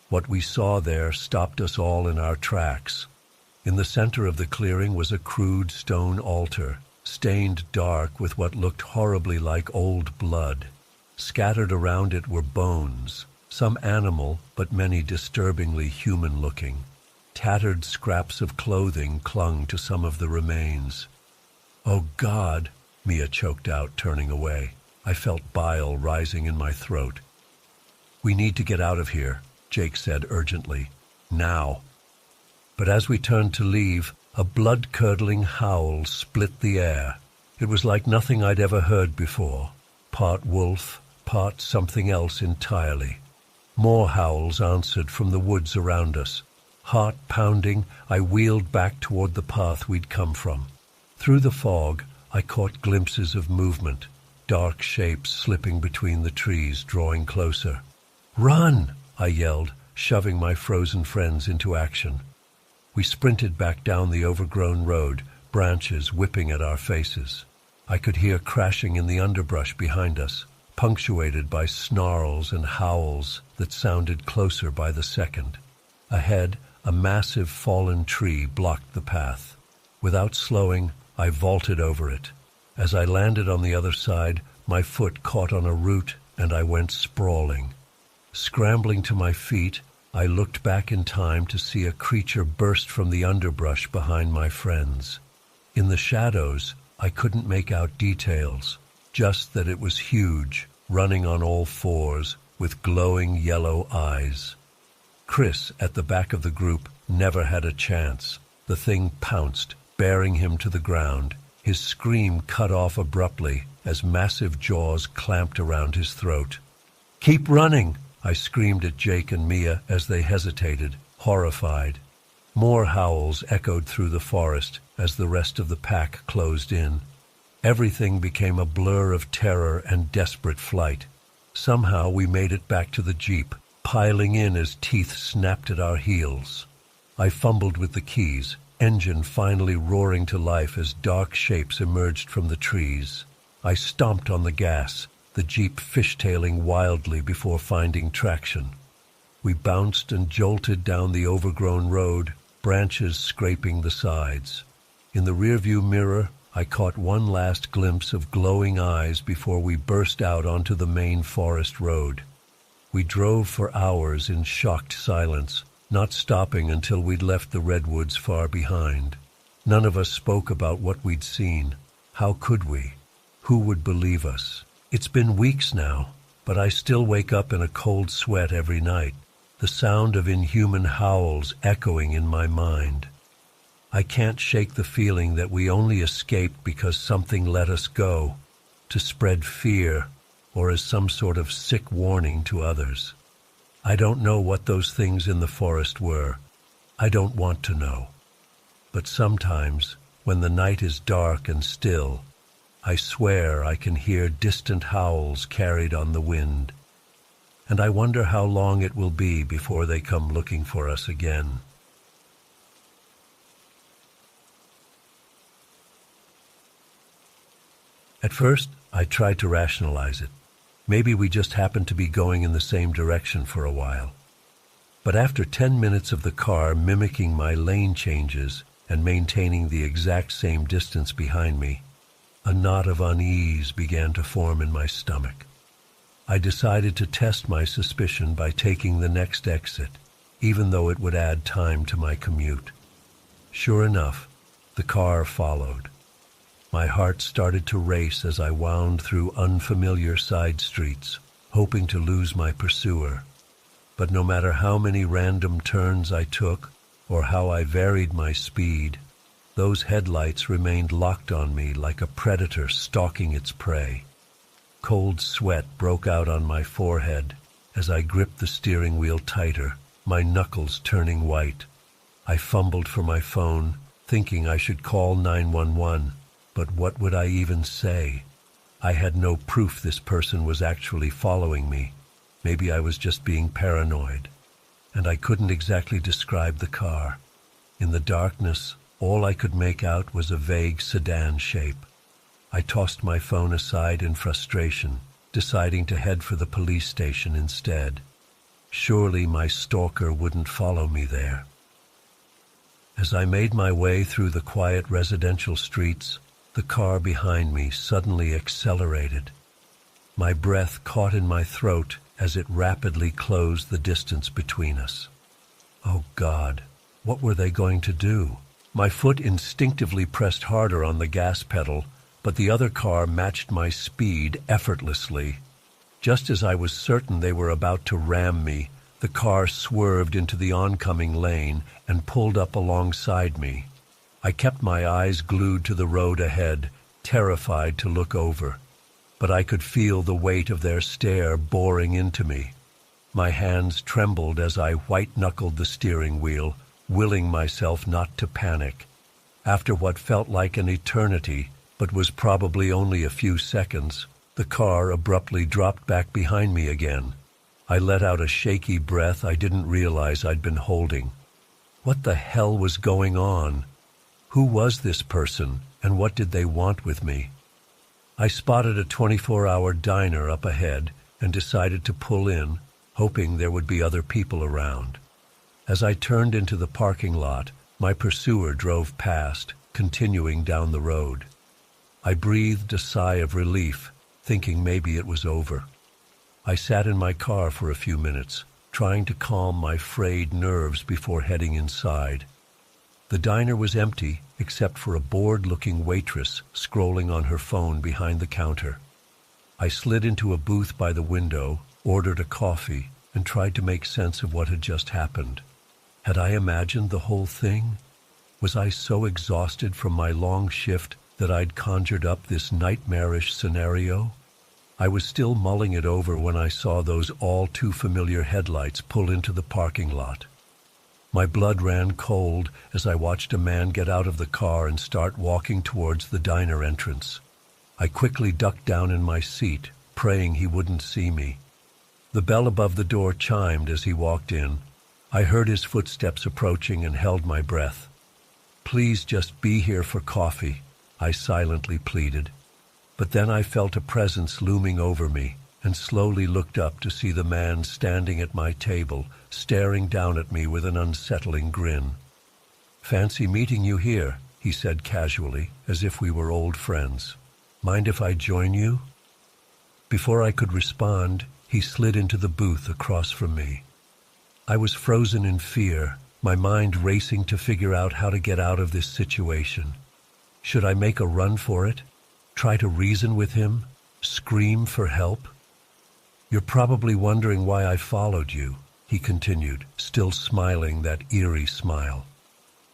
What we saw there stopped us all in our tracks. In the center of the clearing was a crude stone altar, stained dark with what looked horribly like old blood. Scattered around it were bones, some animal, but many disturbingly human-looking. Tattered scraps of clothing clung to some of the remains. "Oh God," Mia choked out, turning away. I felt bile rising in my throat. "We need to get out of here," Jake said urgently. "Now." But as we turned to leave, a blood-curdling howl split the air. It was like nothing I'd ever heard before. Part wolf, part something else entirely. More howls answered from the woods around us. Heart pounding, I wheeled back toward the path we'd come from. Through the fog, I caught glimpses of movement, dark shapes slipping between the trees, drawing closer. "Run!" I yelled, shoving my frozen friends into action. We sprinted back down the overgrown road, branches whipping at our faces. I could hear crashing in the underbrush behind us, punctuated by snarls and howls that sounded closer by the second. Ahead, a massive fallen tree blocked the path. Without slowing, I vaulted over it. As I landed on the other side, my foot caught on a root and I went sprawling. Scrambling to my feet, I looked back in time to see a creature burst from the underbrush behind my friends. In the shadows, I couldn't make out details, just that it was huge, running on all fours, with glowing yellow eyes. Chris, at the back of the group, never had a chance. The thing pounced, bearing him to the ground. His scream cut off abruptly as massive jaws clamped around his throat. "Keep running!" I screamed at Jake and Mia as they hesitated, horrified. More howls echoed through the forest as the rest of the pack closed in. Everything became a blur of terror and desperate flight. Somehow we made it back to the jeep, piling in as teeth snapped at our heels. I fumbled with the keys, engine finally roaring to life as dark shapes emerged from the trees. I stomped on the gas, the jeep fishtailing wildly before finding traction. We bounced and jolted down the overgrown road, branches scraping the sides. In the rearview mirror, I caught one last glimpse of glowing eyes before we burst out onto the main forest road. We drove for hours in shocked silence, not stopping until we'd left the redwoods far behind. None of us spoke about what we'd seen. How could we? Who would believe us? It's been weeks now, but I still wake up in a cold sweat every night, the sound of inhuman howls echoing in my mind. I can't shake the feeling that we only escaped because something let us go, to spread fear or as some sort of sick warning to others. I don't know what those things in the forest were, I don't want to know. But sometimes, when the night is dark and still, I swear I can hear distant howls carried on the wind, and I wonder how long it will be before they come looking for us again. At first, I tried to rationalize it. Maybe we just happened to be going in the same direction for a while. But after 10 minutes of the car mimicking my lane changes and maintaining the exact same distance behind me, a knot of unease began to form in my stomach. I decided to test my suspicion by taking the next exit, even though it would add time to my commute. Sure enough, the car followed. My heart started to race as I wound through unfamiliar side streets, hoping to lose my pursuer. But no matter how many random turns I took, or how I varied my speed, those headlights remained locked on me like a predator stalking its prey. Cold sweat broke out on my forehead as I gripped the steering wheel tighter, my knuckles turning white. I fumbled for my phone, thinking I should call 911, but what would I even say? I had no proof this person was actually following me. Maybe I was just being paranoid. And I couldn't exactly describe the car. In the darkness, all I could make out was a vague sedan shape. I tossed my phone aside in frustration, deciding to head for the police station instead. Surely my stalker wouldn't follow me there. As I made my way through the quiet residential streets, the car behind me suddenly accelerated. My breath caught in my throat as it rapidly closed the distance between us. Oh God, what were they going to do? My foot instinctively pressed harder on the gas pedal, but the other car matched my speed effortlessly. Just as I was certain they were about to ram me, the car swerved into the oncoming lane and pulled up alongside me. I kept my eyes glued to the road ahead, terrified to look over. But I could feel the weight of their stare boring into me. My hands trembled as I white-knuckled the steering wheel, willing myself not to panic. After what felt like an eternity, but was probably only a few seconds, the car abruptly dropped back behind me again. I let out a shaky breath I didn't realize I'd been holding. What the hell was going on? Who was this person, and what did they want with me? I spotted a 24-hour diner up ahead and decided to pull in, hoping there would be other people around. As I turned into the parking lot, my pursuer drove past, continuing down the road. I breathed a sigh of relief, thinking maybe it was over. I sat in my car for a few minutes, trying to calm my frayed nerves before heading inside. The diner was empty, except for a bored-looking waitress scrolling on her phone behind the counter. I slid into a booth by the window, ordered a coffee, and tried to make sense of what had just happened. Had I imagined the whole thing? Was I so exhausted from my long shift that I'd conjured up this nightmarish scenario? I was still mulling it over when I saw those all-too-familiar headlights pull into the parking lot. My blood ran cold as I watched a man get out of the car and start walking towards the diner entrance. I quickly ducked down in my seat, praying he wouldn't see me. The bell above the door chimed as he walked in. I heard his footsteps approaching and held my breath. "Please just be here for coffee," I silently pleaded. But then I felt a presence looming over me and slowly looked up to see the man standing at my table, staring down at me with an unsettling grin. "Fancy meeting you here," he said casually, as if we were old friends. "Mind if I join you?" Before I could respond, he slid into the booth across from me. I was frozen in fear, my mind racing to figure out how to get out of this situation. Should I make a run for it? Try to reason with him? Scream for help? "You're probably wondering why I followed you," he continued, still smiling that eerie smile.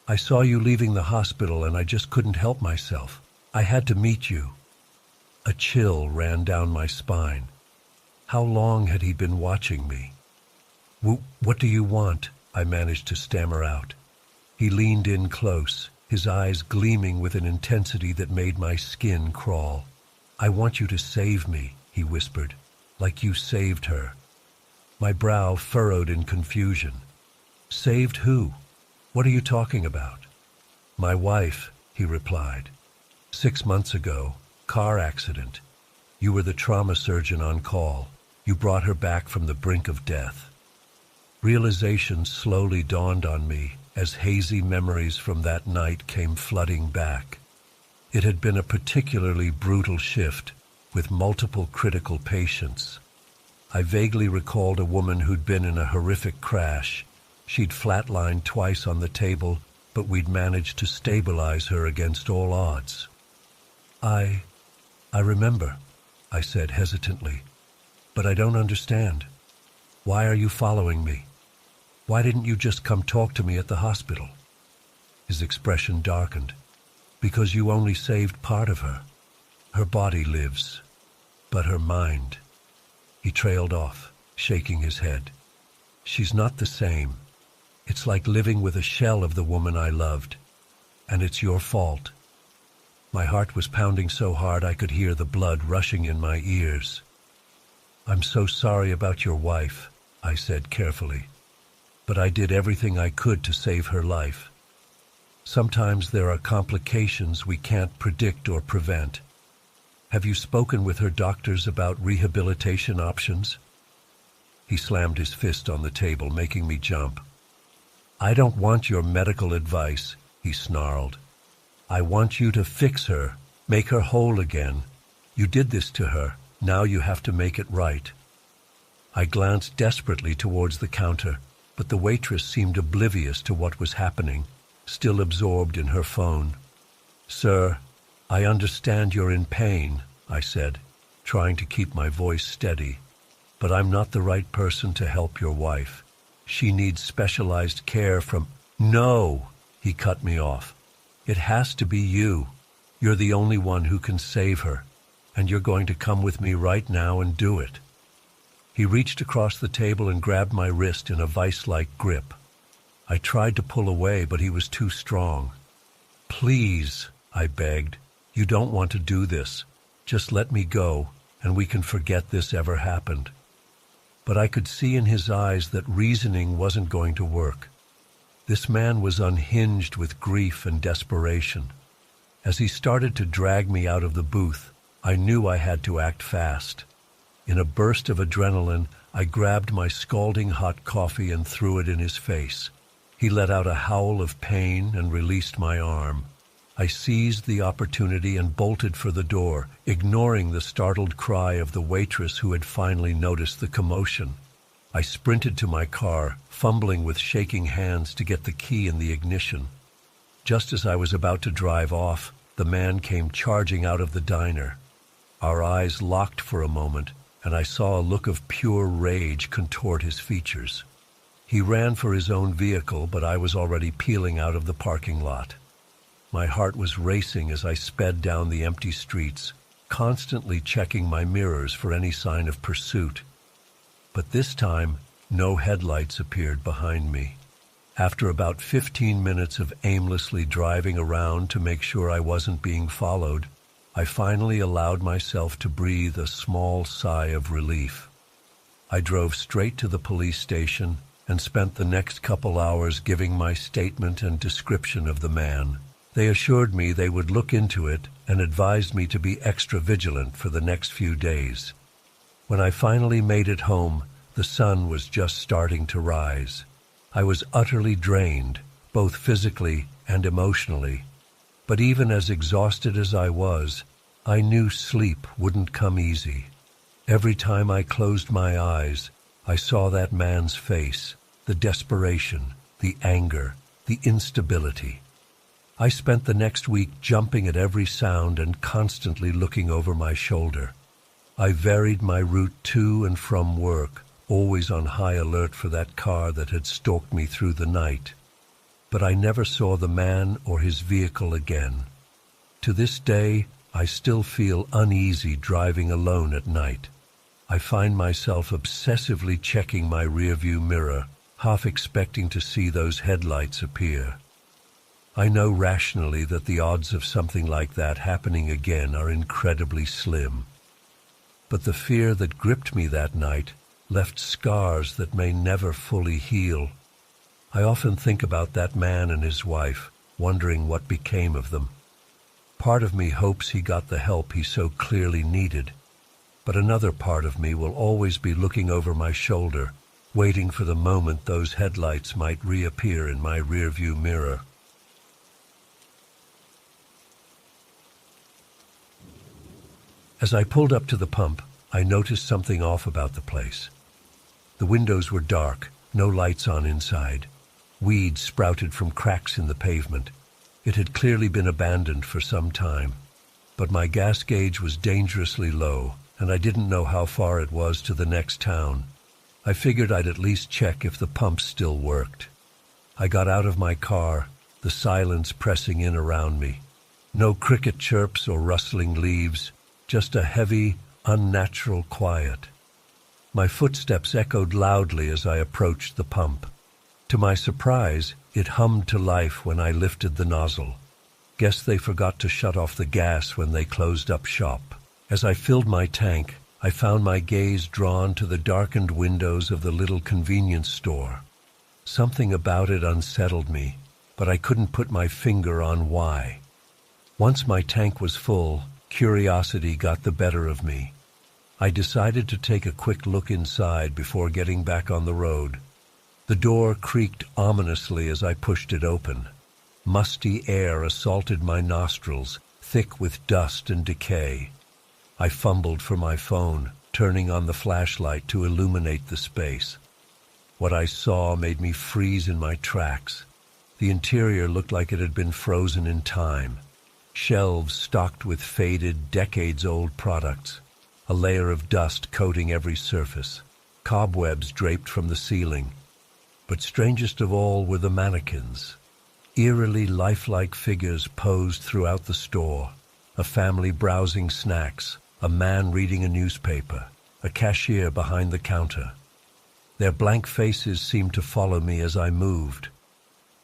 "I saw you leaving the hospital and I just couldn't help myself. I had to meet you." A chill ran down my spine. How long had he been watching me? "What do you want?" I managed to stammer out. He leaned in close, his eyes gleaming with an intensity that made my skin crawl. "I want you to save me," he whispered, "like you saved her." My brow furrowed in confusion. "Saved who? What are you talking about?" "My wife," he replied. "6 months ago, car accident. You were the trauma surgeon on call. You brought her back from the brink of death." Realization slowly dawned on me as hazy memories from that night came flooding back. It had been a particularly brutal shift, with multiple critical patients. I vaguely recalled a woman who'd been in a horrific crash. She'd flatlined twice on the table, but we'd managed to stabilize her against all odds. I remember," I said hesitantly, "but I don't understand. Why are you following me? Why didn't you just come talk to me at the hospital?" His expression darkened. "Because you only saved part of her. Her body lives, but her mind." He trailed off, shaking his head. "She's not the same. It's like living with a shell of the woman I loved. And it's your fault." My heart was pounding so hard I could hear the blood rushing in my ears. "I'm so sorry about your wife," I said carefully. "But I did everything I could to save her life. Sometimes there are complications we can't predict or prevent. Have you spoken with her doctors about rehabilitation options?" He slammed his fist on the table, making me jump. "I don't want your medical advice," he snarled. "I want you to fix her, make her whole again. You did this to her. Now you have to make it right." I glanced desperately towards the counter, but the waitress seemed oblivious to what was happening, still absorbed in her phone. "Sir, I understand you're in pain," I said, trying to keep my voice steady. "But I'm not the right person to help your wife. She needs specialized care from—" "No!" he cut me off. "It has to be you. You're the only one who can save her, and you're going to come with me right now and do it." He reached across the table and grabbed my wrist in a vice-like grip. I tried to pull away, but he was too strong. "Please," I begged, "you don't want to do this. Just let me go, and we can forget this ever happened." But I could see in his eyes that reasoning wasn't going to work. This man was unhinged with grief and desperation. As he started to drag me out of the booth, I knew I had to act fast. In a burst of adrenaline, I grabbed my scalding hot coffee and threw it in his face. He let out a howl of pain and released my arm. I seized the opportunity and bolted for the door, ignoring the startled cry of the waitress who had finally noticed the commotion. I sprinted to my car, fumbling with shaking hands to get the key in the ignition. Just as I was about to drive off, the man came charging out of the diner. Our eyes locked for a moment, and I saw a look of pure rage contort his features. He ran for his own vehicle, but I was already peeling out of the parking lot. My heart was racing as I sped down the empty streets, constantly checking my mirrors for any sign of pursuit. But this time, no headlights appeared behind me. After about 15 minutes of aimlessly driving around to make sure I wasn't being followed, I finally allowed myself to breathe a small sigh of relief. I drove straight to the police station and spent the next couple hours giving my statement and description of the man. They assured me they would look into it and advised me to be extra vigilant for the next few days. When I finally made it home, the sun was just starting to rise. I was utterly drained, both physically and emotionally. But even as exhausted as I was, I knew sleep wouldn't come easy. Every time I closed my eyes, I saw that man's face, the desperation, the anger, the instability. I spent the next week jumping at every sound and constantly looking over my shoulder. I varied my route to and from work, always on high alert for that car that had stalked me through the night. But I never saw the man or his vehicle again. To this day, I still feel uneasy driving alone at night. I find myself obsessively checking my rearview mirror, half expecting to see those headlights appear. I know rationally that the odds of something like that happening again are incredibly slim. But the fear that gripped me that night left scars that may never fully heal. I often think about that man and his wife, wondering what became of them. Part of me hopes he got the help he so clearly needed, but another part of me will always be looking over my shoulder, waiting for the moment those headlights might reappear in my rearview mirror. As I pulled up to the pump, I noticed something off about the place. The windows were dark, no lights on inside. Weeds sprouted from cracks in the pavement. It had clearly been abandoned for some time. But my gas gauge was dangerously low, and I didn't know how far it was to the next town. I figured I'd at least check if the pump still worked. I got out of my car, the silence pressing in around me. No cricket chirps or rustling leaves, just a heavy, unnatural quiet. My footsteps echoed loudly as I approached the pump. To my surprise, it hummed to life when I lifted the nozzle. Guess they forgot to shut off the gas when they closed up shop. As I filled my tank, I found my gaze drawn to the darkened windows of the little convenience store. Something about it unsettled me, but I couldn't put my finger on why. Once my tank was full, curiosity got the better of me. I decided to take a quick look inside before getting back on the road. The door creaked ominously as I pushed it open. Musty air assaulted my nostrils, thick with dust and decay. I fumbled for my phone, turning on the flashlight to illuminate the space. What I saw made me freeze in my tracks. The interior looked like it had been frozen in time. Shelves stocked with faded, decades-old products. A layer of dust coating every surface. Cobwebs draped from the ceiling. But strangest of all were the mannequins. Eerily lifelike figures posed throughout the store. A family browsing snacks, a man reading a newspaper, a cashier behind the counter. Their blank faces seemed to follow me as I moved.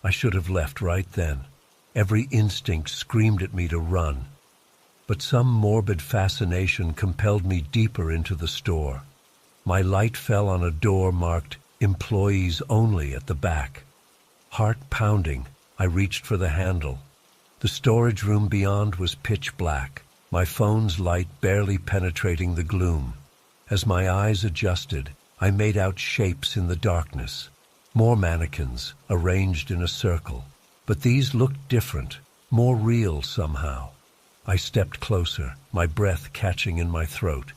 I should have left right then. Every instinct screamed at me to run. But some morbid fascination compelled me deeper into the store. My light fell on a door marked "Employees Only" at the back. Heart pounding, I reached for the handle. The storage room beyond was pitch black, my phone's light barely penetrating the gloom. As my eyes adjusted, I made out shapes in the darkness. More mannequins, arranged in a circle. But these looked different, more real somehow. I stepped closer, my breath catching in my throat.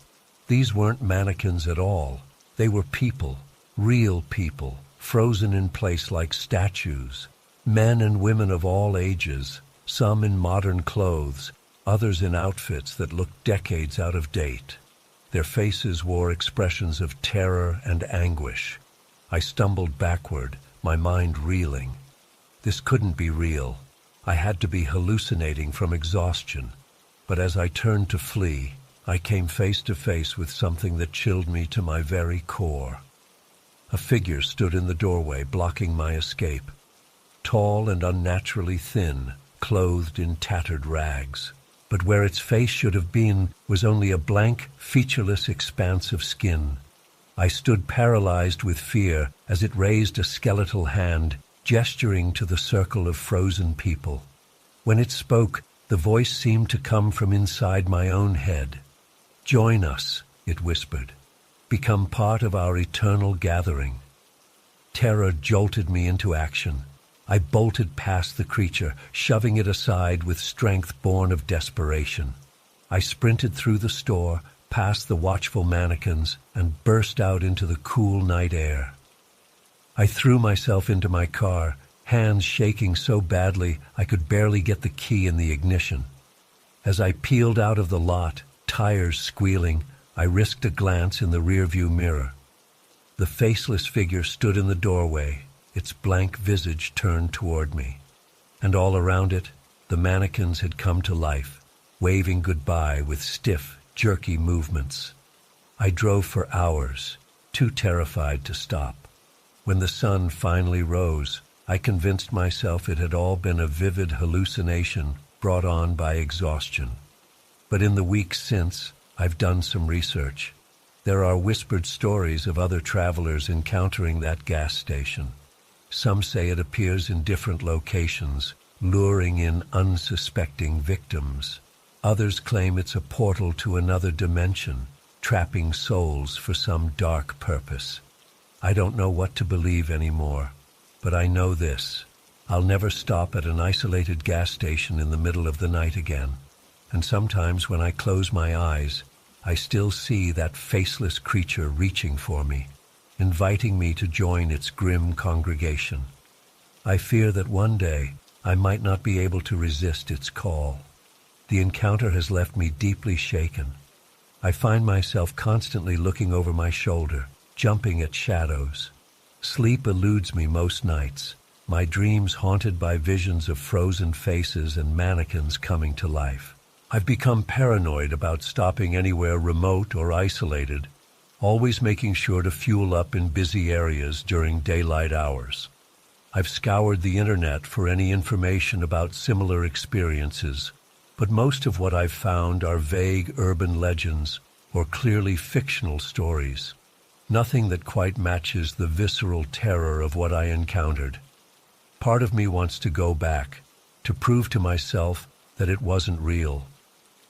These weren't mannequins at all. They were people, real people, frozen in place like statues. Men and women of all ages, some in modern clothes, others in outfits that looked decades out of date. Their faces wore expressions of terror and anguish. I stumbled backward, my mind reeling. This couldn't be real. I had to be hallucinating from exhaustion. But as I turned to flee, I came face to face with something that chilled me to my very core. A figure stood in the doorway, blocking my escape. Tall and unnaturally thin, clothed in tattered rags. But where its face should have been was only a blank, featureless expanse of skin. I stood paralyzed with fear as it raised a skeletal hand, gesturing to the circle of frozen people. When it spoke, the voice seemed to come from inside my own head. "Join us," it whispered. "Become part of our eternal gathering." Terror jolted me into action. I bolted past the creature, shoving it aside with strength born of desperation. I sprinted through the store, past the watchful mannequins, and burst out into the cool night air. I threw myself into my car, hands shaking so badly I could barely get the key in the ignition. As I peeled out of the lot, tires squealing, I risked a glance in the rearview mirror. The faceless figure stood in the doorway, its blank visage turned toward me. And all around it, the mannequins had come to life, waving goodbye with stiff, jerky movements. I drove for hours, too terrified to stop. When the sun finally rose, I convinced myself it had all been a vivid hallucination brought on by exhaustion. But in the weeks since, I've done some research. There are whispered stories of other travelers encountering that gas station. Some say it appears in different locations, luring in unsuspecting victims. Others claim it's a portal to another dimension, trapping souls for some dark purpose. I don't know what to believe anymore, but I know this. I'll never stop at an isolated gas station in the middle of the night again. And sometimes when I close my eyes, I still see that faceless creature reaching for me, inviting me to join its grim congregation. I fear that one day I might not be able to resist its call. The encounter has left me deeply shaken. I find myself constantly looking over my shoulder, jumping at shadows. Sleep eludes me most nights, my dreams haunted by visions of frozen faces and mannequins coming to life. I've become paranoid about stopping anywhere remote or isolated, always making sure to fuel up in busy areas during daylight hours. I've scoured the internet for any information about similar experiences, but most of what I've found are vague urban legends or clearly fictional stories. Nothing that quite matches the visceral terror of what I encountered. Part of me wants to go back, to prove to myself that it wasn't real.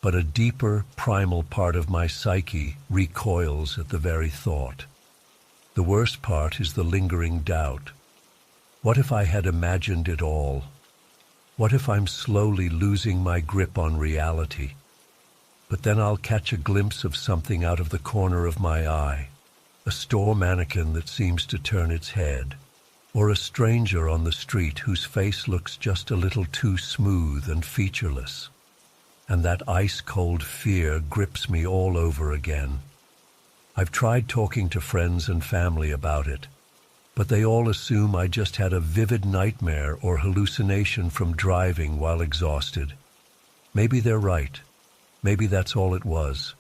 But a deeper, primal part of my psyche recoils at the very thought. The worst part is the lingering doubt. What if I had imagined it all? What if I'm slowly losing my grip on reality? But then I'll catch a glimpse of something out of the corner of my eye, a store mannequin that seems to turn its head, or a stranger on the street whose face looks just a little too smooth and featureless. And that ice-cold fear grips me all over again. I've tried talking to friends and family about it, but they all assume I just had a vivid nightmare or hallucination from driving while exhausted. Maybe they're right. Maybe that's all it was.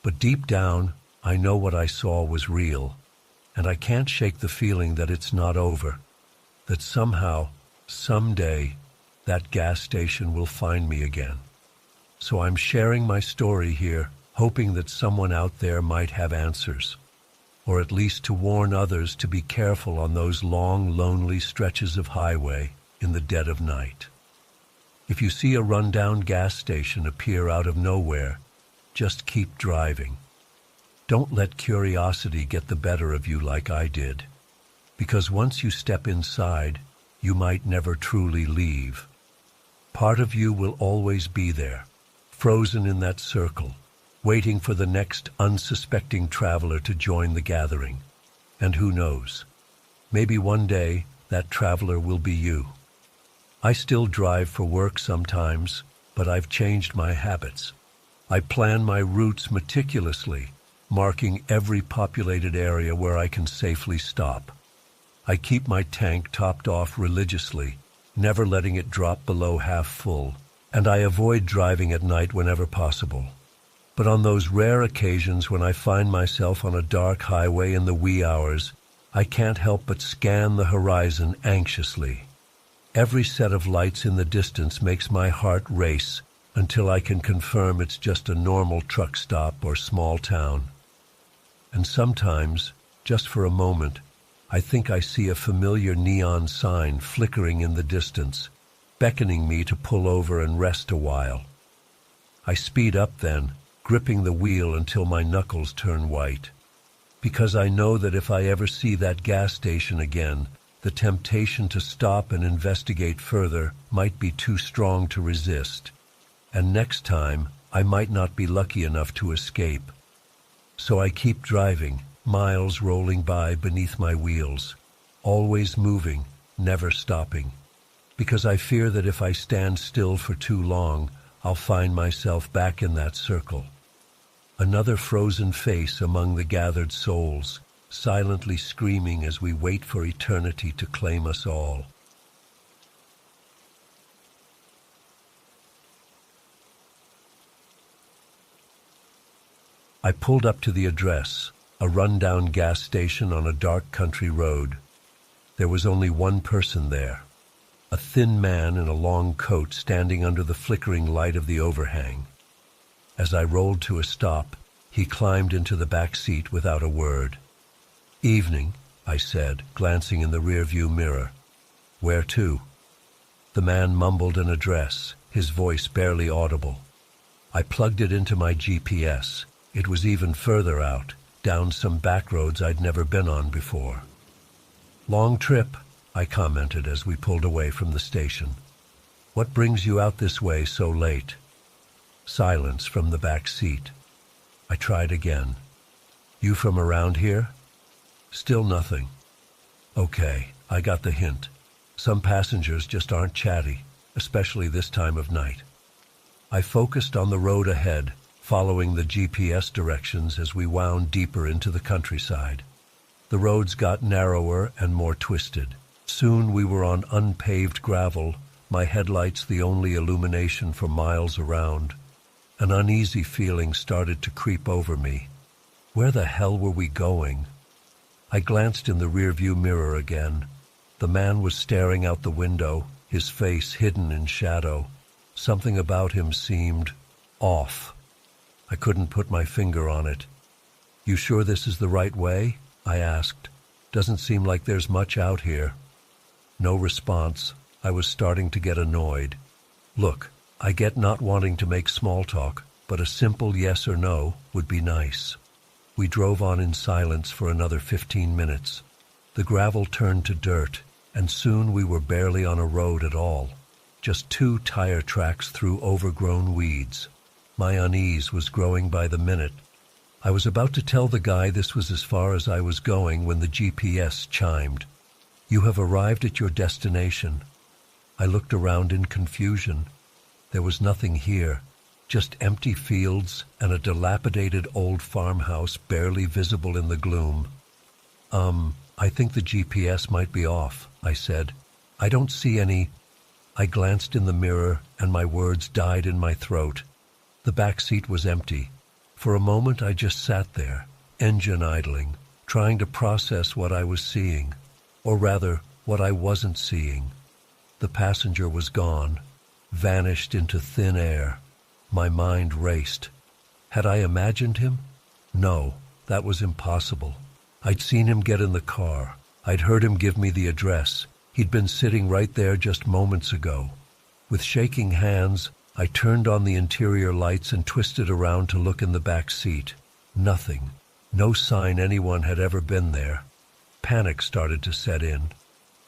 But deep down, I know what I saw was real, and I can't shake the feeling that it's not over, that somehow, someday, that gas station will find me again. So I'm sharing my story here, hoping that someone out there might have answers, or at least to warn others to be careful on those long, lonely stretches of highway in the dead of night. If you see a rundown gas station appear out of nowhere, just keep driving. Don't let curiosity get the better of you like I did, because once you step inside, you might never truly leave. Part of you will always be there, frozen in that circle, waiting for the next unsuspecting traveler to join the gathering. And who knows, maybe one day that traveler will be you. I still drive for work sometimes, but I've changed my habits. I plan my routes meticulously, marking every populated area where I can safely stop. I keep my tank topped off religiously, never letting it drop below half full, and I avoid driving at night whenever possible. But on those rare occasions when I find myself on a dark highway in the wee hours, I can't help but scan the horizon anxiously. Every set of lights in the distance makes my heart race until I can confirm it's just a normal truck stop or small town. And sometimes, just for a moment, I think I see a familiar neon sign flickering in the distance, beckoning me to pull over and rest a while. I speed up then, gripping the wheel until my knuckles turn white, because I know that if I ever see that gas station again, the temptation to stop and investigate further might be too strong to resist, and next time I might not be lucky enough to escape. So I keep driving, miles rolling by beneath my wheels, always moving, never stopping, because I fear that if I stand still for too long, I'll find myself back in that circle. Another frozen face among the gathered souls, silently screaming as we wait for eternity to claim us all. I pulled up to the address, a rundown gas station on a dark country road. There was only one person there, a thin man in a long coat standing under the flickering light of the overhang. As I rolled to a stop, he climbed into the back seat without a word. "Evening," I said, glancing in the rearview mirror. "Where to?" The man mumbled an address, his voice barely audible. I plugged it into my GPS. It was even further out, down some back roads I'd never been on before. "Long trip," I commented as we pulled away from the station. "What brings you out this way so late?" Silence from the back seat. I tried again. "You from around here?" Still nothing. Okay, I got the hint. Some passengers just aren't chatty, especially this time of night. I focused on the road ahead, following the GPS directions as we wound deeper into the countryside. The roads got narrower and more twisted. Soon we were on unpaved gravel, my headlights the only illumination for miles around. An uneasy feeling started to creep over me. Where the hell were we going? I glanced in the rearview mirror again. The man was staring out the window, his face hidden in shadow. Something about him seemed off. I couldn't put my finger on it. "You sure this is the right way?" I asked. "Doesn't seem like there's much out here." No response. I was starting to get annoyed. "Look, I get not wanting to make small talk, but a simple yes or no would be nice." We drove on in silence for another 15 minutes. The gravel turned to dirt, and soon we were barely on a road at all. Just 2 tire tracks through overgrown weeds. My unease was growing by the minute. I was about to tell the guy this was as far as I was going when the GPS chimed. "You have arrived at your destination." I looked around in confusion. There was nothing here, just empty fields and a dilapidated old farmhouse barely visible in the gloom. I think the GPS might be off," I said. "I don't see any—" I glanced in the mirror and my words died in my throat. The back seat was empty. For a moment I just sat there, engine idling, trying to process what I was seeing, or rather, what I wasn't seeing. The passenger was gone, vanished into thin air. My mind raced. Had I imagined him? No, that was impossible. I'd seen him get in the car. I'd heard him give me the address. He'd been sitting right there just moments ago. With shaking hands, I turned on the interior lights and twisted around to look in the back seat. Nothing. No sign anyone had ever been there. Panic started to set in.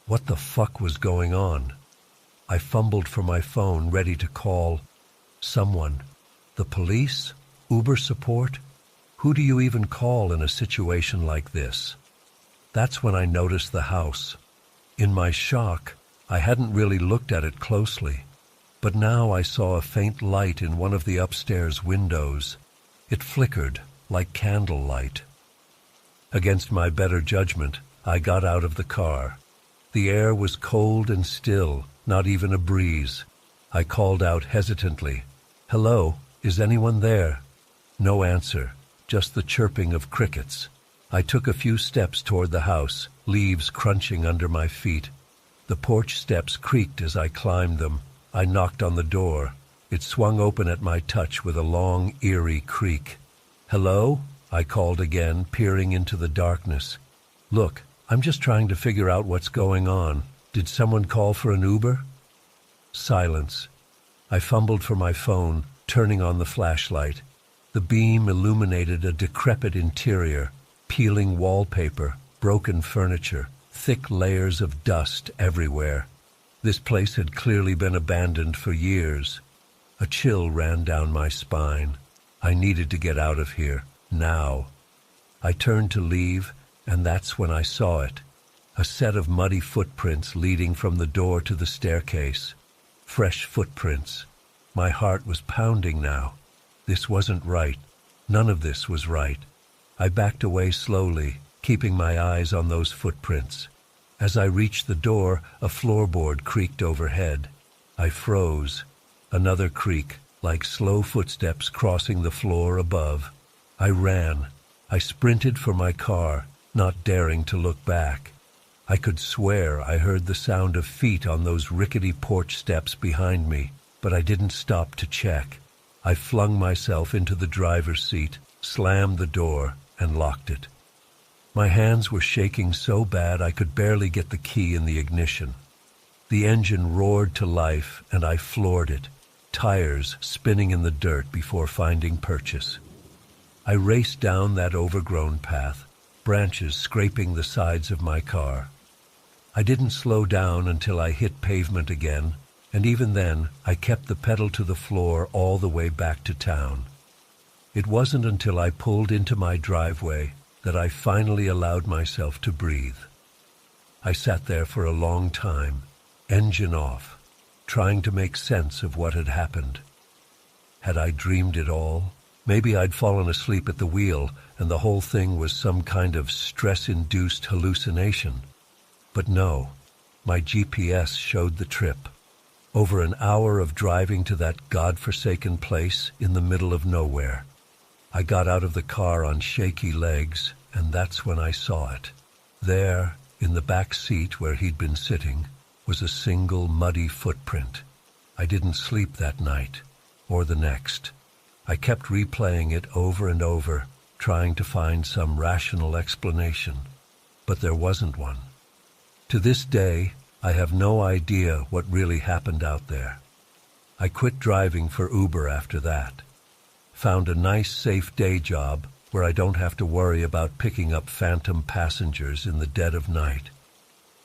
What the fuck was going on? I fumbled for my phone, ready to call someone. The police? Uber support? Who do you even call in a situation like this? That's when I noticed the house. In my shock, I hadn't really looked at it closely, but now I saw a faint light in one of the upstairs windows. It flickered like candlelight. Against my better judgment, I got out of the car. The air was cold and still, not even a breeze. I called out hesitantly, "Hello, is anyone there?" No answer, just the chirping of crickets. I took a few steps toward the house, leaves crunching under my feet. The porch steps creaked as I climbed them. I knocked on the door. It swung open at my touch with a long, eerie creak. "Hello?" I called again, peering into the darkness. "Look, I'm just trying to figure out what's going on. Did someone call for an Uber?" Silence. I fumbled for my phone, turning on the flashlight. The beam illuminated a decrepit interior, peeling wallpaper, broken furniture, thick layers of dust everywhere. This place had clearly been abandoned for years. A chill ran down my spine. I needed to get out of here, now. I turned to leave, and that's when I saw it. A set of muddy footprints leading from the door to the staircase. Fresh footprints. My heart was pounding now. This wasn't right. None of this was right. I backed away slowly, keeping my eyes on those footprints. As I reached the door, a floorboard creaked overhead. I froze. Another creak, like slow footsteps crossing the floor above. I ran. I sprinted for my car, not daring to look back. I could swear I heard the sound of feet on those rickety porch steps behind me, but I didn't stop to check. I flung myself into the driver's seat, slammed the door, and locked it. My hands were shaking so bad I could barely get the key in the ignition. The engine roared to life, and I floored it, tires spinning in the dirt before finding purchase. I raced down that overgrown path, branches scraping the sides of my car. I didn't slow down until I hit pavement again, and even then I kept the pedal to the floor all the way back to town. It wasn't until I pulled into my driveway that I finally allowed myself to breathe. I sat there for a long time, engine off, trying to make sense of what had happened. Had I dreamed it all? Maybe I'd fallen asleep at the wheel and the whole thing was some kind of stress-induced hallucination. But no, my GPS showed the trip. Over an hour of driving to that godforsaken place in the middle of nowhere. I got out of the car on shaky legs, and that's when I saw it. There, in the back seat where he'd been sitting, was a single muddy footprint. I didn't sleep that night, or the next. I kept replaying it over and over, trying to find some rational explanation, but there wasn't one. To this day, I have no idea what really happened out there. I quit driving for Uber after that. Found a nice, safe day job where I don't have to worry about picking up phantom passengers in the dead of night.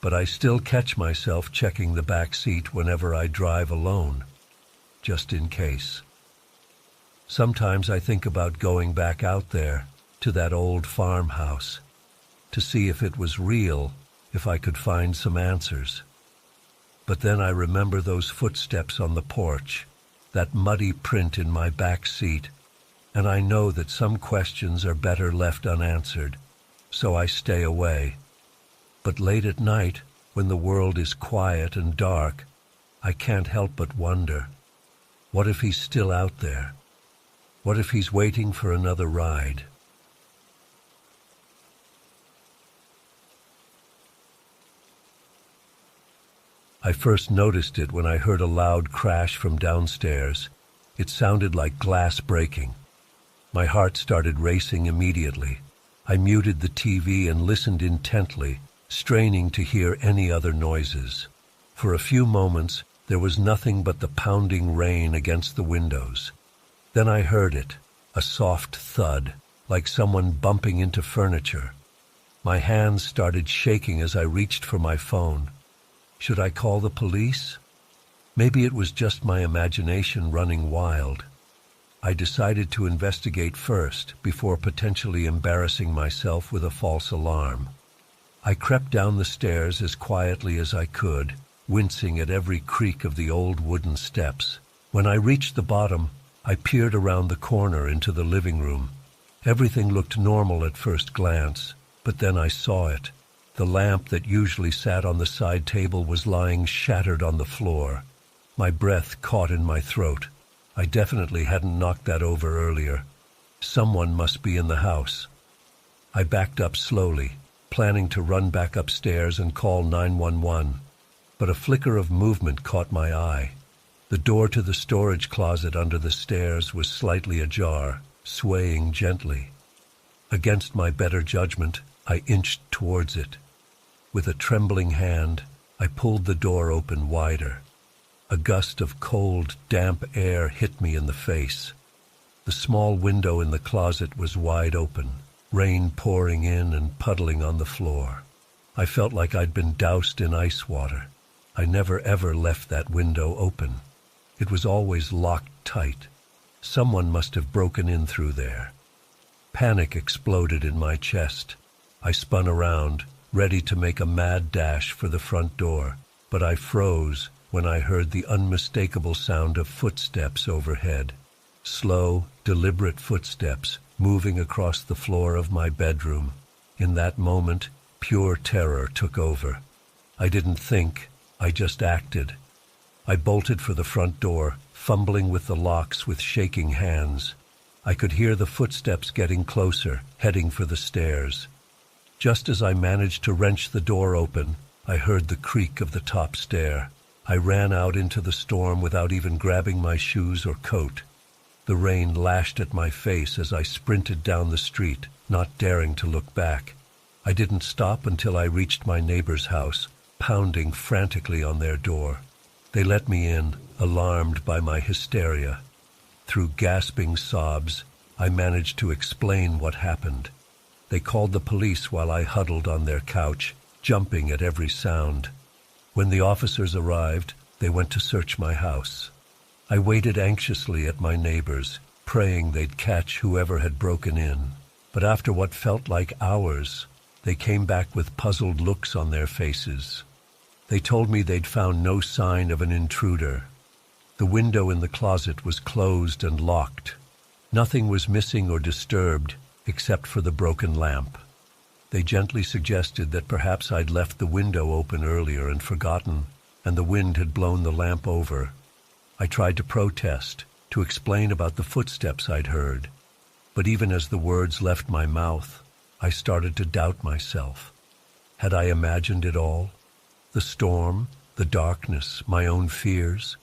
But I still catch myself checking the back seat whenever I drive alone, just in case. Sometimes I think about going back out there to that old farmhouse to see if it was real, if I could find some answers. But then I remember those footsteps on the porch, that muddy print in my back seat, and I know that some questions are better left unanswered, so I stay away. But late at night, when the world is quiet and dark, I can't help but wonder, what if he's still out there? What if he's waiting for another ride? I first noticed it when I heard a loud crash from downstairs. It sounded like glass breaking. My heart started racing immediately. I muted the TV and listened intently, straining to hear any other noises. For a few moments, there was nothing but the pounding rain against the windows. Then I heard it, a soft thud, like someone bumping into furniture. My hands started shaking as I reached for my phone. Should I call the police? Maybe it was just my imagination running wild. I decided to investigate first before potentially embarrassing myself with a false alarm. I crept down the stairs as quietly as I could, wincing at every creak of the old wooden steps. When I reached the bottom, I peered around the corner into the living room. Everything looked normal at first glance, but then I saw it. The lamp that usually sat on the side table was lying shattered on the floor. My breath caught in my throat. I definitely hadn't knocked that over earlier. Someone must be in the house. I backed up slowly, planning to run back upstairs and call 911. But a flicker of movement caught my eye. The door to the storage closet under the stairs was slightly ajar, swaying gently. Against my better judgment, I inched towards it. With a trembling hand, I pulled the door open wider. A gust of cold, damp air hit me in the face. The small window in the closet was wide open, rain pouring in and puddling on the floor. I felt like I'd been doused in ice water. I never ever left that window open. It was always locked tight. Someone must have broken in through there. Panic exploded in my chest. I spun around, ready to make a mad dash for the front door, but I froze when I heard the unmistakable sound of footsteps overhead. Slow, deliberate footsteps moving across the floor of my bedroom. In that moment, pure terror took over. I didn't think, I just acted. I bolted for the front door, fumbling with the locks with shaking hands. I could hear the footsteps getting closer, heading for the stairs. Just as I managed to wrench the door open, I heard the creak of the top stair. I ran out into the storm without even grabbing my shoes or coat. The rain lashed at my face as I sprinted down the street, not daring to look back. I didn't stop until I reached my neighbor's house, pounding frantically on their door. They let me in, alarmed by my hysteria. Through gasping sobs, I managed to explain what happened. They called the police while I huddled on their couch, jumping at every sound. When the officers arrived, they went to search my house. I waited anxiously at my neighbors, praying they'd catch whoever had broken in. But after what felt like hours, they came back with puzzled looks on their faces. They told me they'd found no sign of an intruder. The window in the closet was closed and locked. Nothing was missing or disturbed, except for the broken lamp. They gently suggested that perhaps I'd left the window open earlier and forgotten, and the wind had blown the lamp over. I tried to protest, to explain about the footsteps I'd heard. But even as the words left my mouth, I started to doubt myself. Had I imagined it all? The storm, the darkness, my own fears,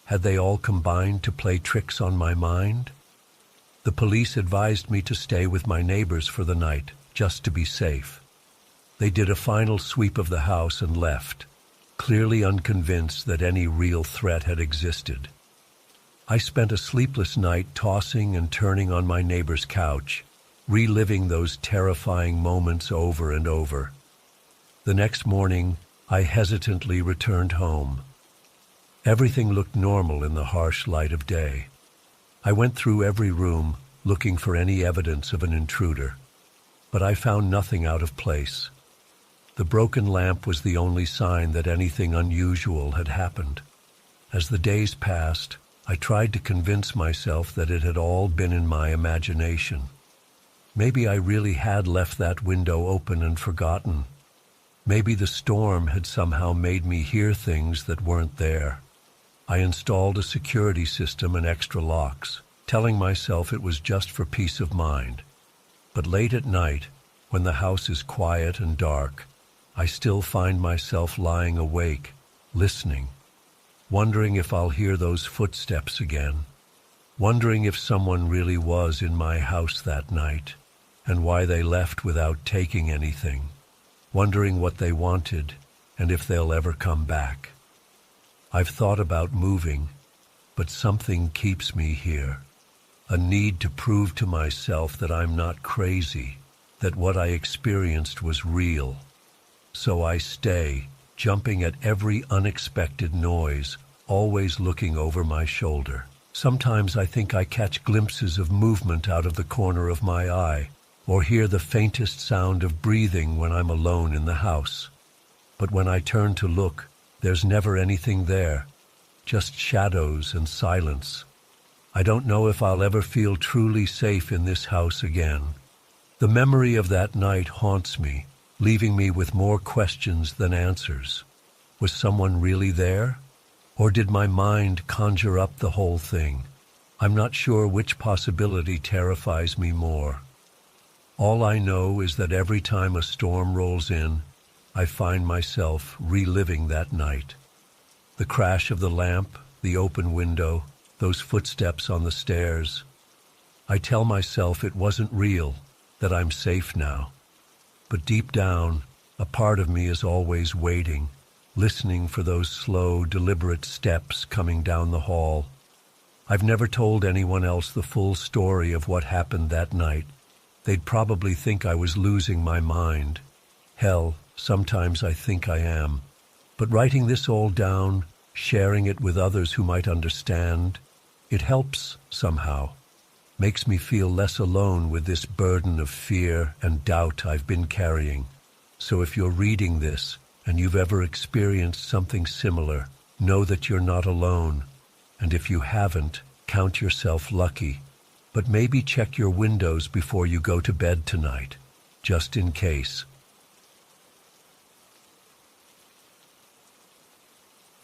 had they all combined to play tricks on my mind? The police advised me to stay with my neighbors for the night, just to be safe. They did a final sweep of the house and left, clearly unconvinced that any real threat had existed. I spent a sleepless night tossing and turning on my neighbor's couch, reliving those terrifying moments over and over. The next morning, I hesitantly returned home. Everything looked normal in the harsh light of day. I went through every room, looking for any evidence of an intruder, but I found nothing out of place. The broken lamp was the only sign that anything unusual had happened. As the days passed, I tried to convince myself that it had all been in my imagination. Maybe I really had left that window open and forgotten. Maybe the storm had somehow made me hear things that weren't there. I installed a security system and extra locks, telling myself it was just for peace of mind. But late at night, when the house is quiet and dark, I still find myself lying awake, listening, wondering if I'll hear those footsteps again, wondering if someone really was in my house that night, and why they left without taking anything, wondering what they wanted and if they'll ever come back. I've thought about moving, but something keeps me here. A need to prove to myself that I'm not crazy, that what I experienced was real. So I stay, jumping at every unexpected noise, always looking over my shoulder. Sometimes I think I catch glimpses of movement out of the corner of my eye, or hear the faintest sound of breathing when I'm alone in the house. But when I turn to look, there's never anything there, just shadows and silence. I don't know if I'll ever feel truly safe in this house again. The memory of that night haunts me, leaving me with more questions than answers. Was someone really there? Or did my mind conjure up the whole thing? I'm not sure which possibility terrifies me more. All I know is that every time a storm rolls in, I find myself reliving that night. The crash of the lamp, the open window, those footsteps on the stairs. I tell myself it wasn't real, that I'm safe now. But deep down, a part of me is always waiting, listening for those slow, deliberate steps coming down the hall. I've never told anyone else the full story of what happened that night. They'd probably think I was losing my mind. Hell, sometimes I think I am. But writing this all down, sharing it with others who might understand, it helps somehow. Makes me feel less alone with this burden of fear and doubt I've been carrying. So if you're reading this and you've ever experienced something similar, know that you're not alone. And if you haven't, count yourself lucky. But maybe check your windows before you go to bed tonight, just in case.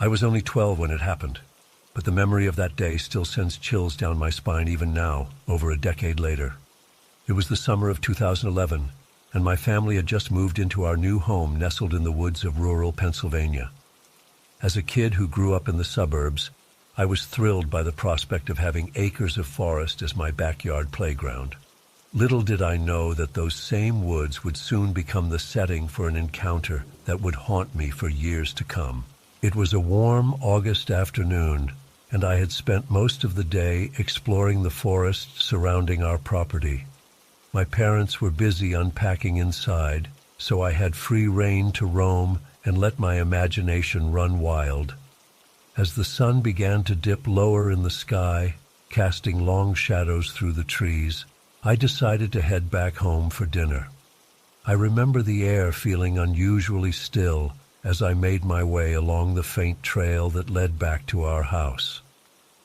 I was only 12 when it happened, but the memory of that day still sends chills down my spine even now, over a decade later. It was the summer of 2011, and my family had just moved into our new home nestled in the woods of rural Pennsylvania. As a kid who grew up in the suburbs, I was thrilled by the prospect of having acres of forest as my backyard playground. Little did I know that those same woods would soon become the setting for an encounter that would haunt me for years to come. It was a warm August afternoon, and I had spent most of the day exploring the forest surrounding our property. My parents were busy unpacking inside, so I had free rein to roam and let my imagination run wild. As the sun began to dip lower in the sky, casting long shadows through the trees, I decided to head back home for dinner. I remember the air feeling unusually still as I made my way along the faint trail that led back to our house.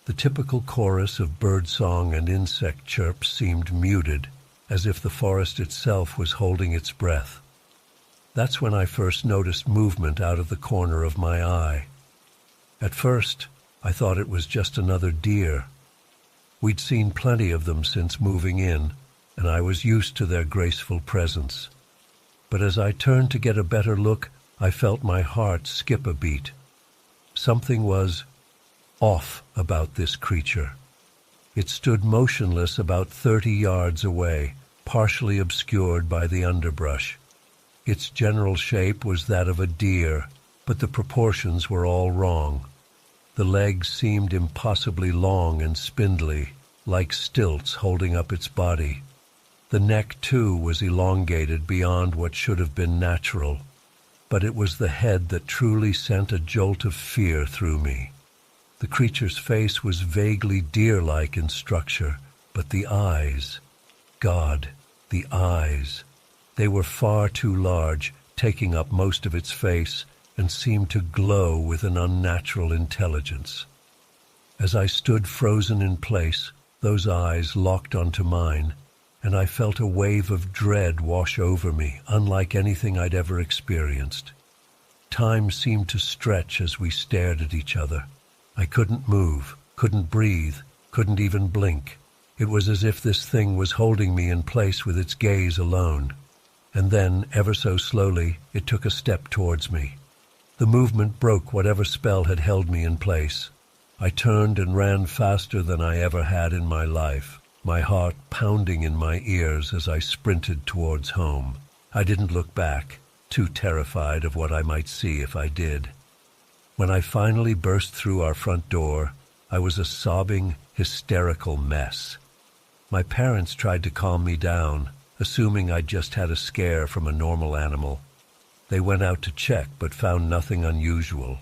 The typical chorus of birdsong and insect chirps seemed muted, as if the forest itself was holding its breath. That's when I first noticed movement out of the corner of my eye. At first, I thought it was just another deer. We'd seen plenty of them since moving in, and I was used to their graceful presence. But as I turned to get a better look, I felt my heart skip a beat. Something was off about this creature. It stood motionless about 30 yards away, partially obscured by the underbrush. Its general shape was that of a deer, but the proportions were all wrong. The legs seemed impossibly long and spindly, like stilts holding up its body. The neck, too, was elongated beyond what should have been natural. But it was the head that truly sent a jolt of fear through me. The creature's face was vaguely deer-like in structure, but the eyes, God, the eyes. They were far too large, taking up most of its face, and seemed to glow with an unnatural intelligence. As I stood frozen in place, those eyes locked onto mine, and I felt a wave of dread wash over me, unlike anything I'd ever experienced. Time seemed to stretch as we stared at each other. I couldn't move, couldn't breathe, couldn't even blink. It was as if this thing was holding me in place with its gaze alone. And then, ever so slowly, it took a step towards me. The movement broke whatever spell had held me in place. I turned and ran faster than I ever had in my life, my heart pounding in my ears as I sprinted towards home. I didn't look back, too terrified of what I might see if I did. When I finally burst through our front door, I was a sobbing, hysterical mess. My parents tried to calm me down, assuming I'd just had a scare from a normal animal. They went out to check, but found nothing unusual.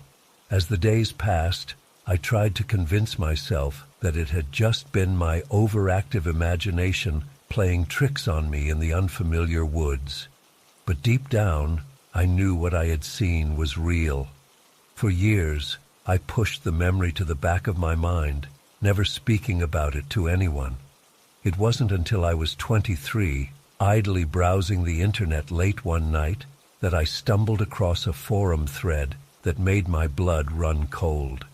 As the days passed, I tried to convince myself that it had just been my overactive imagination playing tricks on me in the unfamiliar woods. But deep down, I knew what I had seen was real. For years, I pushed the memory to the back of my mind, never speaking about it to anyone. It wasn't until I was 23, idly browsing the internet late one night, that I stumbled across a forum thread that made my blood run cold.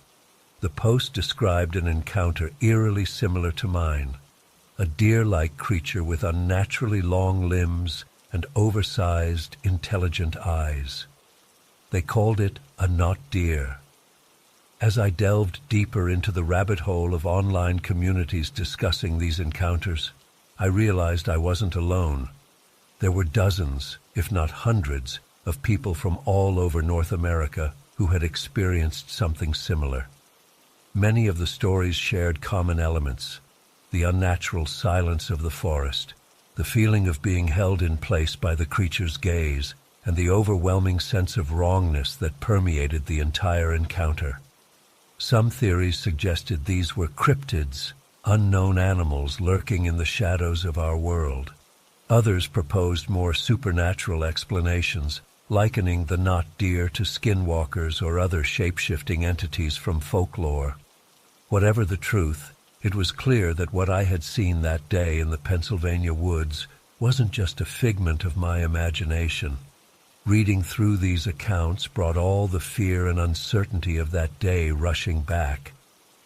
The post described an encounter eerily similar to mine, a deer-like creature with unnaturally long limbs and oversized, intelligent eyes. They called it a not deer. As I delved deeper into the rabbit hole of online communities discussing these encounters, I realized I wasn't alone. There were dozens, if not hundreds, of people from all over North America who had experienced something similar. Many of the stories shared common elements: the unnatural silence of the forest, the feeling of being held in place by the creature's gaze, and the overwhelming sense of wrongness that permeated the entire encounter. Some theories suggested these were cryptids, unknown animals lurking in the shadows of our world. Others proposed more supernatural explanations, likening the not deer to skinwalkers or other shape-shifting entities from folklore. Whatever the truth, it was clear that what I had seen that day in the Pennsylvania woods wasn't just a figment of my imagination. Reading through these accounts brought all the fear and uncertainty of that day rushing back.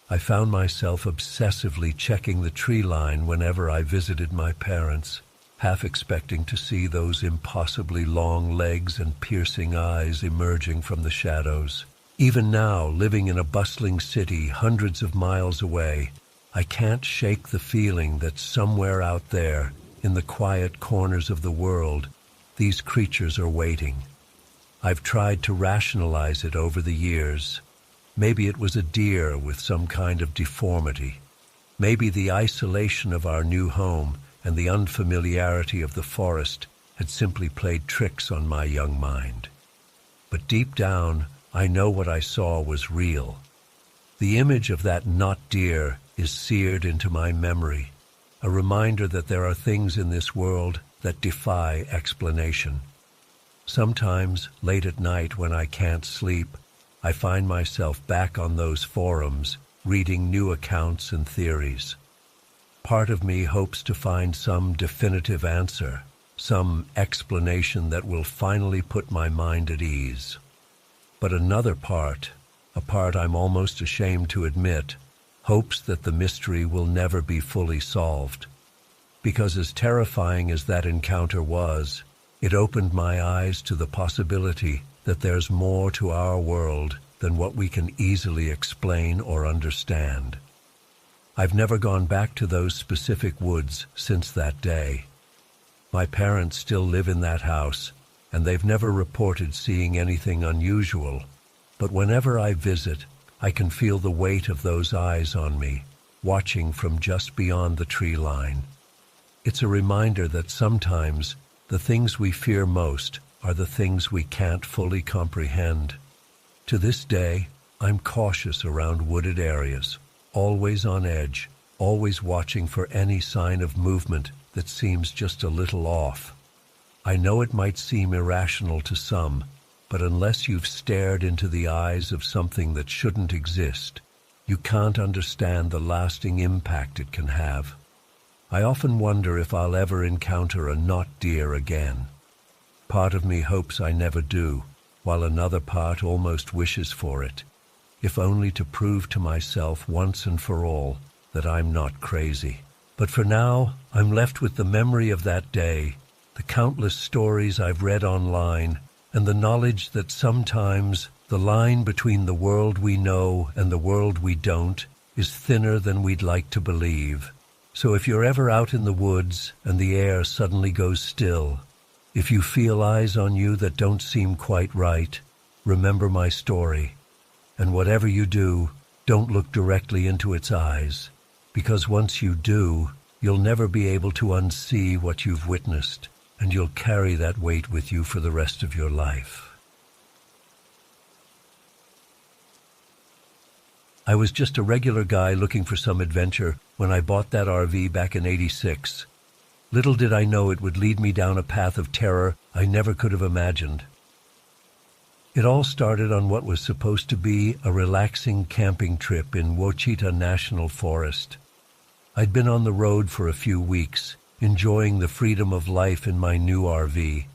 I found myself obsessively checking the tree line whenever I visited my parents. half expecting to see those impossibly long legs and piercing eyes emerging from the shadows. Even now, living in a bustling city hundreds of miles away, I can't shake the feeling that somewhere out there, in the quiet corners of the world, these creatures are waiting. I've tried to rationalize it over the years. Maybe it was a deer with some kind of deformity. Maybe the isolation of our new home and the unfamiliarity of the forest had simply played tricks on my young mind. But deep down, I know what I saw was real. The image of that not deer is seared into my memory, a reminder that there are things in this world that defy explanation. Sometimes, late at night when I can't sleep, I find myself back on those forums, reading new accounts and theories. Part of me hopes to find some definitive answer, some explanation that will finally put my mind at ease. But another part, a part I'm almost ashamed to admit, hopes that the mystery will never be fully solved. Because as terrifying as that encounter was, it opened my eyes to the possibility that there's more to our world than what we can easily explain or understand. I've never gone back to those specific woods since that day. My parents still live in that house, and they've never reported seeing anything unusual. But whenever I visit, I can feel the weight of those eyes on me, watching from just beyond the tree line. It's a reminder that sometimes the things we fear most are the things we can't fully comprehend. To this day, I'm cautious around wooded areas, always on edge, always watching for any sign of movement that seems just a little off. I know it might seem irrational to some, but unless you've stared into the eyes of something that shouldn't exist, you can't understand the lasting impact it can have. I often wonder if I'll ever encounter a not deer again. Part of me hopes I never do, while another part almost wishes for it, if only to prove to myself once and for all that I'm not crazy. But for now, I'm left with the memory of that day, the countless stories I've read online, and the knowledge that sometimes the line between the world we know and the world we don't is thinner than we'd like to believe. So if you're ever out in the woods and the air suddenly goes still, if you feel eyes on you that don't seem quite right, remember my story. And whatever you do, don't look directly into its eyes, because once you do, you'll never be able to unsee what you've witnessed, and you'll carry that weight with you for the rest of your life. I was just a regular guy looking for some adventure when I bought that RV back in '86. Little did I know it would lead me down a path of terror I never could have imagined. It all started on what was supposed to be a relaxing camping trip in Ouachita National Forest. I'd been on the road for a few weeks, enjoying the freedom of life in my new RV.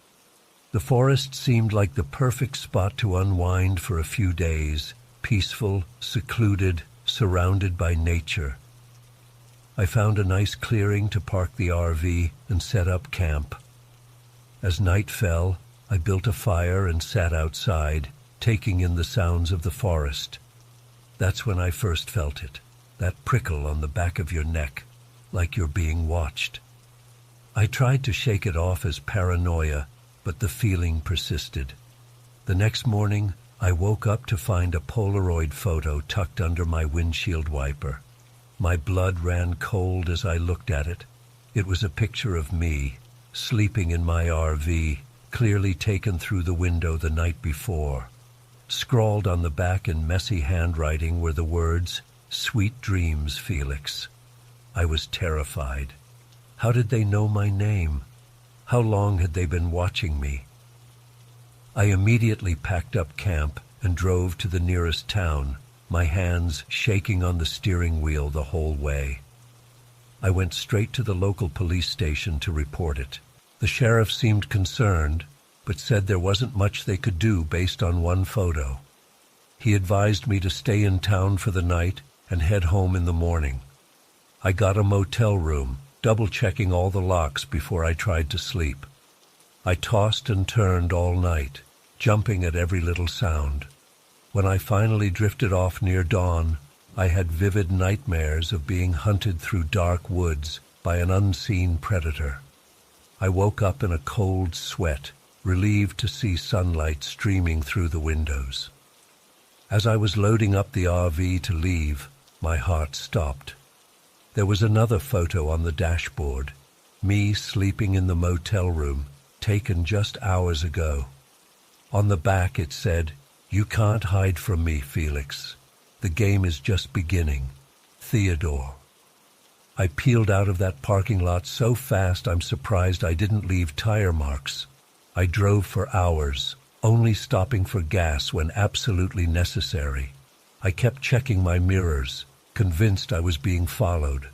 The forest seemed like the perfect spot to unwind for a few days, peaceful, secluded, surrounded by nature. I found a nice clearing to park the RV and set up camp. As night fell, I built a fire and sat outside, taking in the sounds of the forest. That's when I first felt it, that prickle on the back of your neck, like you're being watched. I tried to shake it off as paranoia, but the feeling persisted. The next morning, I woke up to find a Polaroid photo tucked under my windshield wiper. My blood ran cold as I looked at it. It was a picture of me, sleeping in my RV, clearly taken through the window the night before. Scrawled on the back in messy handwriting were the words, "Sweet dreams, Felix." I was terrified. How did they know my name? How long had they been watching me? I immediately packed up camp and drove to the nearest town, my hands shaking on the steering wheel the whole way. I went straight to the local police station to report it. The sheriff seemed concerned, but said there wasn't much they could do based on one photo. He advised me to stay in town for the night and head home in the morning. I got a motel room, double-checking all the locks before I tried to sleep. I tossed and turned all night, jumping at every little sound. When I finally drifted off near dawn, I had vivid nightmares of being hunted through dark woods by an unseen predator. I woke up in a cold sweat, relieved to see sunlight streaming through the windows. As I was loading up the RV to leave, my heart stopped. There was another photo on the dashboard, me sleeping in the motel room, taken just hours ago. On the back it said, "You can't hide from me, Felix. The game is just beginning. Theodore." I peeled out of that parking lot so fast I'm surprised I didn't leave tire marks. I drove for hours, only stopping for gas when absolutely necessary. I kept checking my mirrors, convinced I was being followed.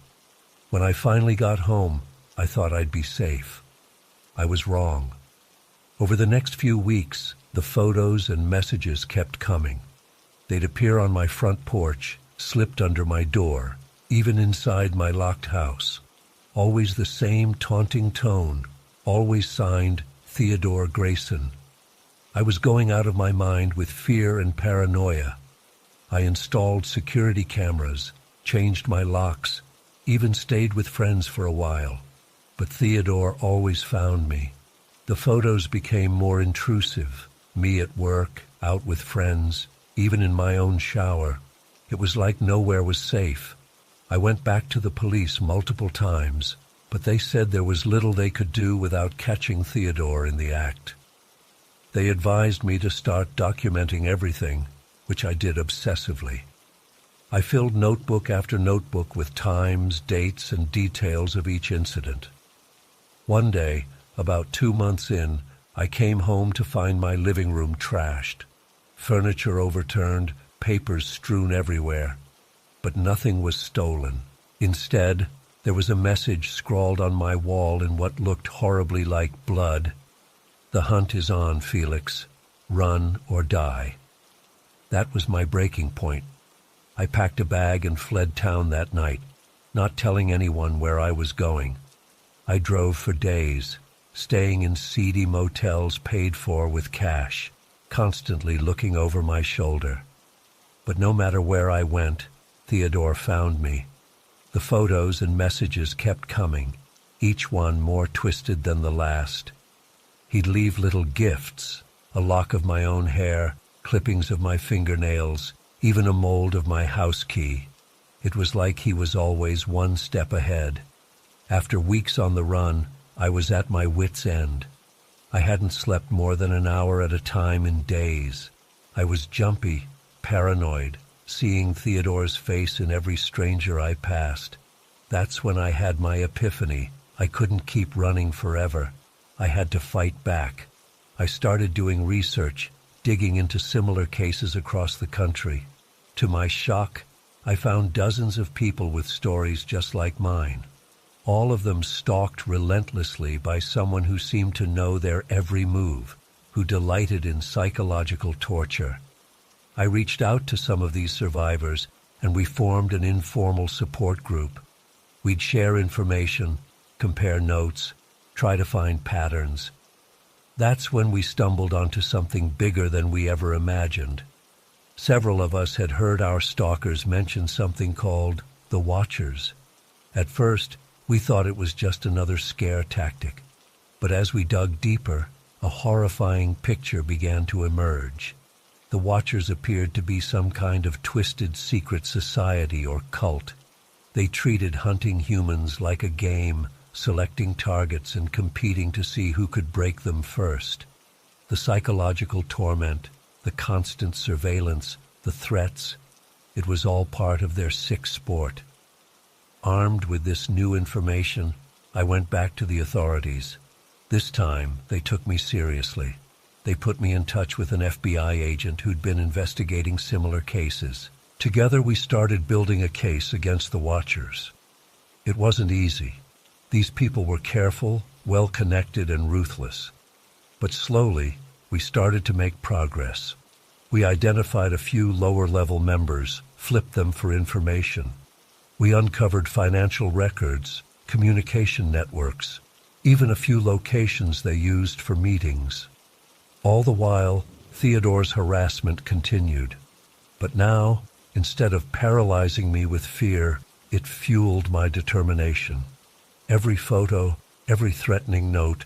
When I finally got home, I thought I'd be safe. I was wrong. Over the next few weeks, the photos and messages kept coming. They'd appear on my front porch, slipped under my door, even inside my locked house. Always the same taunting tone, always signed Theodore Grayson. I was going out of my mind with fear and paranoia. I installed security cameras, changed my locks, even stayed with friends for a while. But Theodore always found me. The photos became more intrusive, me at work, out with friends, even in my own shower. It was like nowhere was safe. I went back to the police multiple times, but they said there was little they could do without catching Theodore in the act. They advised me to start documenting everything, which I did obsessively. I filled notebook after notebook with times, dates, and details of each incident. One day, about 2 months in, I came home to find my living room trashed. Furniture overturned, papers strewn everywhere. But nothing was stolen. Instead, there was a message scrawled on my wall in what looked horribly like blood. "The hunt is on, Felix. Run or die." That was my breaking point. I packed a bag and fled town that night, not telling anyone where I was going. I drove for days, staying in seedy motels paid for with cash, constantly looking over my shoulder. But no matter where I went, Theodore found me. The photos and messages kept coming, each one more twisted than the last. He'd leave little gifts, a lock of my own hair, clippings of my fingernails, even a mold of my house key. It was like he was always one step ahead. After weeks on the run, I was at my wits' end. I hadn't slept more than an hour at a time in days. I was jumpy, paranoid, seeing Theodore's face in every stranger I passed. That's when I had my epiphany. I couldn't keep running forever. I had to fight back. I started doing research, digging into similar cases across the country. To my shock, I found dozens of people with stories just like mine. All of them stalked relentlessly by someone who seemed to know their every move, who delighted in psychological torture. I reached out to some of these survivors, and we formed an informal support group. We'd share information, compare notes, try to find patterns. That's when we stumbled onto something bigger than we ever imagined. Several of us had heard our stalkers mention something called the Watchers. At first, we thought it was just another scare tactic. But as we dug deeper, a horrifying picture began to emerge. The Watchers appeared to be some kind of twisted secret society or cult. They treated hunting humans like a game, selecting targets and competing to see who could break them first. The psychological torment, the constant surveillance, the threats, it was all part of their sick sport. Armed with this new information, I went back to the authorities. This time, they took me seriously. They put me in touch with an FBI agent who'd been investigating similar cases. Together, we started building a case against the Watchers. It wasn't easy. These people were careful, well-connected, and ruthless. But slowly, we started to make progress. We identified a few lower-level members, flipped them for information. We uncovered financial records, communication networks, even a few locations they used for meetings. All the while, Theodore's harassment continued. But now, instead of paralyzing me with fear, it fueled my determination. Every photo, every threatening note,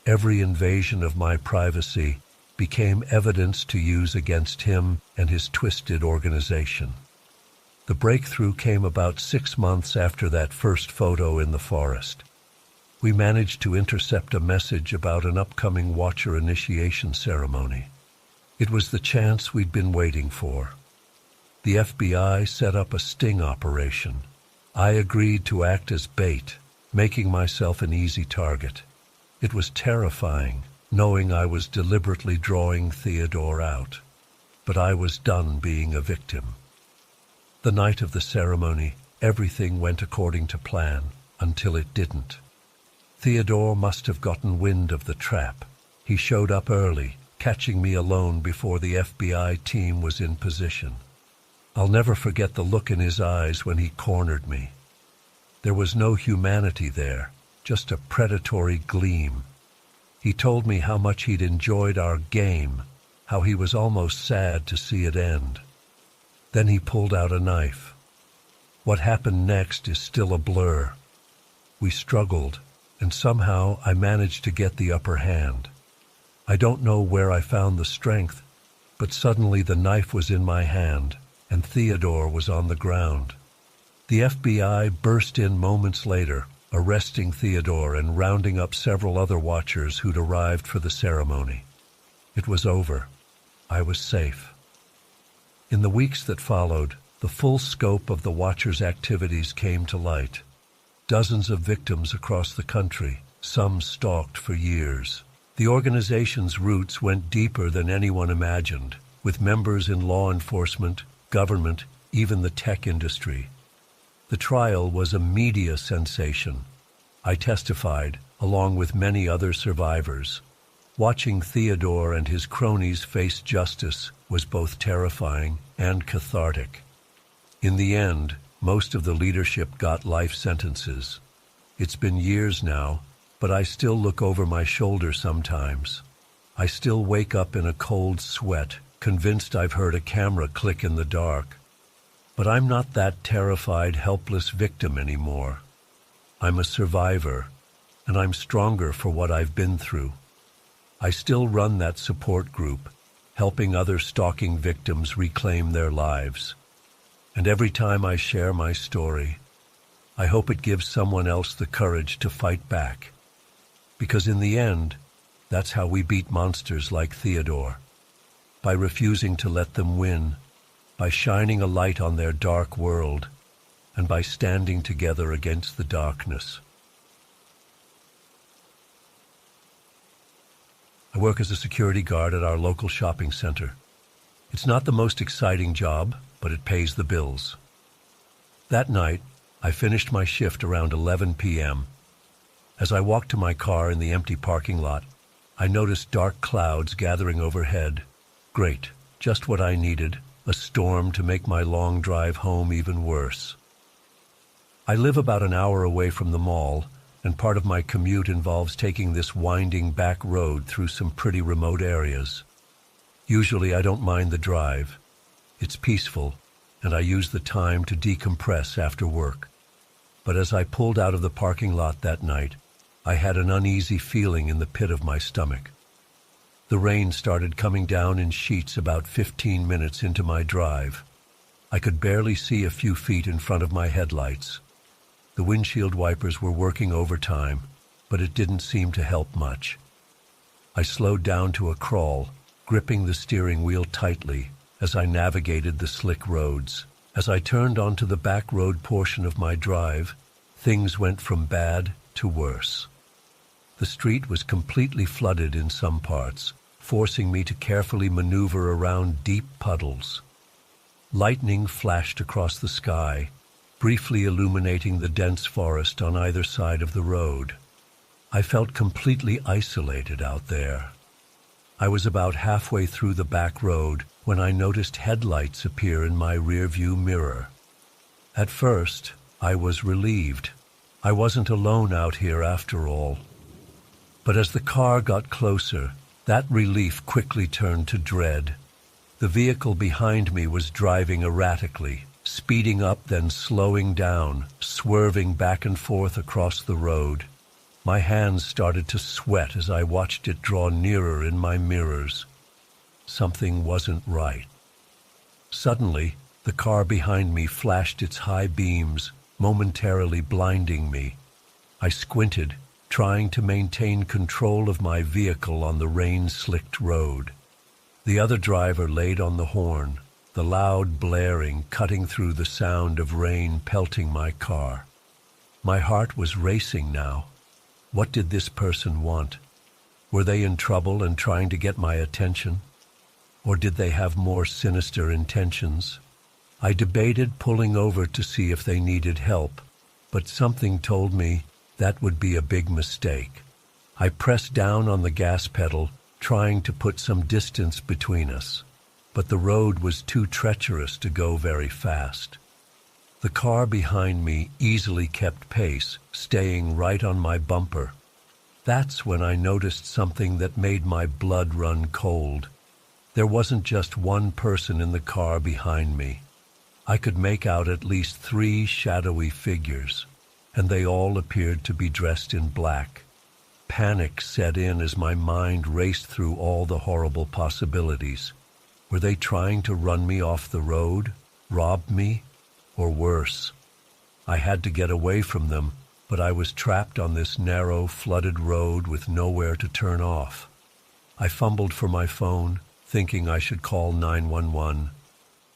every invasion of my privacy became evidence to use against him and his twisted organization. The breakthrough came about 6 months after that first photo in the forest. We managed to intercept a message about an upcoming Watcher initiation ceremony. It was the chance we'd been waiting for. The FBI set up a sting operation. I agreed to act as bait, making myself an easy target. It was terrifying, knowing I was deliberately drawing Theodore out. But I was done being a victim. The night of the ceremony, everything went according to plan, until it didn't. Theodore must have gotten wind of the trap. He showed up early, catching me alone before the FBI team was in position. I'll never forget the look in his eyes when he cornered me. There was no humanity there, just a predatory gleam. He told me how much he'd enjoyed our game, how he was almost sad to see it end. Then he pulled out a knife. What happened next is still a blur. We struggled, and somehow I managed to get the upper hand. I don't know where I found the strength, but suddenly the knife was in my hand, and Theodore was on the ground. The FBI burst in moments later, arresting Theodore and rounding up several other Watchers who'd arrived for the ceremony. It was over. I was safe. In the weeks that followed, the full scope of the Watchers' activities came to light. Dozens of victims across the country, some stalked for years. The organization's roots went deeper than anyone imagined, with members in law enforcement, government, even the tech industry. The trial was a media sensation. I testified, along with many other survivors. Watching Theodore and his cronies face justice was both terrifying and cathartic. In the end, most of the leadership got life sentences. It's been years now, but I still look over my shoulder sometimes. I still wake up in a cold sweat, convinced I've heard a camera click in the dark. But I'm not that terrified, helpless victim anymore. I'm a survivor, and I'm stronger for what I've been through. I still run that support group, helping other stalking victims reclaim their lives. And every time I share my story, I hope it gives someone else the courage to fight back. Because in the end, that's how we beat monsters like Theodore. By refusing to let them win, by shining a light on their dark world, and by standing together against the darkness. I work as a security guard at our local shopping center. It's not the most exciting job, but it pays the bills. That night, I finished my shift around 11 p.m. As I walked to my car in the empty parking lot, I noticed dark clouds gathering overhead. Great, just what I needed, a storm to make my long drive home even worse. I live about an hour away from the mall, and part of my commute involves taking this winding back road through some pretty remote areas. Usually I don't mind the drive. It's peaceful, and I use the time to decompress after work. But as I pulled out of the parking lot that night, I had an uneasy feeling in the pit of my stomach. The rain started coming down in sheets about 15 minutes into my drive. I could barely see a few feet in front of my headlights. The windshield wipers were working overtime, but it didn't seem to help much. I slowed down to a crawl, gripping the steering wheel tightly as I navigated the slick roads. As I turned onto the back road portion of my drive, things went from bad to worse. The street was completely flooded in some parts, forcing me to carefully maneuver around deep puddles. Lightning flashed across the sky, briefly illuminating the dense forest on either side of the road. I felt completely isolated out there. I was about halfway through the back road when I noticed headlights appear in my rearview mirror. At first, I was relieved. I wasn't alone out here after all. But as the car got closer, that relief quickly turned to dread. The vehicle behind me was driving erratically, speeding up then slowing down, swerving back and forth across the road. My hands started to sweat as I watched it draw nearer in my mirrors. Something wasn't right. Suddenly, the car behind me flashed its high beams, momentarily blinding me. I squinted, trying to maintain control of my vehicle on the rain-slicked road. The other driver laid on the horn, the loud blaring cutting through the sound of rain pelting my car. My heart was racing now. What did this person want? Were they in trouble and trying to get my attention? Or did they have more sinister intentions? I debated pulling over to see if they needed help, but something told me that would be a big mistake. I pressed down on the gas pedal, trying to put some distance between us, but the road was too treacherous to go very fast. The car behind me easily kept pace, staying right on my bumper. That's when I noticed something that made my blood run cold. There wasn't just one person in the car behind me. I could make out at least 3 shadowy figures, and they all appeared to be dressed in black. Panic set in as my mind raced through all the horrible possibilities. Were they trying to run me off the road, rob me, or worse? I had to get away from them, but I was trapped on this narrow, flooded road with nowhere to turn off. I fumbled for my phone, thinking I should call 911,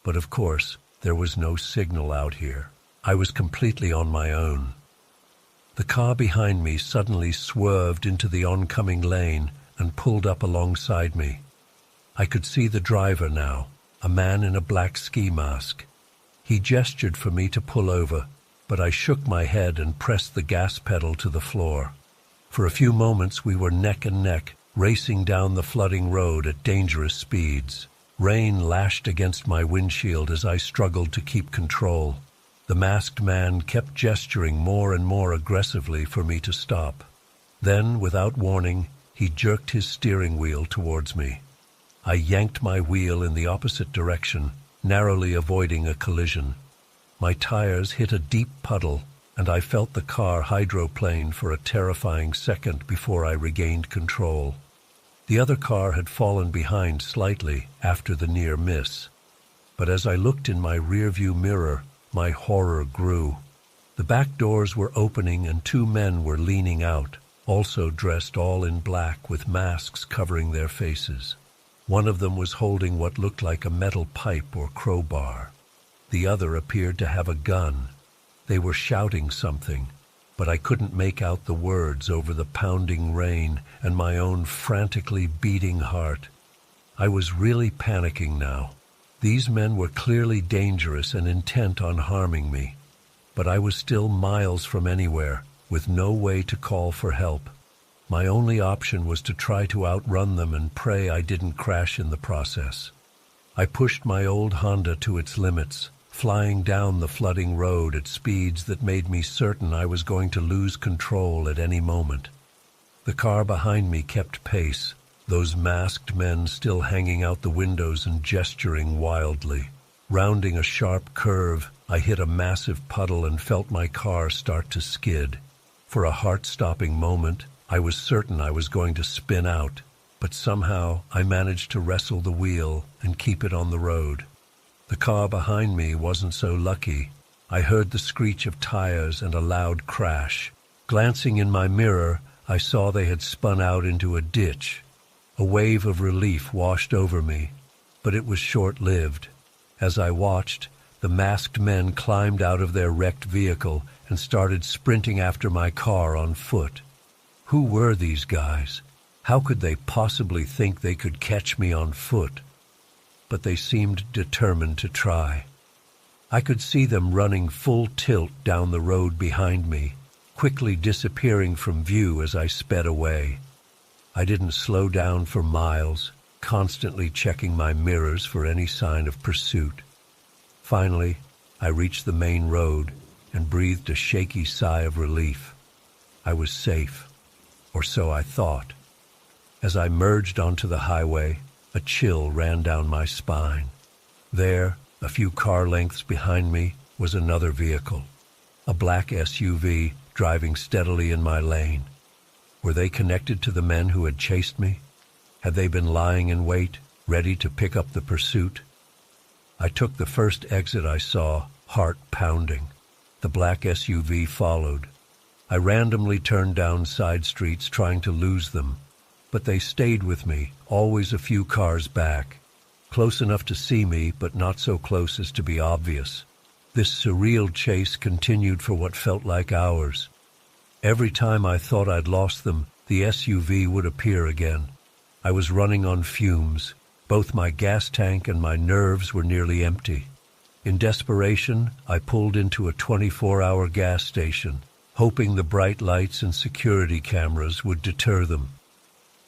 but of course, there was no signal out here. I was completely on my own. The car behind me suddenly swerved into the oncoming lane and pulled up alongside me. I could see the driver now, a man in a black ski mask. He gestured for me to pull over, but I shook my head and pressed the gas pedal to the floor. For a few moments we were neck and neck, racing down the flooding road at dangerous speeds. Rain lashed against my windshield as I struggled to keep control. The masked man kept gesturing more and more aggressively for me to stop. Then, without warning, he jerked his steering wheel towards me. I yanked my wheel in the opposite direction, narrowly avoiding a collision. My tires hit a deep puddle, and I felt the car hydroplane for a terrifying second before I regained control. The other car had fallen behind slightly after the near miss. But as I looked in my rearview mirror, my horror grew. The back doors were opening and 2 men were leaning out, also dressed all in black with masks covering their faces. One of them was holding what looked like a metal pipe or crowbar. The other appeared to have a gun. They were shouting something, but I couldn't make out the words over the pounding rain and my own frantically beating heart. I was really panicking now. These men were clearly dangerous and intent on harming me, but I was still miles from anywhere, with no way to call for help. My only option was to try to outrun them and pray I didn't crash in the process. I pushed my old Honda to its limits, flying down the flooding road at speeds that made me certain I was going to lose control at any moment. The car behind me kept pace, those masked men still hanging out the windows and gesturing wildly. Rounding a sharp curve, I hit a massive puddle and felt my car start to skid. For a heart-stopping moment, I was certain I was going to spin out, but somehow I managed to wrestle the wheel and keep it on the road. The car behind me wasn't so lucky. I heard the screech of tires and a loud crash. Glancing in my mirror, I saw they had spun out into a ditch. A wave of relief washed over me, but it was short-lived. As I watched, the masked men climbed out of their wrecked vehicle and started sprinting after my car on foot. Who were these guys? How could they possibly think they could catch me on foot? But they seemed determined to try. I could see them running full tilt down the road behind me, quickly disappearing from view as I sped away. I didn't slow down for miles, constantly checking my mirrors for any sign of pursuit. Finally, I reached the main road, and breathed a shaky sigh of relief. I was safe, or so I thought. As I merged onto the highway, a chill ran down my spine. There, a few car lengths behind me, was another vehicle, a black SUV driving steadily in my lane. Were they connected to the men who had chased me? Had they been lying in wait, ready to pick up the pursuit? I took the first exit I saw, heart pounding. The black SUV followed. I randomly turned down side streets trying to lose them, but they stayed with me, always a few cars back, close enough to see me, but not so close as to be obvious. This surreal chase continued for what felt like hours. Every time I thought I'd lost them, the SUV would appear again. I was running on fumes. Both my gas tank and my nerves were nearly empty. In desperation, I pulled into a 24-hour gas station, hoping the bright lights and security cameras would deter them.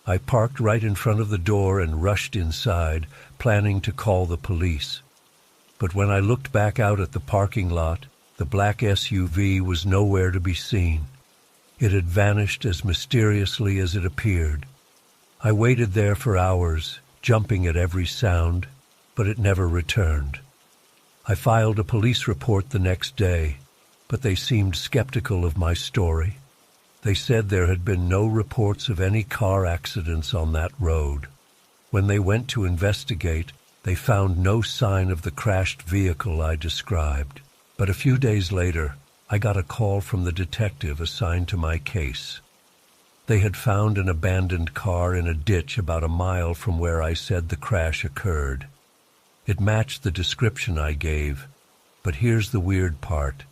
I parked right in front of the door and rushed inside, planning to call the police. But when I looked back out at the parking lot, the black SUV was nowhere to be seen. It had vanished as mysteriously as it appeared. I waited there for hours, jumping at every sound, but it never returned. I filed a police report the next day, but they seemed skeptical of my story. They said there had been no reports of any car accidents on that road. When they went to investigate, they found no sign of the crashed vehicle I described. But a few days later, I got a call from the detective assigned to my case. They had found an abandoned car in a ditch about a mile from where I said the crash occurred. It matched the description I gave, but here's the weird part.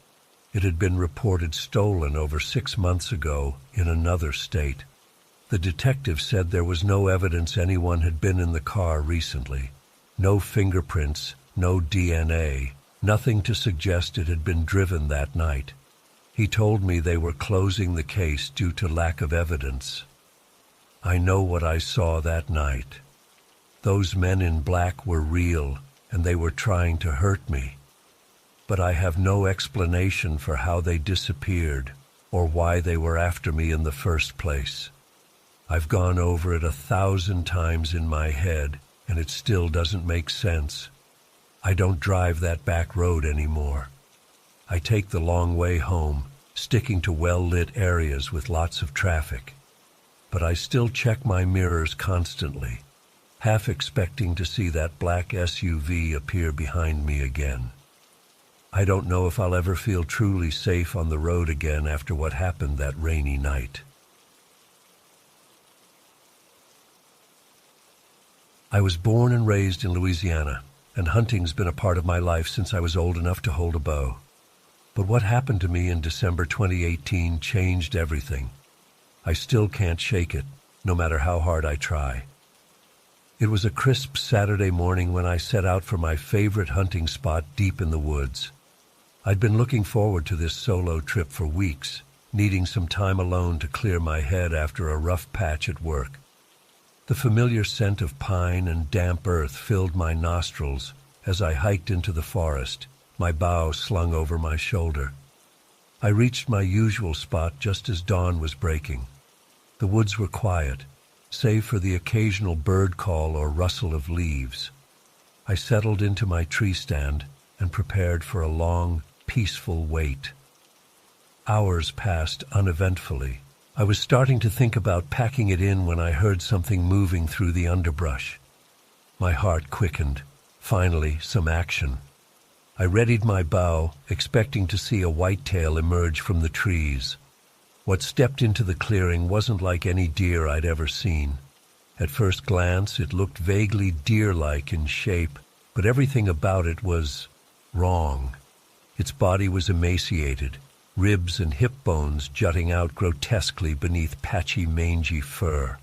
It had been reported stolen over 6 months ago in another state. The detective said there was no evidence anyone had been in the car recently. No fingerprints, no DNA, nothing to suggest it had been driven that night. He told me they were closing the case due to lack of evidence. I know what I saw that night. Those men in black were real, and they were trying to hurt me. But I have no explanation for how they disappeared or why they were after me in the first place. I've gone over it 1,000 times in my head, and it still doesn't make sense. I don't drive that back road anymore. I take the long way home, sticking to well-lit areas with lots of traffic. But I still check my mirrors constantly, half expecting to see that black SUV appear behind me again. I don't know if I'll ever feel truly safe on the road again after what happened that rainy night. I was born and raised in Louisiana, and hunting's been a part of my life since I was old enough to hold a bow. But what happened to me in December 2018 changed everything. I still can't shake it, no matter how hard I try. It was a crisp Saturday morning when I set out for my favorite hunting spot deep in the woods. I'd been looking forward to this solo trip for weeks, needing some time alone to clear my head after a rough patch at work. The familiar scent of pine and damp earth filled my nostrils as I hiked into the forest, my bow slung over my shoulder. I reached my usual spot just as dawn was breaking. The woods were quiet, save for the occasional bird call or rustle of leaves. I settled into my tree stand and prepared for a long, peaceful wait. Hours passed uneventfully. I was starting to think about packing it in when I heard something moving through the underbrush. My heart quickened. Finally, some action. I readied my bow, expecting to see a whitetail emerge from the trees. What stepped into the clearing wasn't like any deer I'd ever seen. At first glance, it looked vaguely deer-like in shape, but everything about it was wrong. Its body was emaciated, ribs and hip bones jutting out grotesquely beneath patchy, mangy fur.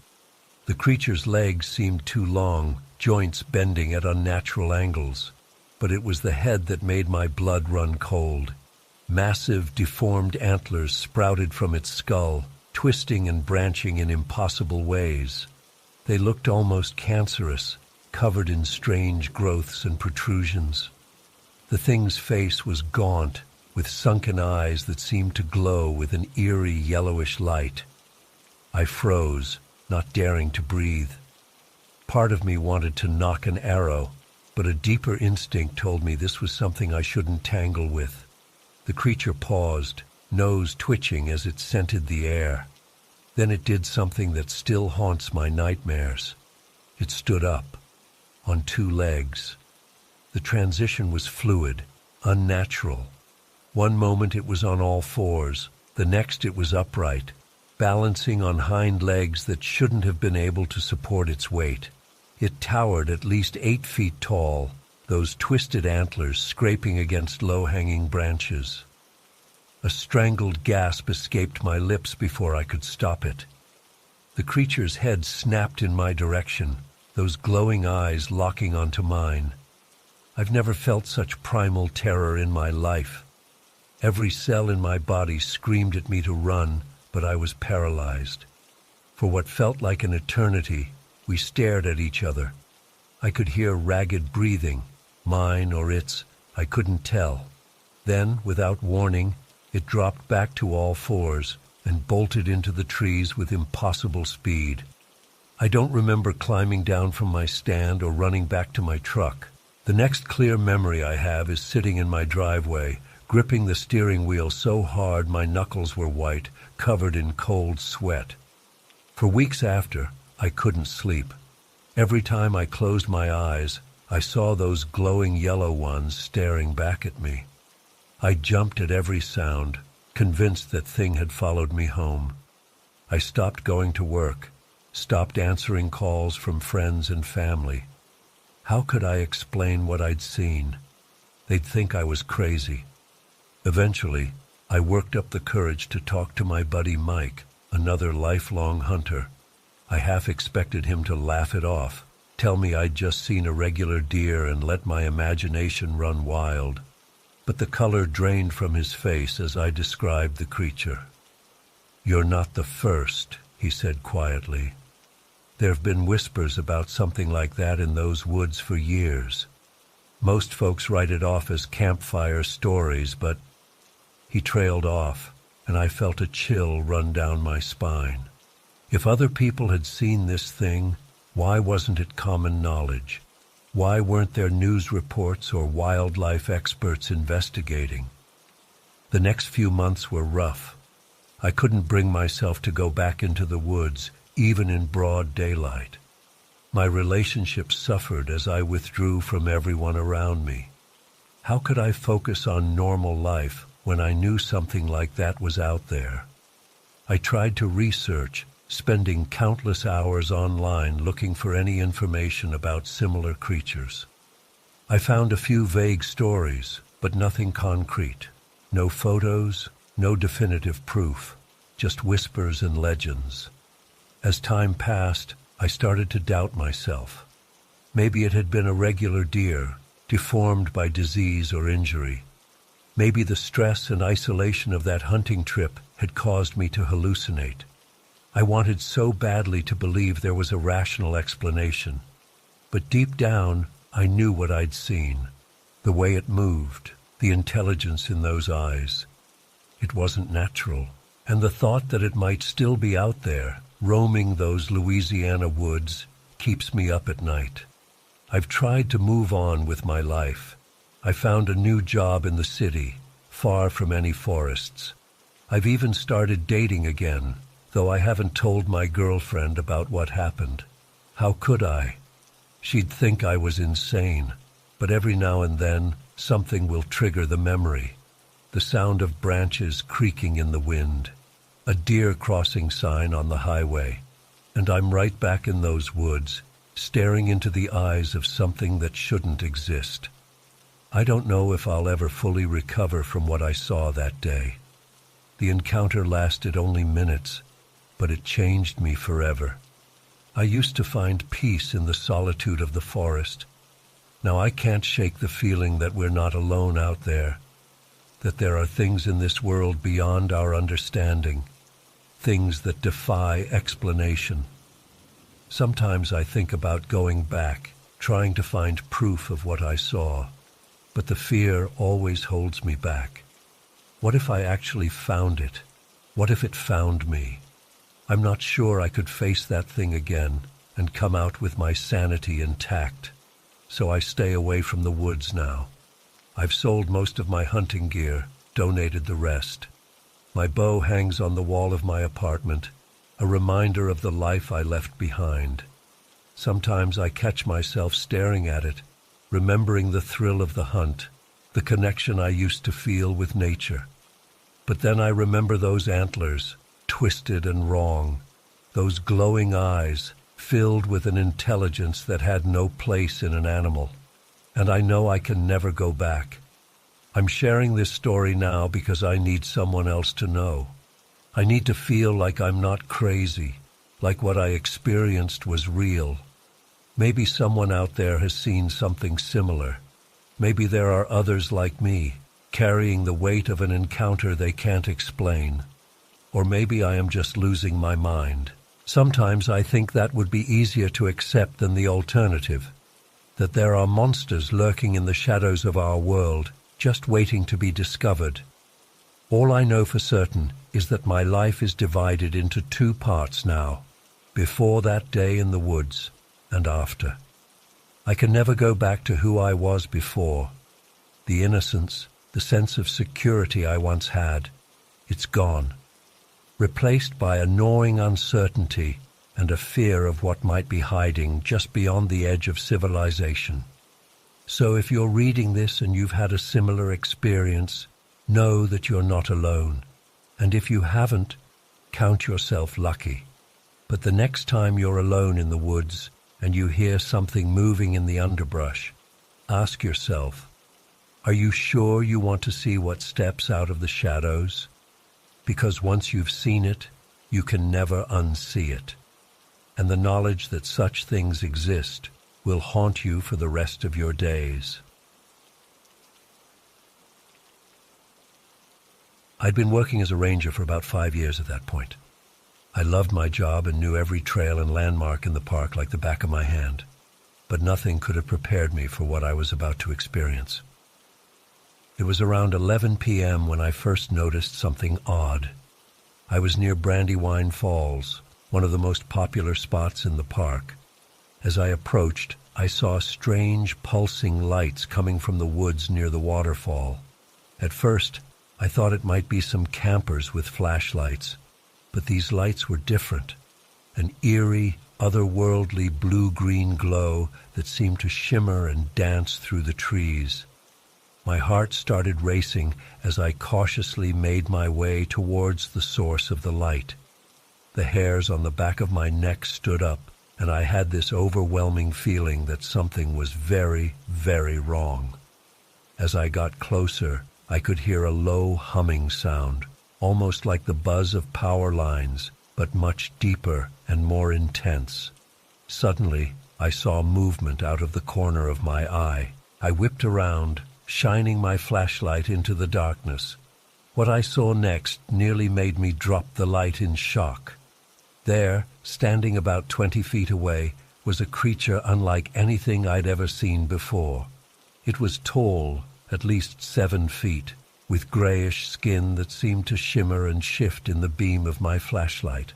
The creature's legs seemed too long, joints bending at unnatural angles. But it was the head that made my blood run cold. Massive, deformed antlers sprouted from its skull, twisting and branching in impossible ways. They looked almost cancerous, covered in strange growths and protrusions. The thing's face was gaunt, with sunken eyes that seemed to glow with an eerie yellowish light. I froze, not daring to breathe. Part of me wanted to knock an arrow, but a deeper instinct told me this was something I shouldn't tangle with. The creature paused, nose twitching as it scented the air. Then it did something that still haunts my nightmares. It stood up, on two legs. The transition was fluid, unnatural. One moment it was on all fours, the next it was upright, balancing on hind legs that shouldn't have been able to support its weight. It towered at least 8 feet tall, those twisted antlers scraping against low-hanging branches. A strangled gasp escaped my lips before I could stop it. The creature's head snapped in my direction, those glowing eyes locking onto mine. I've never felt such primal terror in my life. Every cell in my body screamed at me to run, but I was paralyzed. For what felt like an eternity, we stared at each other. I could hear ragged breathing, mine or its, I couldn't tell. Then, without warning, it dropped back to all fours and bolted into the trees with impossible speed. I don't remember climbing down from my stand or running back to my truck. The next clear memory I have is sitting in my driveway, gripping the steering wheel so hard my knuckles were white, covered in cold sweat. For weeks after, I couldn't sleep. Every time I closed my eyes, I saw those glowing yellow ones staring back at me. I jumped at every sound, convinced that thing had followed me home. I stopped going to work, stopped answering calls from friends and family. How could I explain what I'd seen? They'd think I was crazy. Eventually, I worked up the courage to talk to my buddy Mike, another lifelong hunter. I half expected him to laugh it off, tell me I'd just seen a regular deer and let my imagination run wild. But the color drained from his face as I described the creature. "You're not the first," he said quietly. "There have been whispers about something like that in those woods for years. Most folks write it off as campfire stories, but—" He trailed off, and I felt a chill run down my spine. If other people had seen this thing, why wasn't it common knowledge? Why weren't there news reports or wildlife experts investigating? The next few months were rough. I couldn't bring myself to go back into the woods, even in broad daylight. My relationships suffered as I withdrew from everyone around me. How could I focus on normal life when I knew something like that was out there? I tried to research, spending countless hours online looking for any information about similar creatures. I found a few vague stories, but nothing concrete. No photos, no definitive proof, just whispers and legends. As time passed, I started to doubt myself. Maybe it had been a regular deer, deformed by disease or injury. Maybe the stress and isolation of that hunting trip had caused me to hallucinate. I wanted so badly to believe there was a rational explanation. But deep down, I knew what I'd seen. The way it moved, the intelligence in those eyes. It wasn't natural. And the thought that it might still be out there, roaming those Louisiana woods, keeps me up at night. I've tried to move on with my life. I found a new job in the city, far from any forests. I've even started dating again, though I haven't told my girlfriend about what happened. How could I? She'd think I was insane, but every now and then something will trigger the memory. The sound of branches creaking in the wind, a deer crossing sign on the highway, and I'm right back in those woods, staring into the eyes of something that shouldn't exist. I don't know if I'll ever fully recover from what I saw that day. The encounter lasted only minutes, but it changed me forever. I used to find peace in the solitude of the forest. Now I can't shake the feeling that we're not alone out there, that there are things in this world beyond our understanding, things that defy explanation. Sometimes I think about going back, trying to find proof of what I saw, but the fear always holds me back. What if I actually found it? What if it found me? I'm not sure I could face that thing again and come out with my sanity intact, so I stay away from the woods now. I've sold most of my hunting gear, donated the rest. My bow hangs on the wall of my apartment, a reminder of the life I left behind. Sometimes I catch myself staring at it, remembering the thrill of the hunt, the connection I used to feel with nature. But then I remember those antlers, twisted and wrong, those glowing eyes, filled with an intelligence that had no place in an animal. And I know I can never go back. I'm sharing this story now because I need someone else to know. I need to feel like I'm not crazy, like what I experienced was real. Maybe someone out there has seen something similar. Maybe there are others like me, carrying the weight of an encounter they can't explain. Or maybe I am just losing my mind. Sometimes I think that would be easier to accept than the alternative, that there are monsters lurking in the shadows of our world, just waiting to be discovered. All I know for certain is that my life is divided into two parts now, before that day in the woods and after. I can never go back to who I was before. The innocence, the sense of security I once had, it's gone, replaced by a gnawing uncertainty and a fear of what might be hiding just beyond the edge of civilization. So if you're reading this and you've had a similar experience, know that you're not alone. And if you haven't, count yourself lucky. But the next time you're alone in the woods and you hear something moving in the underbrush, ask yourself, are you sure you want to see what steps out of the shadows? Because once you've seen it, you can never unsee it. And the knowledge that such things exist will haunt you for the rest of your days. I'd been working as a ranger for about 5 years at that point. I loved my job and knew every trail and landmark in the park like the back of my hand, but nothing could have prepared me for what I was about to experience. It was around 11 p.m. when I first noticed something odd. I was near Brandywine Falls, one of the most popular spots in the park. As I approached, I saw strange, pulsing lights coming from the woods near the waterfall. At first, I thought it might be some campers with flashlights, but these lights were different. An eerie, otherworldly blue-green glow that seemed to shimmer and dance through the trees. My heart started racing as I cautiously made my way towards the source of the light. The hairs on the back of my neck stood up, and I had this overwhelming feeling that something was very, very wrong. As I got closer, I could hear a low humming sound, almost like the buzz of power lines, but much deeper and more intense. Suddenly, I saw movement out of the corner of my eye. I whipped around, shining my flashlight into the darkness. What I saw next nearly made me drop the light in shock. There, standing about 20 feet away, was a creature unlike anything I'd ever seen before. It was tall, at least 7 feet, with grayish skin that seemed to shimmer and shift in the beam of my flashlight.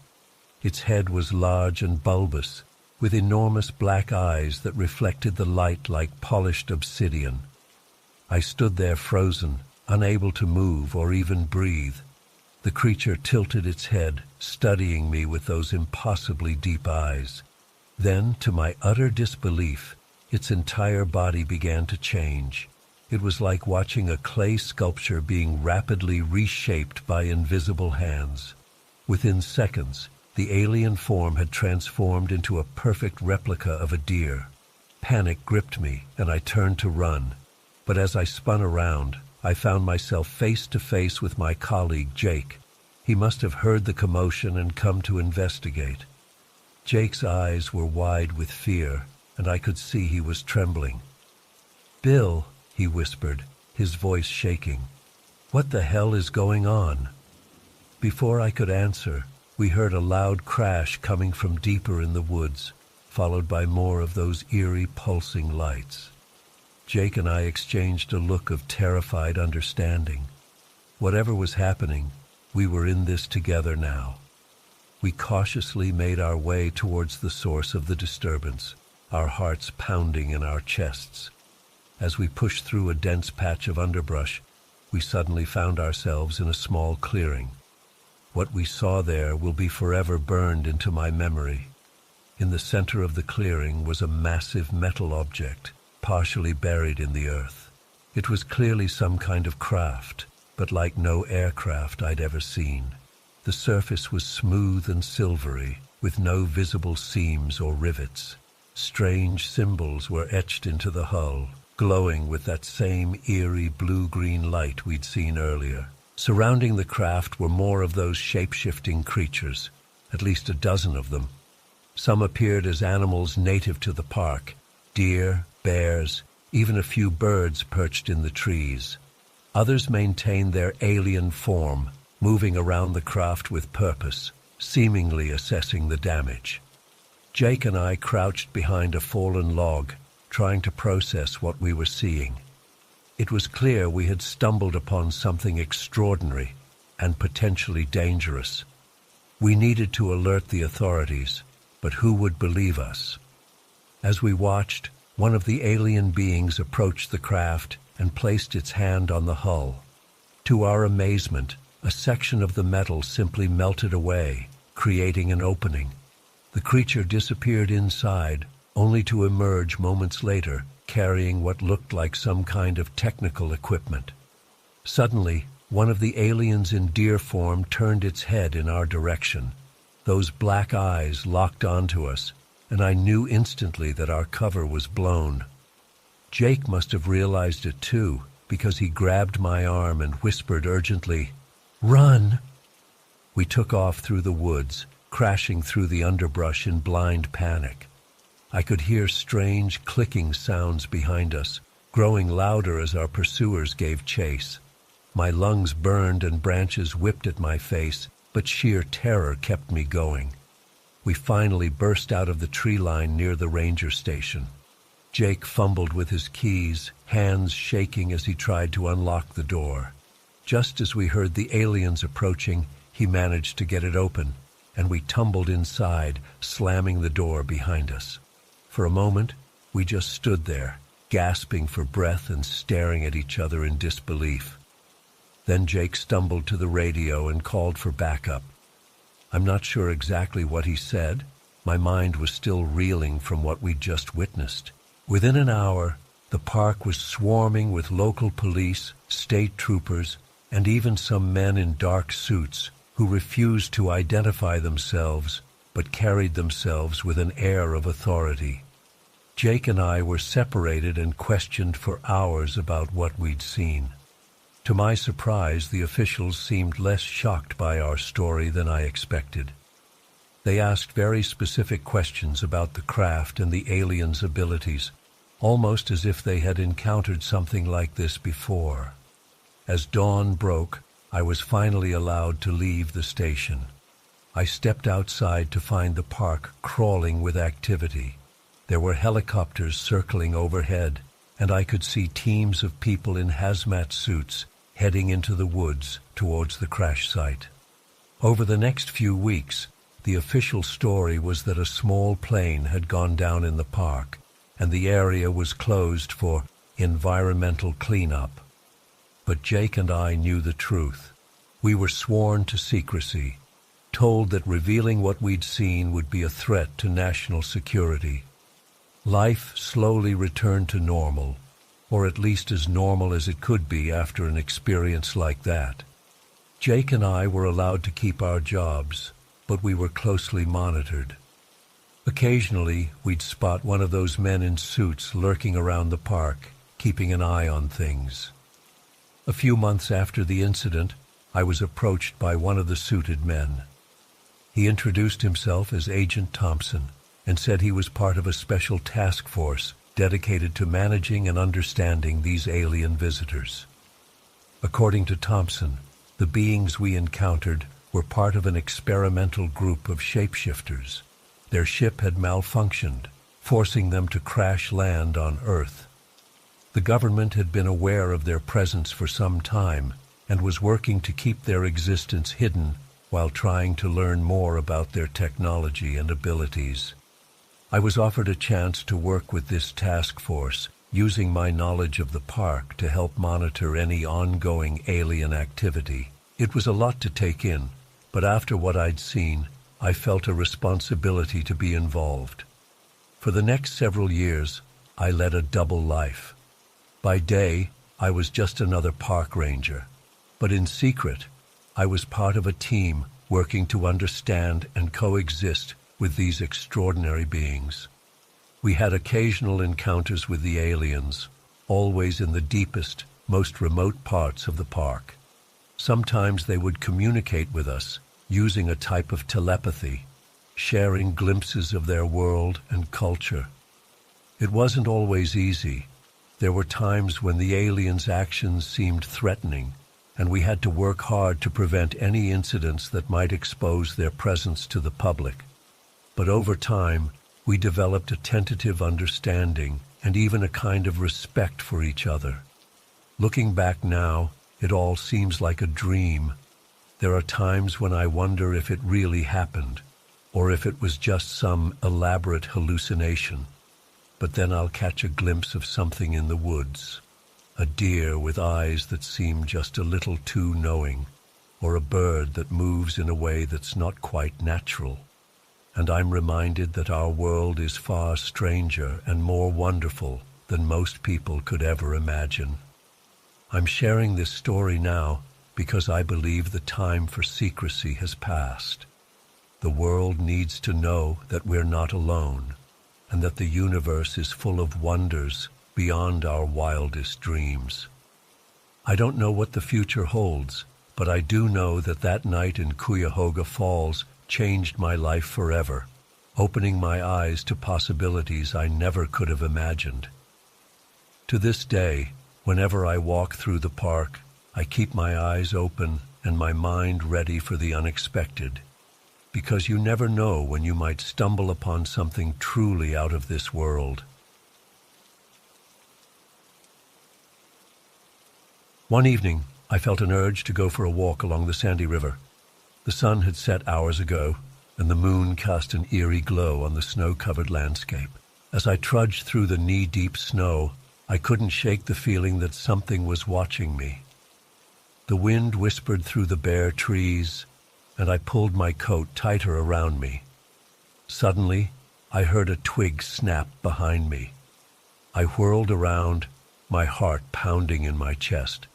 Its head was large and bulbous, with enormous black eyes that reflected the light like polished obsidian. I stood there frozen, unable to move or even breathe. The creature tilted its head, studying me with those impossibly deep eyes. Then, to my utter disbelief, its entire body began to change. It was like watching a clay sculpture being rapidly reshaped by invisible hands. Within seconds, the alien form had transformed into a perfect replica of a deer. Panic gripped me, and I turned to run. But as I spun around, I found myself face to face with my colleague, Jake. He must have heard the commotion and come to investigate. Jake's eyes were wide with fear, and I could see he was trembling. "Bill," he whispered, his voice shaking. "What the hell is going on?" Before I could answer, we heard a loud crash coming from deeper in the woods, followed by more of those eerie pulsing lights. Jake and I exchanged a look of terrified understanding. Whatever was happening, we were in this together now. We cautiously made our way towards the source of the disturbance, our hearts pounding in our chests. As we pushed through a dense patch of underbrush, we suddenly found ourselves in a small clearing. What we saw there will be forever burned into my memory. In the center of the clearing was a massive metal object, partially buried in the earth. It was clearly some kind of craft, but like no aircraft I'd ever seen. The surface was smooth and silvery, with no visible seams or rivets. Strange symbols were etched into the hull, glowing with that same eerie blue-green light we'd seen earlier. Surrounding the craft were more of those shape-shifting creatures, at least a dozen of them. Some appeared as animals native to the park, deer, bears, even a few birds perched in the trees. Others maintained their alien form, moving around the craft with purpose, seemingly assessing the damage. Jake and I crouched behind a fallen log, trying to process what we were seeing. It was clear we had stumbled upon something extraordinary and potentially dangerous. We needed to alert the authorities, but who would believe us? As we watched, one of the alien beings approached the craft and placed its hand on the hull. To our amazement, a section of the metal simply melted away, creating an opening. The creature disappeared inside, only to emerge moments later, carrying what looked like some kind of technical equipment. Suddenly, one of the aliens in deer form turned its head in our direction. Those black eyes locked onto us, and I knew instantly that our cover was blown. Jake must have realized it too, because he grabbed my arm and whispered urgently, "Run!" We took off through the woods, crashing through the underbrush in blind panic. I could hear strange clicking sounds behind us, growing louder as our pursuers gave chase. My lungs burned and branches whipped at my face, but sheer terror kept me going. We finally burst out of the tree line near the ranger station. Jake fumbled with his keys, hands shaking as he tried to unlock the door. Just as we heard the aliens approaching, he managed to get it open, and we tumbled inside, slamming the door behind us. For a moment, we just stood there, gasping for breath and staring at each other in disbelief. Then Jake stumbled to the radio and called for backup. I'm not sure exactly what he said. My mind was still reeling from what we'd just witnessed. Within an hour, the park was swarming with local police, state troopers, and even some men in dark suits who refused to identify themselves but carried themselves with an air of authority. Jake and I were separated and questioned for hours about what we'd seen. To my surprise, the officials seemed less shocked by our story than I expected. They asked very specific questions about the craft and the aliens' abilities, almost as if they had encountered something like this before. As dawn broke, I was finally allowed to leave the station. I stepped outside to find the park crawling with activity. There were helicopters circling overhead, and I could see teams of people in hazmat suits heading into the woods towards the crash site. Over the next few weeks, the official story was that a small plane had gone down in the park, and the area was closed for environmental cleanup. But Jake and I knew the truth. We were sworn to secrecy, told that revealing what we'd seen would be a threat to national security. Life slowly returned to normal, or at least as normal as it could be after an experience like that. Jake and I were allowed to keep our jobs, but we were closely monitored. Occasionally, we'd spot one of those men in suits lurking around the park, keeping an eye on things. A few months after the incident, I was approached by one of the suited men. He introduced himself as Agent Thompson and said he was part of a special task force dedicated to managing and understanding these alien visitors. According to Thompson, the beings we encountered were part of an experimental group of shapeshifters. Their ship had malfunctioned, forcing them to crash land on Earth. The government had been aware of their presence for some time, and was working to keep their existence hidden while trying to learn more about their technology and abilities. I was offered a chance to work with this task force, using my knowledge of the park to help monitor any ongoing alien activity. It was a lot to take in, but after what I'd seen, I felt a responsibility to be involved. For the next several years, I led a double life. By day, I was just another park ranger, but in secret, I was part of a team working to understand and coexist with these extraordinary beings. We had occasional encounters with the aliens, always in the deepest, most remote parts of the park. Sometimes they would communicate with us using a type of telepathy, sharing glimpses of their world and culture. It wasn't always easy. There were times when the aliens' actions seemed threatening, and we had to work hard to prevent any incidents that might expose their presence to the public. But over time, we developed a tentative understanding and even a kind of respect for each other. Looking back now, it all seems like a dream. There are times when I wonder if it really happened, or if it was just some elaborate hallucination. But then I'll catch a glimpse of something in the woods, a deer with eyes that seem just a little too knowing, or a bird that moves in a way that's not quite natural. And I'm reminded that our world is far stranger and more wonderful than most people could ever imagine. I'm sharing this story now because I believe the time for secrecy has passed. The world needs to know that we're not alone, and that the universe is full of wonders beyond our wildest dreams. I don't know what the future holds, but I do know that that night in Cuyahoga Falls changed my life forever, opening my eyes to possibilities I never could have imagined. To this day, whenever I walk through the park, I keep my eyes open and my mind ready for the unexpected, because you never know when you might stumble upon something truly out of this world. One evening, I felt an urge to go for a walk along the Sandy River. The sun had set hours ago, and the moon cast an eerie glow on the snow-covered landscape. As I trudged through the knee-deep snow, I couldn't shake the feeling that something was watching me. The wind whispered through the bare trees, and I pulled my coat tighter around me. Suddenly, I heard a twig snap behind me. I whirled around, my heart pounding in my chest.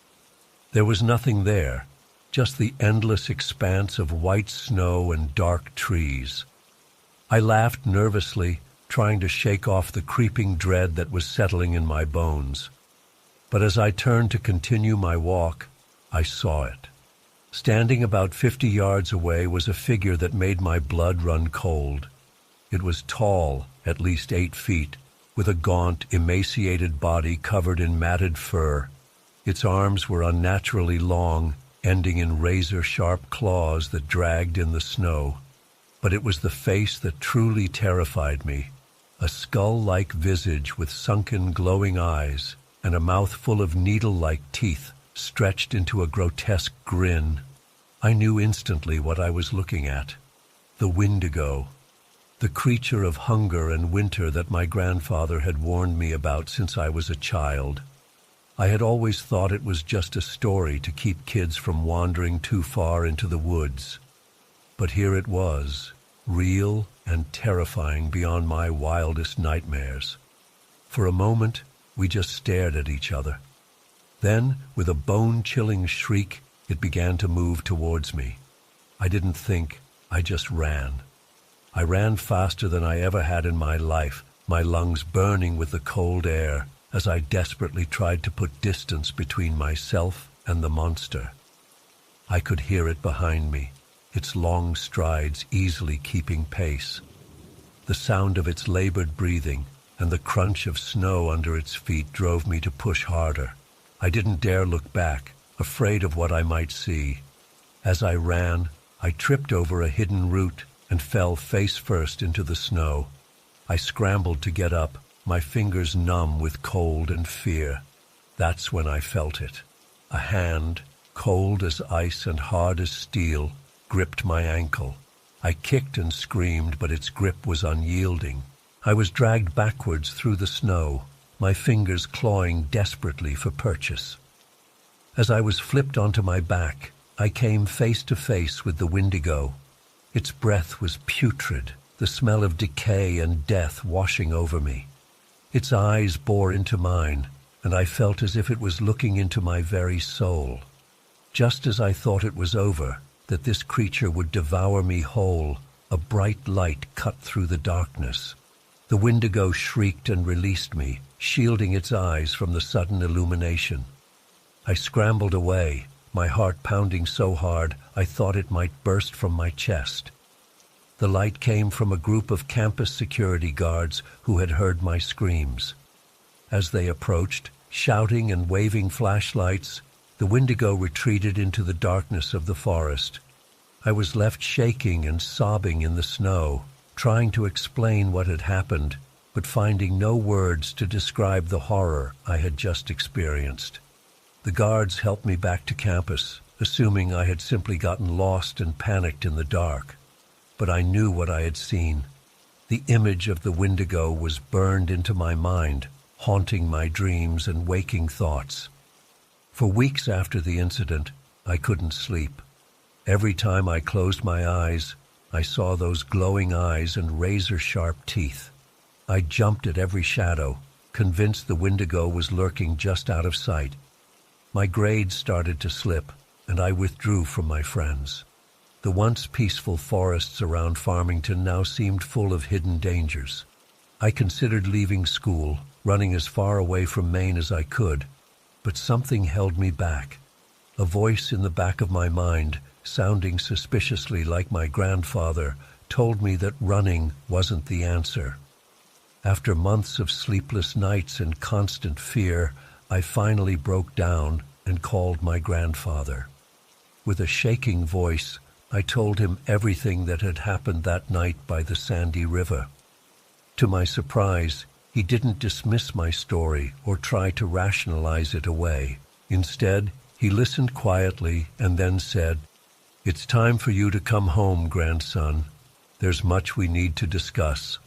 There was nothing there, just the endless expanse of white snow and dark trees. I laughed nervously, trying to shake off the creeping dread that was settling in my bones. But as I turned to continue my walk, I saw it. Standing about 50 yards away was a figure that made my blood run cold. It was tall, at least 8 feet, with a gaunt, emaciated body covered in matted fur. Its arms were unnaturally long, ending in razor-sharp claws that dragged in the snow. But it was the face that truly terrified me, a skull-like visage with sunken, glowing eyes, and a mouth full of needle-like teeth stretched into a grotesque grin. I knew instantly what I was looking at. The Wendigo, the creature of hunger and winter that my grandfather had warned me about since I was a child. I had always thought it was just a story to keep kids from wandering too far into the woods. But here it was, real and terrifying beyond my wildest nightmares. For a moment, we just stared at each other. Then, with a bone-chilling shriek, it began to move towards me. I didn't think, I just ran. I ran faster than I ever had in my life, my lungs burning with the cold air, as I desperately tried to put distance between myself and the monster. I could hear it behind me, its long strides easily keeping pace. The sound of its labored breathing and the crunch of snow under its feet drove me to push harder. I didn't dare look back, afraid of what I might see. As I ran, I tripped over a hidden root and fell face first into the snow. I scrambled to get up, my fingers numb with cold and fear. That's when I felt it. A hand, cold as ice and hard as steel, gripped my ankle. I kicked and screamed, but its grip was unyielding. I was dragged backwards through the snow, my fingers clawing desperately for purchase. As I was flipped onto my back, I came face to face with the Wendigo. Its breath was putrid, the smell of decay and death washing over me. Its eyes bore into mine, and I felt as if it was looking into my very soul. Just as I thought it was over, that this creature would devour me whole, a bright light cut through the darkness. The Wendigo shrieked and released me, shielding its eyes from the sudden illumination. I scrambled away, my heart pounding so hard I thought it might burst from my chest. The light came from a group of campus security guards who had heard my screams. As they approached, shouting and waving flashlights, the Wendigo retreated into the darkness of the forest. I was left shaking and sobbing in the snow, trying to explain what had happened, but finding no words to describe the horror I had just experienced. The guards helped me back to campus, assuming I had simply gotten lost and panicked in the dark. But I knew what I had seen. The image of the Wendigo was burned into my mind, haunting my dreams and waking thoughts. For weeks after the incident, I couldn't sleep. Every time I closed my eyes, I saw those glowing eyes and razor-sharp teeth. I jumped at every shadow, convinced the Wendigo was lurking just out of sight. My grades started to slip, and I withdrew from my friends. The once peaceful forests around Farmington now seemed full of hidden dangers. I considered leaving school, running as far away from Maine as I could, but something held me back. A voice in the back of my mind, sounding suspiciously like my grandfather, told me that running wasn't the answer. After months of sleepless nights and constant fear, I finally broke down and called my grandfather. With a shaking voice, I told him everything that had happened that night by the Sandy River. To my surprise, he didn't dismiss my story or try to rationalize it away. Instead, he listened quietly and then said, "It's time for you to come home, grandson. There's much we need to discuss."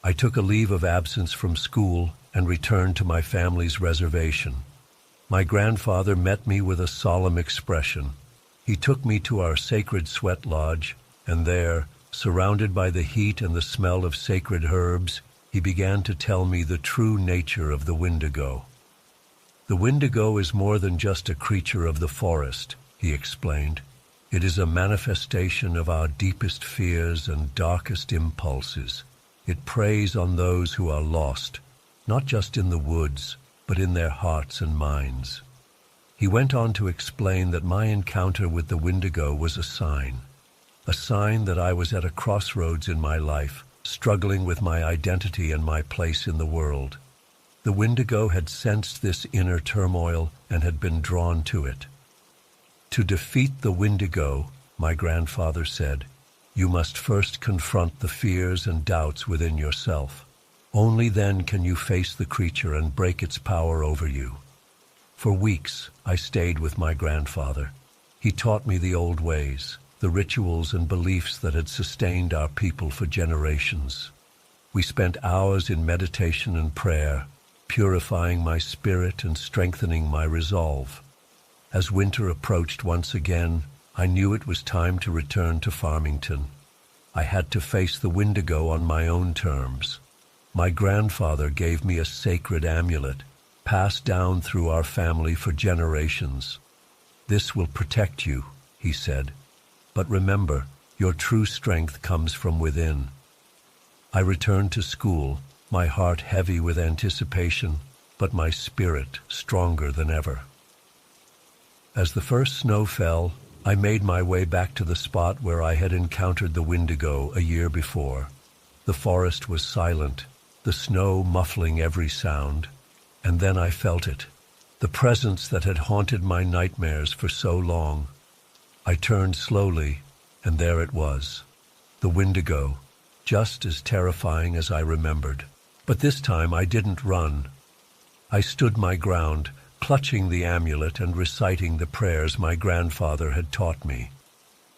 I took a leave of absence from school and returned to my family's reservation. My grandfather met me with a solemn expression. He took me to our sacred sweat lodge, and there, surrounded by the heat and the smell of sacred herbs, he began to tell me the true nature of the Wendigo. "The Wendigo is more than just a creature of the forest," he explained. "It is a manifestation of our deepest fears and darkest impulses. It preys on those who are lost, not just in the woods, but in their hearts and minds." He went on to explain that my encounter with the Wendigo was a sign that I was at a crossroads in my life, struggling with my identity and my place in the world. The Wendigo had sensed this inner turmoil and had been drawn to it. "To defeat the Wendigo," my grandfather said, "you must first confront the fears and doubts within yourself. Only then can you face the creature and break its power over you." For weeks, I stayed with my grandfather. He taught me the old ways, the rituals and beliefs that had sustained our people for generations. We spent hours in meditation and prayer, purifying my spirit and strengthening my resolve. As winter approached once again, I knew it was time to return to Farmington. I had to face the Wendigo on my own terms. My grandfather gave me a sacred amulet, passed down through our family for generations. "This will protect you," he said. "But remember, your true strength comes from within." I returned to school, my heart heavy with anticipation, but my spirit stronger than ever. As the first snow fell, I made my way back to the spot where I had encountered the Wendigo a year before. The forest was silent, the snow muffling every sound. And then I felt it, the presence that had haunted my nightmares for so long. I turned slowly, and there it was, the Wendigo, just as terrifying as I remembered. But this time I didn't run. I stood my ground, clutching the amulet and reciting the prayers my grandfather had taught me.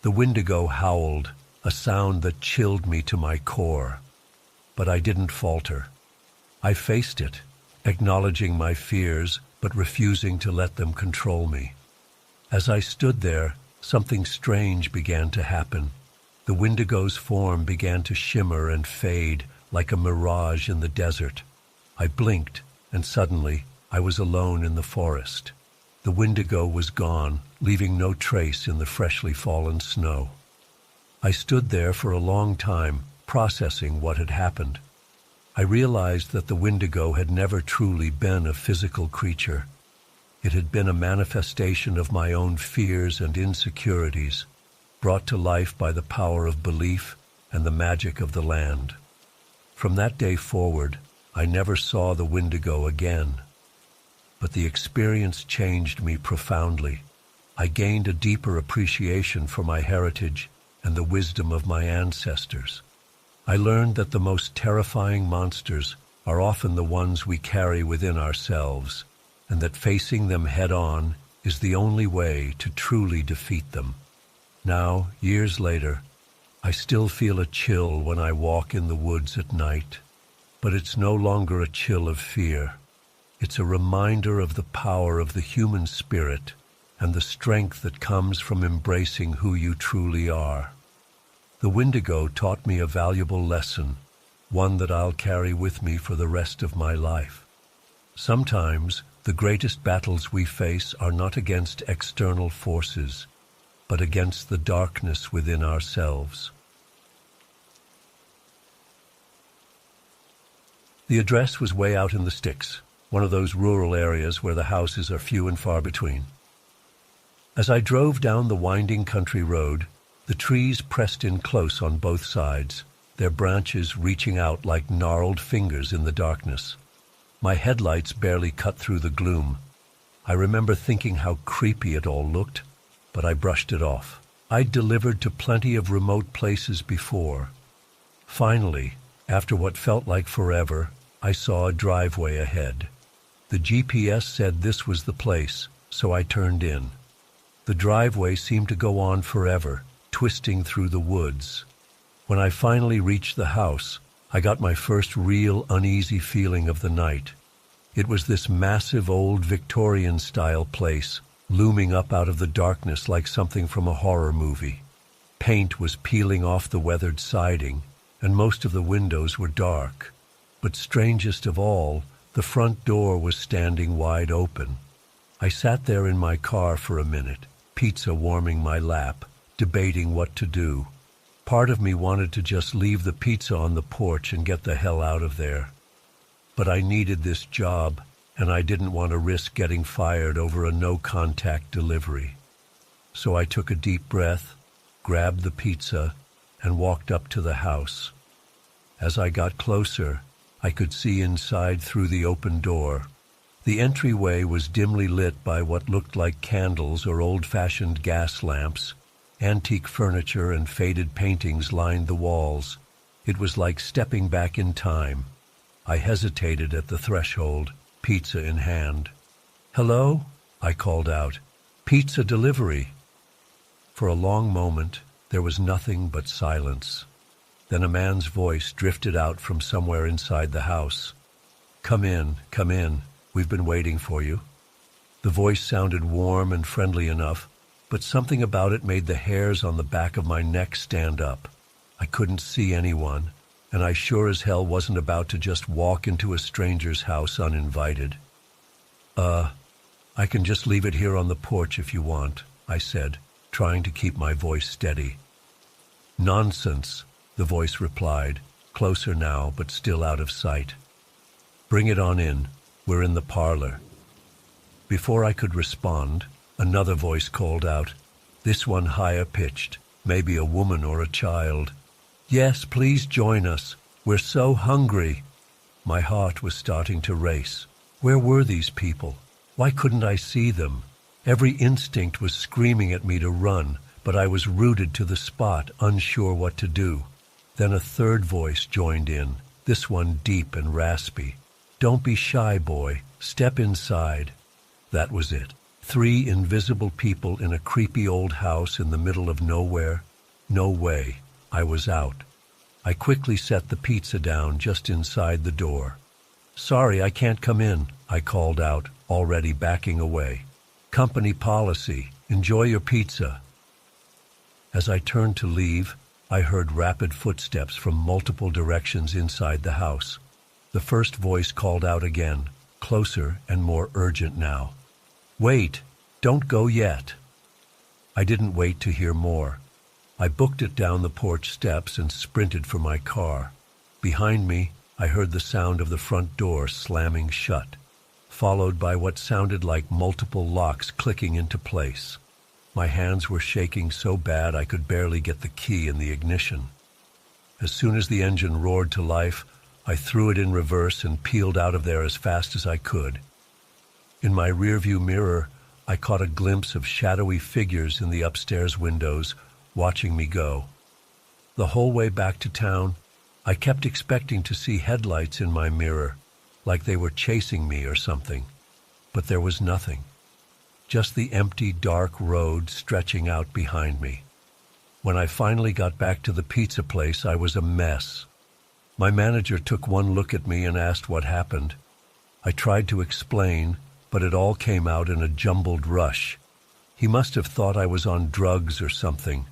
The Wendigo howled, a sound that chilled me to my core. But I didn't falter. I faced it, acknowledging my fears, but refusing to let them control me. As I stood there, something strange began to happen. The Wendigo's form began to shimmer and fade like a mirage in the desert. I blinked, and suddenly I was alone in the forest. The Wendigo was gone, leaving no trace in the freshly fallen snow. I stood there for a long time, processing what had happened. I realized that the Wendigo had never truly been a physical creature. It had been a manifestation of my own fears and insecurities, brought to life by the power of belief and the magic of the land. From that day forward, I never saw the Wendigo again. But the experience changed me profoundly. I gained a deeper appreciation for my heritage and the wisdom of my ancestors. I learned that the most terrifying monsters are often the ones we carry within ourselves, and that facing them head-on is the only way to truly defeat them. Now, years later, I still feel a chill when I walk in the woods at night, but it's no longer a chill of fear. It's a reminder of the power of the human spirit and the strength that comes from embracing who you truly are. The Wendigo taught me a valuable lesson, one that I'll carry with me for the rest of my life. Sometimes, the greatest battles we face are not against external forces, but against the darkness within ourselves. The address was way out in the sticks, one of those rural areas where the houses are few and far between. As I drove down the winding country road, the trees pressed in close on both sides, their branches reaching out like gnarled fingers in the darkness. My headlights barely cut through the gloom. I remember thinking how creepy it all looked, but I brushed it off. I'd delivered to plenty of remote places before. Finally, after what felt like forever, I saw a driveway ahead. The GPS said this was the place, so I turned in. The driveway seemed to go on forever, twisting through the woods. When I finally reached the house, I got my first real uneasy feeling of the night. It was this massive old Victorian-style place, looming up out of the darkness like something from a horror movie. Paint was peeling off the weathered siding, and most of the windows were dark. But strangest of all, the front door was standing wide open. I sat there in my car for a minute, pizza warming my lap, debating what to do. Part of me wanted to just leave the pizza on the porch and get the hell out of there. But I needed this job, and I didn't want to risk getting fired over a no-contact delivery. So I took a deep breath, grabbed the pizza, and walked up to the house. As I got closer, I could see inside through the open door. The entryway was dimly lit by what looked like candles or old-fashioned gas lamps. Antique furniture and faded paintings lined the walls. It was like stepping back in time. I hesitated at the threshold, pizza in hand. "Hello?" I called out. "Pizza delivery." For a long moment, there was nothing but silence. Then a man's voice drifted out from somewhere inside the house. Come in. We've been waiting for you." The voice sounded warm and friendly enough, but something about it made the hairs on the back of my neck stand up. I couldn't see anyone, and I sure as hell wasn't about to just walk into a stranger's house uninvited. I can just leave it here on the porch if you want," I said, trying to keep my voice steady. "Nonsense," the voice replied, closer now but still out of sight. "Bring it on in. We're in the parlor." Before I could respond, another voice called out, this one higher pitched, maybe a woman or a child. "Yes, please join us. We're so hungry." My heart was starting to race. Where were these people? Why couldn't I see them? Every instinct was screaming at me to run, but I was rooted to the spot, unsure what to do. Then a third voice joined in, this one deep and raspy. "Don't be shy, boy. Step inside." That was it. 3 invisible people in a creepy old house in the middle of nowhere. No way. I was out. I quickly set the pizza down just inside the door. "Sorry, I can't come in," I called out, already backing away. "Company policy. Enjoy your pizza." As I turned to leave, I heard rapid footsteps from multiple directions inside the house. The first voice called out again, closer and more urgent now. "Wait! Don't go yet!" I didn't wait to hear more. I booked it down the porch steps and sprinted for my car. Behind me, I heard the sound of the front door slamming shut, followed by what sounded like multiple locks clicking into place. My hands were shaking so bad I could barely get the key in the ignition. As soon as the engine roared to life, I threw it in reverse and peeled out of there as fast as I could. In my rearview mirror, I caught a glimpse of shadowy figures in the upstairs windows, watching me go. The whole way back to town, I kept expecting to see headlights in my mirror, like they were chasing me or something. But there was nothing. Just the empty, dark road stretching out behind me. When I finally got back to the pizza place, I was a mess. My manager took one look at me and asked what happened. I tried to explain, but it all came out in a jumbled rush. He must have thought I was on drugs or something.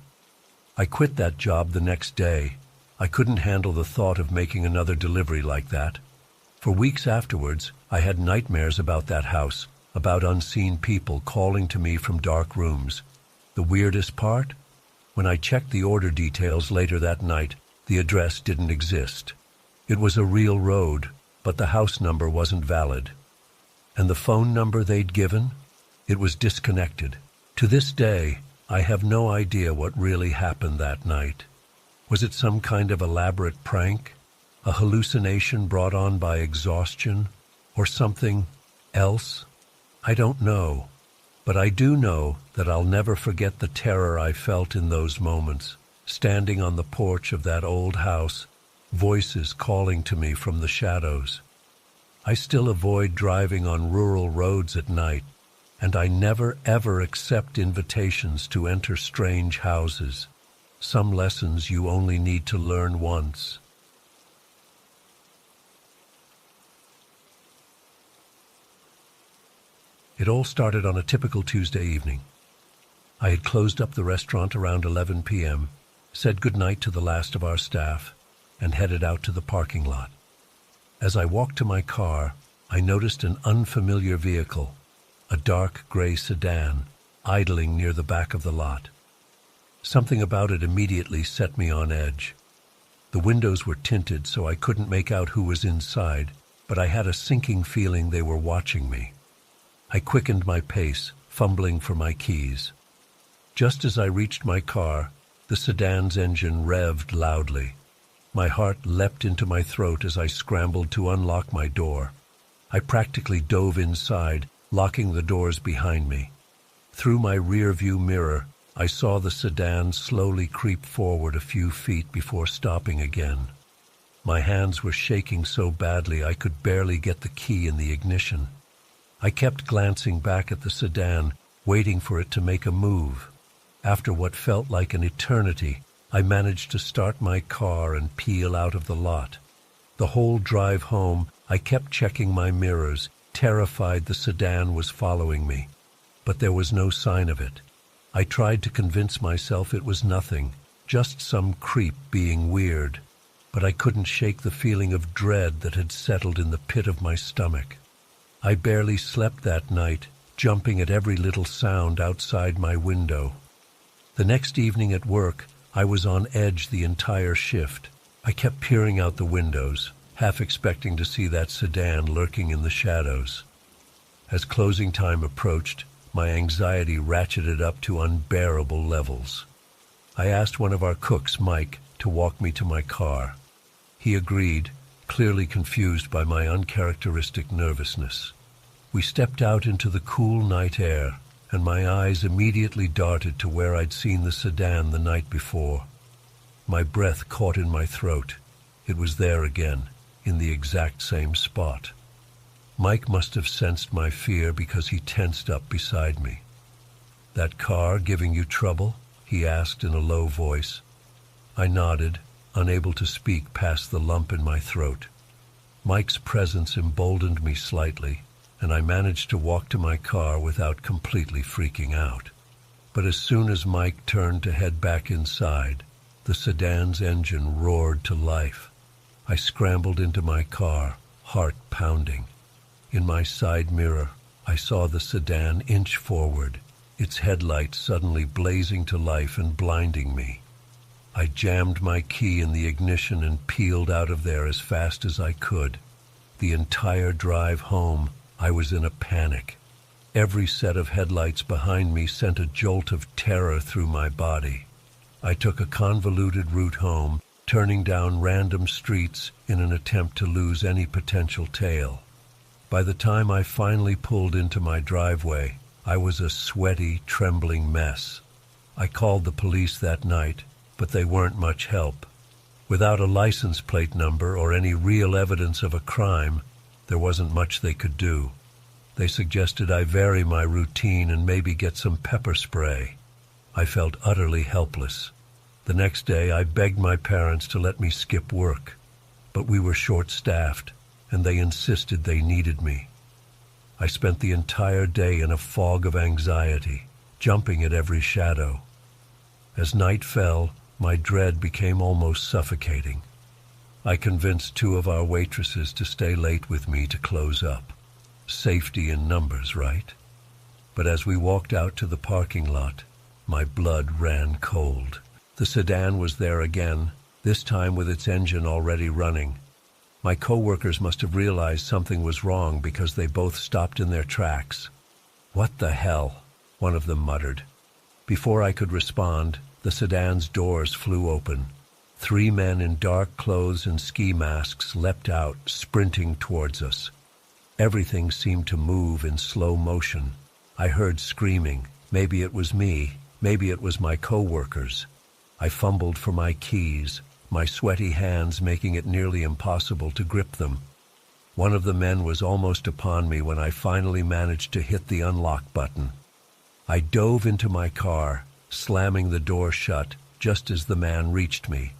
I quit that job the next day. I couldn't handle the thought of making another delivery like that. For weeks afterwards, I had nightmares about that house, about unseen people calling to me from dark rooms. The weirdest part? When I checked the order details later that night, the address didn't exist. It was a real road, but the house number wasn't valid. And the phone number they'd given? It was disconnected. To this day, I have no idea what really happened that night. Was it some kind of elaborate prank? A hallucination brought on by exhaustion? Or something else? I don't know. But I do know that I'll never forget the terror I felt in those moments, standing on the porch of that old house, voices calling to me from the shadows. I still avoid driving on rural roads at night, and I never ever accept invitations to enter strange houses. Some lessons you only need to learn once. It all started on a typical Tuesday evening. I had closed up the restaurant around 11 p.m., said goodnight to the last of our staff, and headed out to the parking lot. As I walked to my car, I noticed an unfamiliar vehicle, a dark gray sedan, idling near the back of the lot. Something about it immediately set me on edge. The windows were tinted, so I couldn't make out who was inside, but I had a sinking feeling they were watching me. I quickened my pace, fumbling for my keys. Just as I reached my car, the sedan's engine revved loudly. My heart leapt into my throat as I scrambled to unlock my door. I practically dove inside, locking the doors behind me. Through my rear-view mirror, I saw the sedan slowly creep forward a few feet before stopping again. My hands were shaking so badly I could barely get the key in the ignition. I kept glancing back at the sedan, waiting for it to make a move. After what felt like an eternity, I managed to start my car and peel out of the lot. The whole drive home, I kept checking my mirrors, terrified the sedan was following me. But there was no sign of it. I tried to convince myself it was nothing, just some creep being weird. But I couldn't shake the feeling of dread that had settled in the pit of my stomach. I barely slept that night, jumping at every little sound outside my window. The next evening at work, I was on edge the entire shift. I kept peering out the windows, half expecting to see that sedan lurking in the shadows. As closing time approached, my anxiety ratcheted up to unbearable levels. I asked one of our cooks, Mike, to walk me to my car. He agreed, clearly confused by my uncharacteristic nervousness. We stepped out into the cool night air, and my eyes immediately darted to where I'd seen the sedan the night before. My breath caught in my throat. It was there again, in the exact same spot. Mike must have sensed my fear because he tensed up beside me. "That car giving you trouble?" he asked in a low voice. I nodded, unable to speak past the lump in my throat. Mike's presence emboldened me slightly, and I managed to walk to my car without completely freaking out. But as soon as Mike turned to head back inside, the sedan's engine roared to life. I scrambled into my car, heart pounding. In my side mirror, I saw the sedan inch forward, its headlights suddenly blazing to life and blinding me. I jammed my key in the ignition and peeled out of there as fast as I could. The entire drive home, I was in a panic. Every set of headlights behind me sent a jolt of terror through my body. I took a convoluted route home, turning down random streets in an attempt to lose any potential tail. By the time I finally pulled into my driveway, I was a sweaty, trembling mess. I called the police that night, but they weren't much help. Without a license plate number or any real evidence of a crime, there wasn't much they could do. They suggested I vary my routine and maybe get some pepper spray. I felt utterly helpless. The next day, I begged my parents to let me skip work, but we were short-staffed, and they insisted they needed me. I spent the entire day in a fog of anxiety, jumping at every shadow. As night fell, my dread became almost suffocating. I convinced 2 of our waitresses to stay late with me to close up. Safety in numbers, right? But as we walked out to the parking lot, my blood ran cold. The sedan was there again, this time with its engine already running. My coworkers must have realized something was wrong because they both stopped in their tracks. "What the hell?" one of them muttered. Before I could respond, the sedan's doors flew open. 3 men in dark clothes and ski masks leapt out, sprinting towards us. Everything seemed to move in slow motion. I heard screaming. Maybe it was me. Maybe it was my coworkers. I fumbled for my keys, my sweaty hands making it nearly impossible to grip them. One of the men was almost upon me when I finally managed to hit the unlock button. I dove into my car, slamming the door shut just as the man reached me.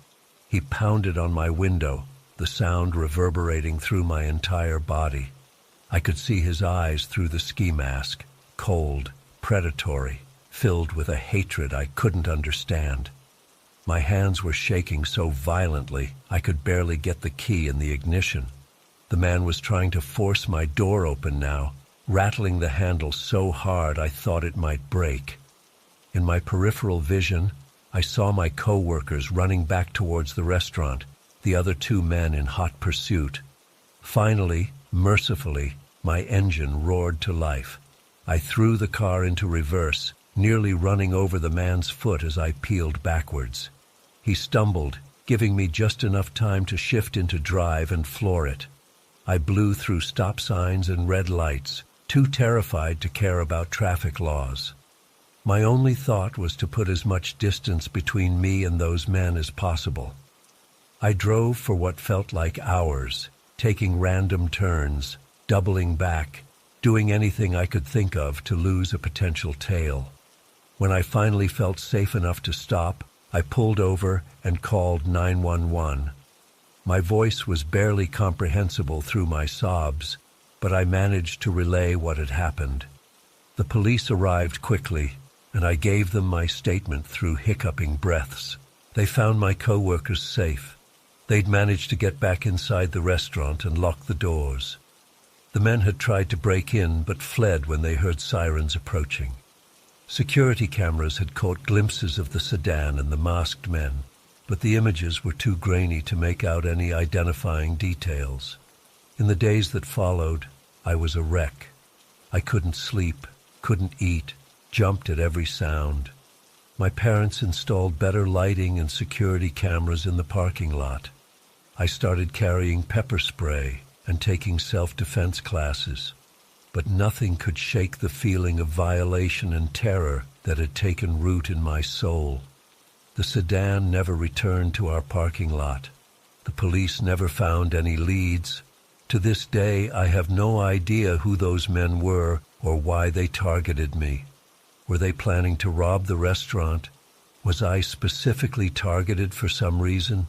He pounded on my window, the sound reverberating through my entire body. I could see his eyes through the ski mask, cold, predatory, filled with a hatred I couldn't understand. My hands were shaking so violently I could barely get the key in the ignition. The man was trying to force my door open now, rattling the handle so hard I thought it might break. In my peripheral vision, I saw my coworkers running back towards the restaurant, the other 2 men in hot pursuit. Finally, mercifully, my engine roared to life. I threw the car into reverse, nearly running over the man's foot as I peeled backwards. He stumbled, giving me just enough time to shift into drive and floor it. I blew through stop signs and red lights, too terrified to care about traffic laws. My only thought was to put as much distance between me and those men as possible. I drove for what felt like hours, taking random turns, doubling back, doing anything I could think of to lose a potential tail. When I finally felt safe enough to stop, I pulled over and called 911. My voice was barely comprehensible through my sobs, but I managed to relay what had happened. The police arrived quickly, and I gave them my statement through hiccuping breaths. They found my coworkers safe. They'd managed to get back inside the restaurant and lock the doors. The men had tried to break in but fled when they heard sirens approaching. Security cameras had caught glimpses of the sedan and the masked men, but the images were too grainy to make out any identifying details. In the days that followed, I was a wreck. I couldn't sleep, couldn't eat, jumped at every sound. My parents installed better lighting and security cameras in the parking lot. I started carrying pepper spray and taking self-defense classes, but nothing could shake the feeling of violation and terror that had taken root in my soul. The sedan never returned to our parking lot. The police never found any leads. To this day, I have no idea who those men were or why they targeted me. Were they planning to rob the restaurant? Was I specifically targeted for some reason?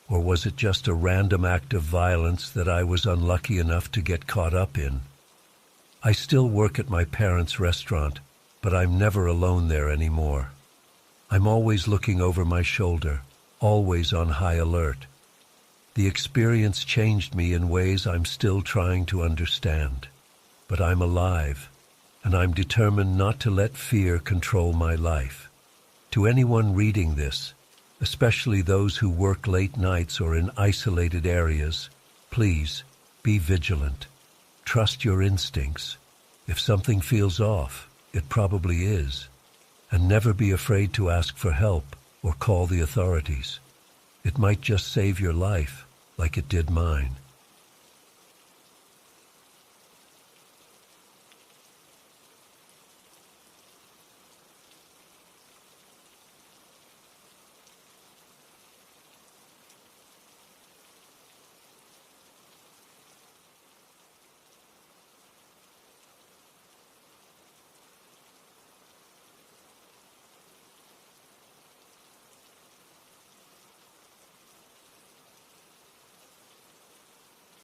Or was it just a random act of violence that I was unlucky enough to get caught up in? I still work at my parents' restaurant, but I'm never alone there anymore. I'm always looking over my shoulder, always on high alert. The experience changed me in ways I'm still trying to understand. But I'm alive, and I'm determined not to let fear control my life. To anyone reading this, especially those who work late nights or in isolated areas, please be vigilant. Trust your instincts. If something feels off, it probably is. And never be afraid to ask for help or call the authorities. It might just save your life, like it did mine.